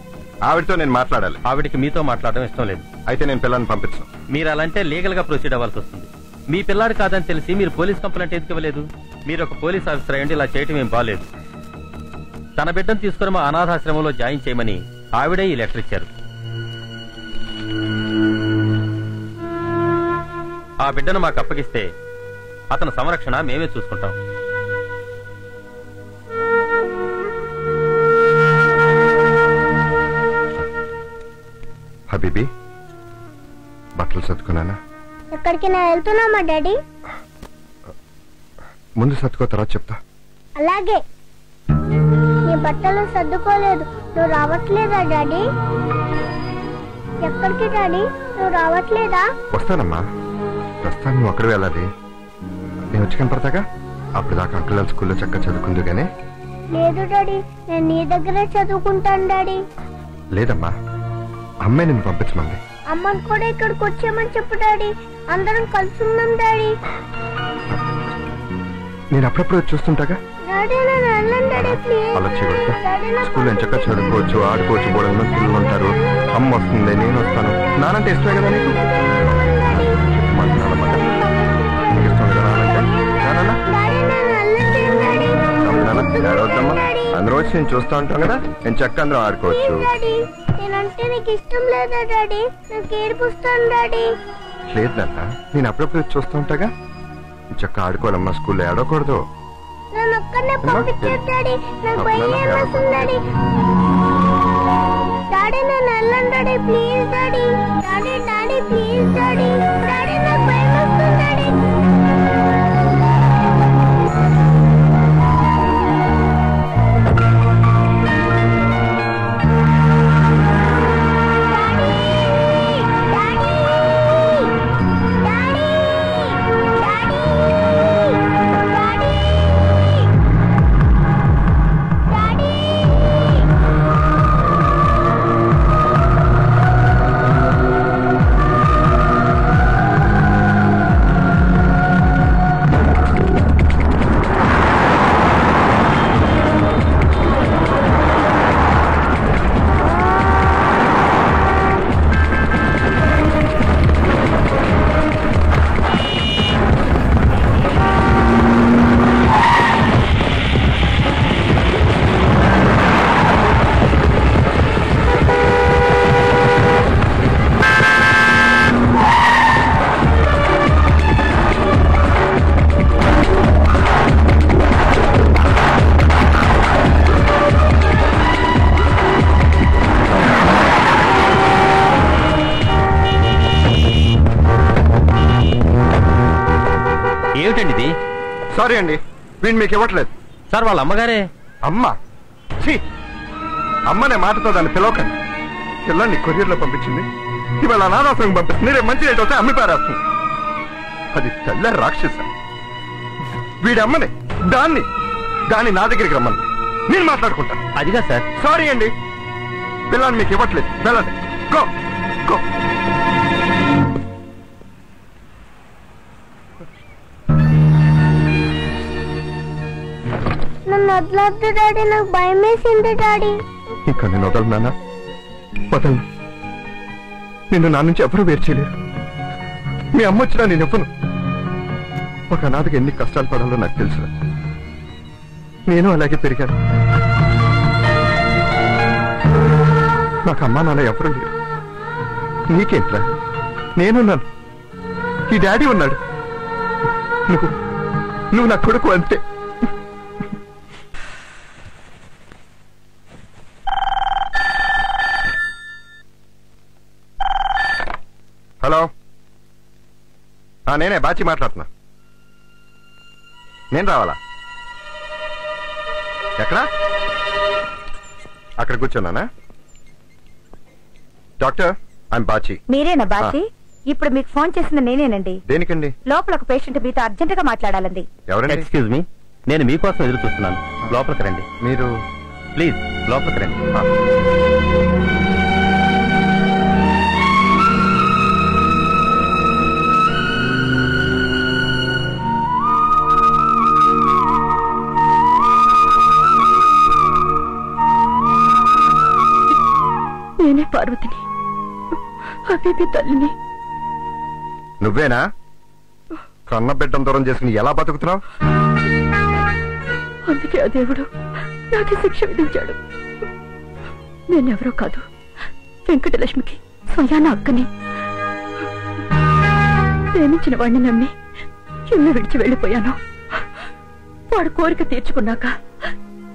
ఆవిడతో నేను మాట్లాడాలి. ఆవిడికి మీతో మాట్లాడడం ఇష్టం లేదు. అయితే నేను పిల్లల్ని పంపించను. మీరు అలాంటే లీగల్ గా ప్రొసీడ్ అవ్వాల్సి వస్తుంది. మీ పిల్లాడు కాదని తెలిసి మీరు పోలీస్ కంప్లైంట్ ఎందుకు ఇవ్వలేదు? మీరు ఒక పోలీస్ ఆఫీసర్ అయ్యండి ఇలా చేయటం ఏం బాలేదు. తన బిడ్డను తీసుకుని మా అనాథాశ్రమంలో జాయిన్ చేయమని ఆవిడే ఈ లెటర్ ఇచ్చారు. ఆ బిడ్డను మాకు అప్పగిస్తే అతని సంరక్షణ మేమే చూసుకుంటాం. హబీబీ, బట్టలు సర్దుకున్నానా? ఎక్కడికి నా వెళ్తున్నామా డాడీ? ముందు సర్దుకో, తర్వాత చెప్తా. అలాగే. నీ బట్టలు సర్దుకోలేదు, నువ్వు రావట్లేదా డాడీ? ఎక్కడికి డాడీ? నువ్వు రావట్లేదా? వస్తానమ్మా, ప్రస్తుతానికి నువ్వు అక్కడ వెళ్ళాలి. నేను వచ్చి కనపడతాగా, అప్పుడు దాకా అంకుల్ స్కూల్లో చక్కగా చదువుకుందు గానే. లేదు డాడీ, నేను నీ దగ్గరే చదువుకుంటాను డాడీ. లేదమ్మా, అమ్మాయి నిన్ను పంపించమంది. అమ్మని కూడా ఇక్కడికి వచ్చేయమని చెప్పు డాడీ, అందరం కలిసి ఉన్నాం డాడీ. నేను అప్పుడప్పుడు వచ్చి చూస్తుంటాగా. డాడీ నన్ను వెళ్ళండి డాడీ ప్లీజ్. అలా చేయగలుగుతా. స్కూల్లో చక్కగా చదువుకోవచ్చు, ఆడుకోవచ్చు, బోర్డు పిల్లలు ఉంటారు. అమ్మ వస్తుంది, నేను వస్తాను. నానంటే ఇష్టమే కదా నీకు? నీకు ఇష్టం కదా నానంటే? అందరూ వచ్చి నేను చూస్తూ ఉంటాం కదా, నేను చక్కగా అందరూ ఆడుకోవచ్చు. నేనంటే నీకు ఇష్టం లేదా డాడీ? నాకు ఏడిపిస్తాను డాడీ. లేదు నాన్న, నేను అప్పుడప్పుడు వచ్చి చూస్తూ ఉంటాగా. చక్కగా ఆడుకోవాలమ్మా, స్కూల్లో ఆడకూడదు. నన్ను ఒక్కనే పంపించారు డాడీ, నాకు భయం వేస్తుంది డాడీ. డాడీ నన్ను వెళ్ళండి daddy please daddy. Daddy daddy please daddy. Daddy నాకు భయం వేస్తుంది డాడీ. సారీ అండి, వీళ్ళు మీకు ఇవ్వట్లేదు. సార్ వాళ్ళ అమ్మగారే. అమ్మ? అమ్మనే మాటతో దాన్ని పిలవకండి. పిల్లల్ని కొరియర్లో పంపించింది, ఇవాళ అనాథాశ్రమం పంపిస్తుంది, రేపు మంచి రేటు వస్తే అమ్మి పారేస్తుంది. అది తెల్ల రాక్షస. వీడి అమ్మనే, దాన్ని నా దగ్గరికి రమ్మని నేను మాట్లాడుకుంటాను. అదిగా సార్. సారీ అండి, పిల్లల్ని మీకు ఇవ్వట్లేదు, వెళ్ళండి. Go go. నన్ను వదలొద్దు డాడీ, నాకు భయం వేసింది డాడీ. ఇంకా నేను వదలనా? వదలను. నిన్ను నా నుంచి ఎవరూ వేరు చేయలేరు. మీ అమ్మ వచ్చినా నేను ఇవ్వను. ఒక అనాథకి ఎన్ని కష్టాలు పడాలో నాకు తెలుసు. నేను అలాగే పెరిగాను. నాకు అమ్మా నాన్న ఎవరూ లేరు. నీకేంట్రా, నేనున్నాను, ఈ డాడీ ఉన్నాడు. నువ్వు నా కొడుకు అంతే. హలో, నేనే బాచి మాట్లాడుతున్నా. నేను రావాలా? ఎక్కడా? అక్కడ కూర్చున్నానా? Doctor, I'm Bachi. మీరేనా బాచి? ఇప్పుడు మీకు ఫోన్ చేసింది నేనేనండి. దేనికండి? లోపల ఒక పేషెంట్ మీతో అర్జెంట్ గా మాట్లాడాలండి. ఎవరండి? ఎక్స్క్యూజ్ మీ, నేను మీకోసం ఎదురు చూస్తున్నాను. లోపలికి రండి. మీరు ప్లీజ్ లోపలికి రండి. నేనే పార్వతిని, అబీబీ తల్లిని. నువ్వేనా? కన్న బిడ్డం దూరం చేసుకుని ఎలా బతుకుతున్నావు? అందుకే ఆ దేవుడు నాకు శిక్ష విధించాడు. నేనెవరో కాదు, వెంకటలక్ష్మికి స్వయాన అక్కని. ప్రేమించిన వాడిని నమ్మి ఇల్లు విడిచి వెళ్లిపోయాను. వాడు కోరిక తీర్చుకున్నాక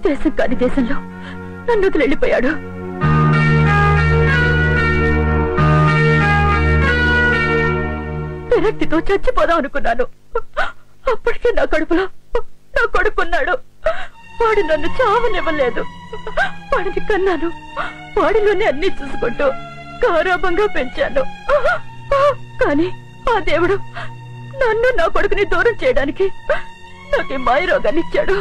దేశం కాని దేశంలో నన్ను వదిలి వెళ్ళిపోయాడు. విరక్తితో చచ్చిపోదాం అనుకున్నాను. అప్పటికే నా కడుపులో నా కొడుకున్నాడు. వాడు నన్ను చావనివ్వలేదు. వాడిని కన్నాను, వాడిలోనే అన్ని చూసుకుంటూ గారాబంగా పెంచాను. కానీ ఆ దేవుడు నన్ను నా కొడుకుని దూరం చేయడానికి నాకు మాయ రోగాన్ని ఇచ్చాడు.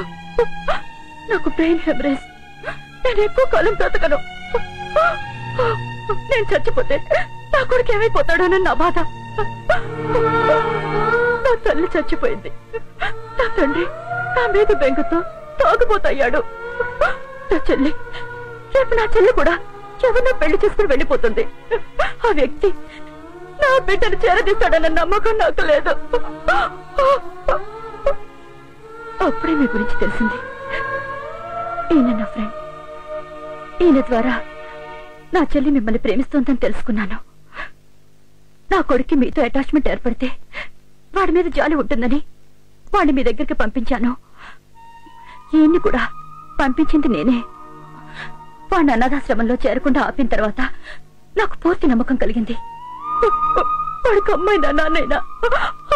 నాకు బ్రెయిన్ హెమరేజ్. నేను ఎక్కువ కాలం బ్రతకను. నేను చచ్చిపోతే నా కొడుకు ఏమైపోతాడోనని నా బాధ. నా తల్లి చచ్చిపోయింది. నా తండ్రి నా మీద బెంగతో తాగుబోతయ్యాడు. నా చెల్లి, రేపు నా చెల్లి కూడా ఎవరినో పెళ్లి చేసుకుని వెళ్ళిపోతుంది. ఆ వ్యక్తి నా బిడ్డను చేరదీస్తాడన్న నమ్మకం నాకు లేదు. అప్పుడే మీ గురించి తెలిసింది. ఈయన నా ఫ్రెండ్. ఈయన ద్వారా నా చెల్లి మిమ్మల్ని ప్రేమిస్తోందని తెలుసుకున్నాను. నా కొడుక్కి మీతో అటాచ్మెంట్ ఏర్పడితే వాడి మీద జాలి ఉంటుందని వాడిని మీ దగ్గరికి పంపించాను. ఈయన్ని కూడా పంపించింది నేనే. వాడిని అనాథాశ్రమంలో చేరకుండా ఆపిన తర్వాత నాకు పూర్తి నమ్మకం కలిగింది. వాడికి అమ్మాయినా నాన్నైనా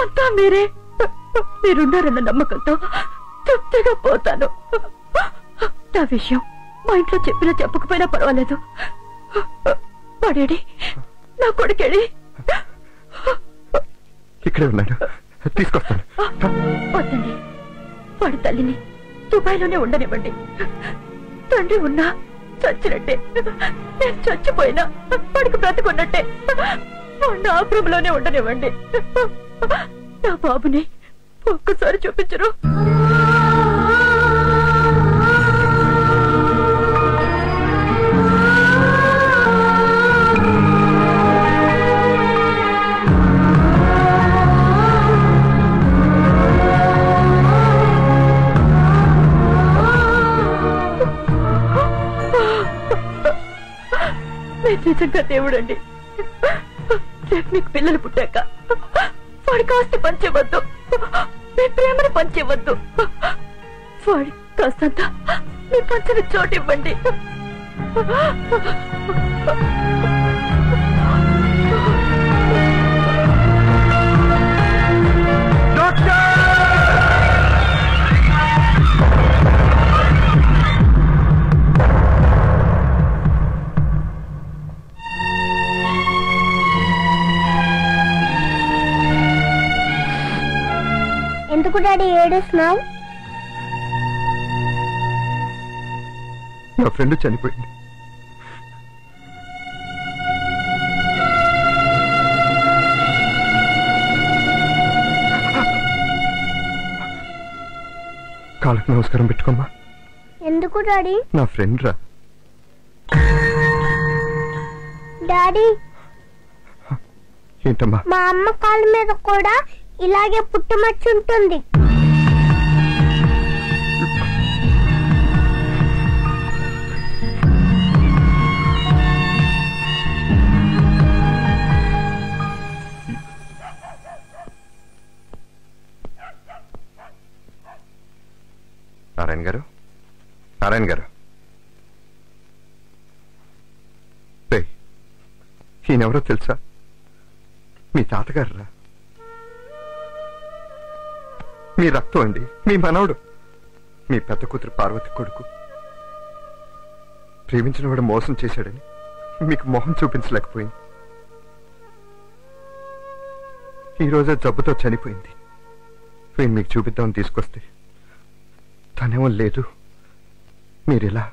అంతా మీరే. మీరున్నారన్న నమ్మకంతో తృప్తిగా పోతాను. నా విషయం మా ఇంట్లో చెప్పినా చెప్పకపోయినా పర్వాలేదు. వాడేడి, నా కొడుకేడి? ఇక్కడే ఉన్నాడు, తీసుకొస్తాను. వద్దండి, వాడి తల్లిని దుబాయ్లోనే ఉండనివ్వండి. తండ్రి ఉన్నా చచ్చినట్టే, నేను చచ్చిపోయినా వాడికి బ్రతుకున్నట్టే. వాడిని ఆశ్రమంలోనే ఉండనివ్వండి. నా బాబుని ఒక్కసారి చూపించరు? నిజంగా దేవుడండి. రేపు మీకు పిల్లలు పుట్టాక వాడికి ఆస్తి పంచేవద్దు, మీ ప్రేమను పంచేవద్దు. వాడి కాస్తంత మీ పంచని చోటు ఇవ్వండి. ఎందుకు డాడీ ఏడుస్తున్నావు? నా ఫ్రెండ్ చనిపోయింది. కాళ్ళకి నమస్కారం పెట్టుకోమ్మా. ఎందుకు డాడీ? నా ఫ్రెండ్ రా. డాడీ, ఏంటమ్మా? మా అమ్మ కాళ్ళ మీద కూడా ఇలాగే పుట్టుమచ్చ ఉంటుంది. నారాయణ గారు, నారాయణ గారు, ఈయనెవరో తెలుసా? మీ తాతగారు రా, మీ రక్తం అండి, మీ మనవడు, మీ పెద్ద కూతురు పార్వతి కొడుకు. ప్రేమించిన వాడు మోసం చేశాడని మీకు మొహం చూపించలేకపోయింది. ఈరోజే జబ్బుతో చనిపోయింది. వీణ్ మీకు చూపిద్దామని తీసుకొస్తే తనేమో లేదు. మీరిలా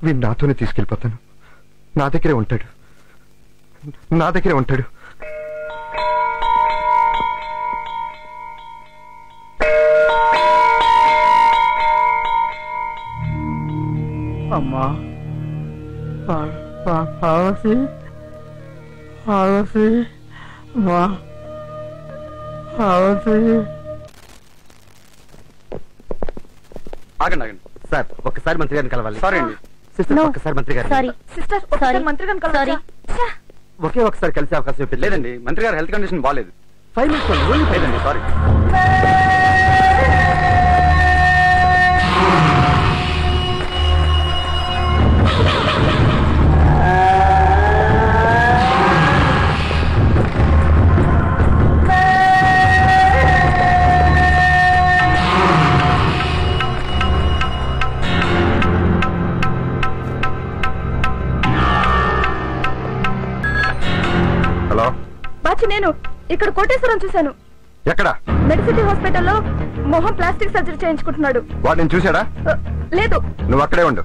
వీణ్ నాతోనే తీసుకెళ్ళిపోతాను. నా దగ్గరే ఉంటాడు, నా దగ్గరే ఉంటాడు. అమ్మా పార్వతి, పార్వతి, అమ్మా పార్వతి. ఆగండి ఆగండి సార్, ఒక్కసారి మంత్రి గారిని కలవాలి. సారీ అండి సిస్టర్, ఒక్కసారి మంత్రి గారు. సారీ సిస్టర్, ఒకసారి మంత్రి గారిని కలవాలి. ఒకే ఒకసారి కలిసే అవకాశం ఇప్పించండి. లేదండి, మంత్రి గారు హెల్త్ కండిషన్ బాగాలేదు. 5 minutes ఓన్లీ 5 అండి. సారీ. నేను ఇక్కడ కోటేశ్వరం చూశాను. ఎక్కడ? మెడిసిటీ హాస్పిటల్లో మొహం ప్లాస్టిక్ సర్జరీ చేయించుకుంటున్నాడు. వాడు నేను చూశాడా? లేదు. నువ్వు అక్కడే ఉండు.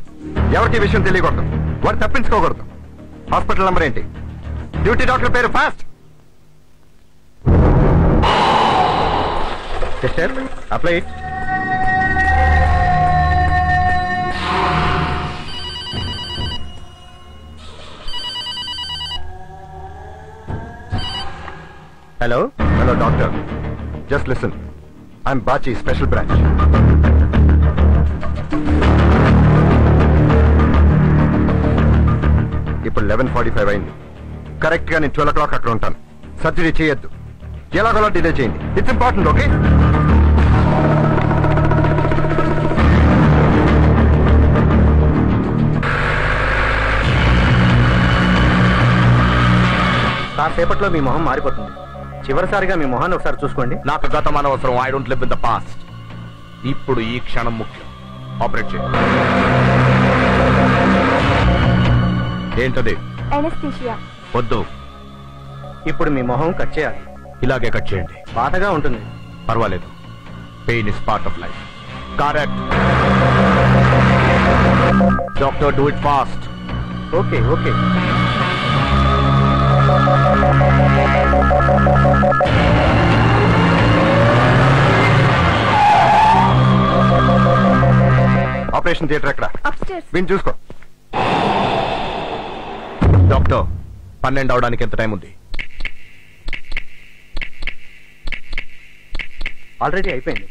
ఎవరికి విషయం తెలియకూడదు. వాడు తప్పించుకోకూడదు. హాస్పిటల్ నంబర్ ఏంటి? డ్యూటీ డాక్టర్ పేరు. Fast. Sister apply. Hello? Hello, doctor. Just listen. I'm Bachi, special branch. ఇప్పుడు 11:45 అయింది. కరెక్ట్ గా నేను 12 o'clock అక్కడ ఉంటాను. సర్జరీ చేయొద్దు. ఎలాగోలా డిలే చేయండి. It's important. ఓకే? కాసేపట్లో మీ మొహం మారిపోతుంది. చివరిసారిగా మీ మొహాన్ని ఒకసారి చూసుకోండి. నాకు గతం అనవసరం. I don't live in the past. ఇప్పుడు ఈ క్షణం ముఖ్యం. ఆపరేట్ చేయండి. ఏంటది? అనస్థీషియా. వద్దు. ఇప్పుడు మీ మొహం కట్ చేయాలి. ఇలాగే కట్ చేయండి. బాధగా ఉంటుంది. పర్వాలేదు. Pain is part of life. Correct. Doctor, do it fast. Okay okay. Operation theatre ఎక్కడ? అప్స్టైర్స్. విని చూసుకో. డాక్టర్, 12 అవడానికి ఎంత టైం ఉంది? ఆల్రెడీ అయిపోయింది.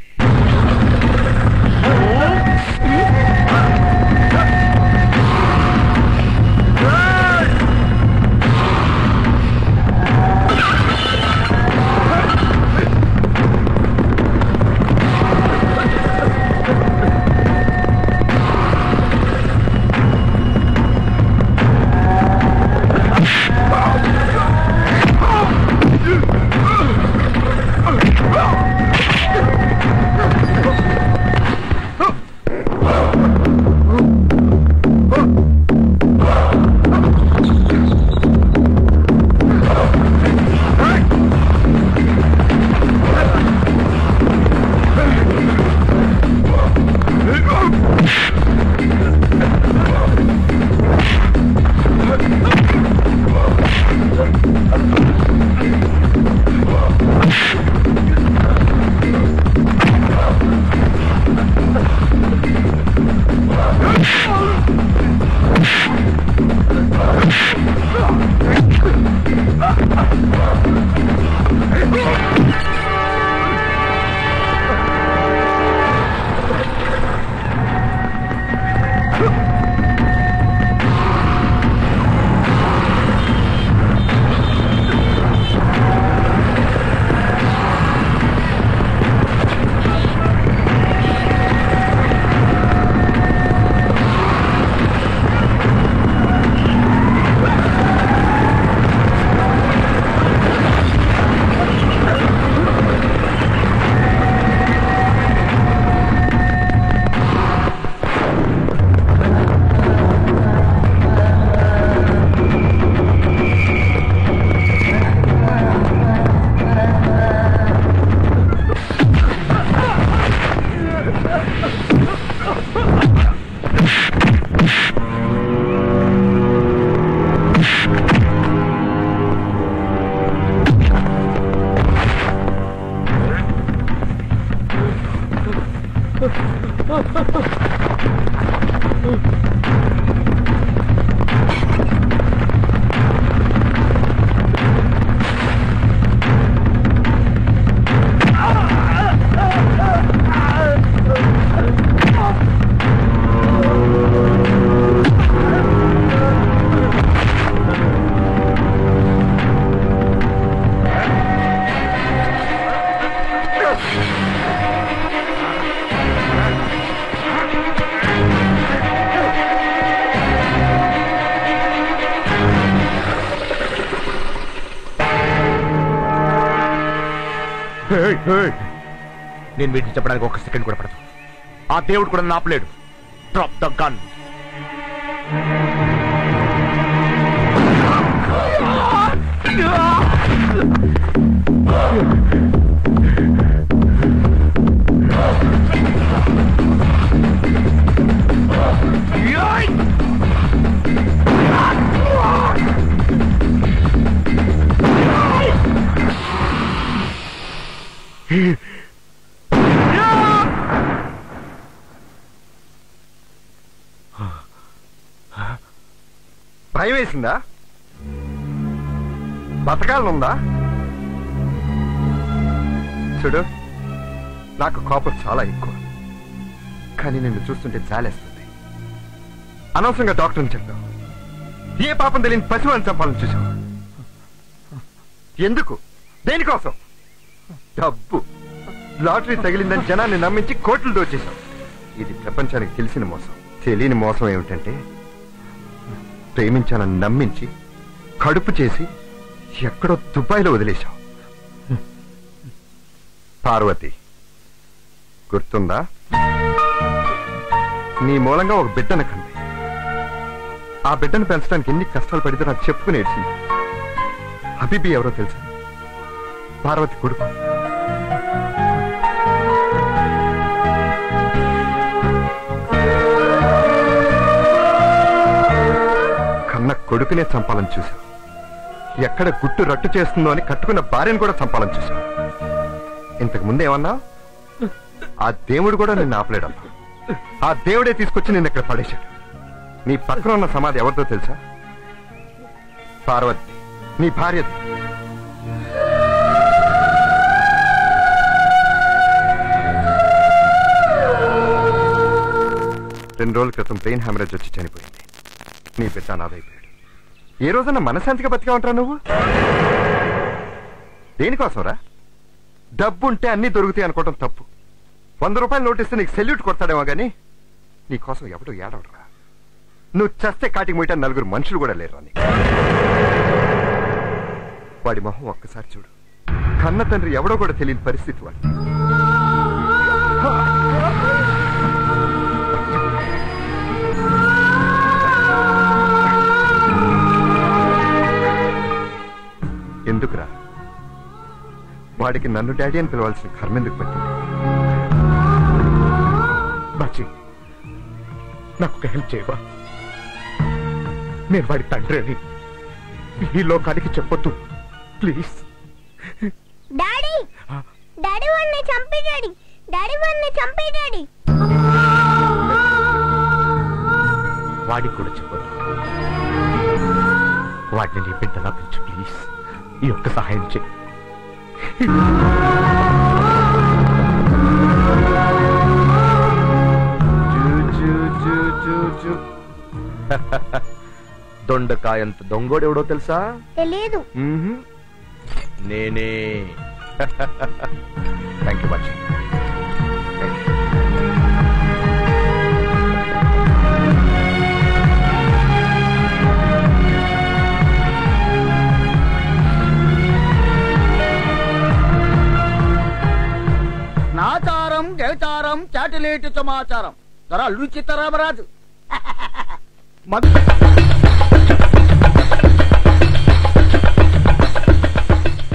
నేను వీటిని చెప్పడానికి ఒక సెకండ్ కూడా పడదు. ఆ దేవుడు కూడా నాపలేడు. Drop the gun. భయం వేసిందా? బతకాలనుందా? చూడు, నాకు కోపం చాలా ఎక్కువ, కానీ నిన్ను చూస్తుంటే జాలేస్తుంది. అనవసరంగా డాక్టర్ని చెప్పావు. ఏ పాపం తెలియని పశువుని చంపాలని చూసావు. ఎందుకు? దేనికోసం? డబ్బు. లాటరీ తగిలిందని జనాన్ని నమ్మించి కోట్లు దోచేశావు. ఇది ప్రపంచానికి తెలిసిన మోసం. తెలియని మోసం ఏమిటంటే ప్రేమించానని నమ్మించి కడుపు చేసి ఎక్కడో దుబాయ్లో వదిలేశావు. పార్వతి గుర్తుందా? నీ మూలంగా ఒక బిడ్డను కంది. ఆ బిడ్డను పెంచడానికి ఎన్ని కష్టాలు పడితే నాకు చెప్పుకుని ఏడ్చింది. హబీబీ ఎవరో తెలుసా? పార్వతి కొడుకు. కన్న కొడుకునే చంపాలని చూశావు. ఎక్కడ గుట్టు రట్టు చేస్తుందో అని కట్టుకున్న భార్యను కూడా చంపాలని చూశావు. ఇంతకు ముందు ఏమన్నా? ఆ దేవుడు కూడా నిన్ను ఆపలేడమ్మా. ఆ దేవుడే తీసుకొచ్చి నిన్ను ఇక్కడ పడేశాడు. నీ పక్కన ఉన్న సమాధి ఎవరితో తెలుసా? పార్వతి, నీ భార్యది. రెండు రోజుల క్రితం బ్రెయిన్ హ్యామరేజ్ వచ్చి చనిపోయింది. నీ బిడ్డ అనాథైపోయాడు. ఏ రోజన్నా మనశాంతిగా బతిగా ఉంటావు నువ్వు? దేనికోసంరా? డబ్బుంటే అన్ని దొరుకుతాయి అనుకోవటం తప్పు. 100 రూపాయలు నోటిస్తే నీకు సెల్యూట్ కొడతాడేమో గానీ నీకోసం ఎవడో ఏడవడరా. నువ్వు చస్తే కాటికి ముయటా 4 మనుషులు కూడా లేరు అని. వాడి మొహం ఒక్కసారి చూడు. కన్న తండ్రి ఎవడో కూడా తెలియని పరిస్థితి వాడి. ఎందుకురా? వాడికి నన్ను డాడీ అని పిలవాల్సిన కర్మ ఎందుకు పట్టింది? బాచి, నాకు ఒక హెల్ప్ చేయవా? నేను వాడి తండ్రి అని ఈ లోకానికి చెప్పొద్దు ప్లీజ్. డాడీ, డాడీ వాడిని చంపే డాడీ, డాడీ వాడిని చంపే డాడీ. వాడికి కూడా చెప్పొద్దు. వాటిని నీ బిడ్డలా పెంచు ప్లీజ్. ఈ ఒక్క సహాయం చేయి. దొండకాయంత దొంగోడు ఎవడో తెలుసా? తెలియదు. నేనే. Thank you Bachi. నాచారం జయచారం చాటిలేటి సమాచారం ధర అల్లు చిత్తరామరాజు.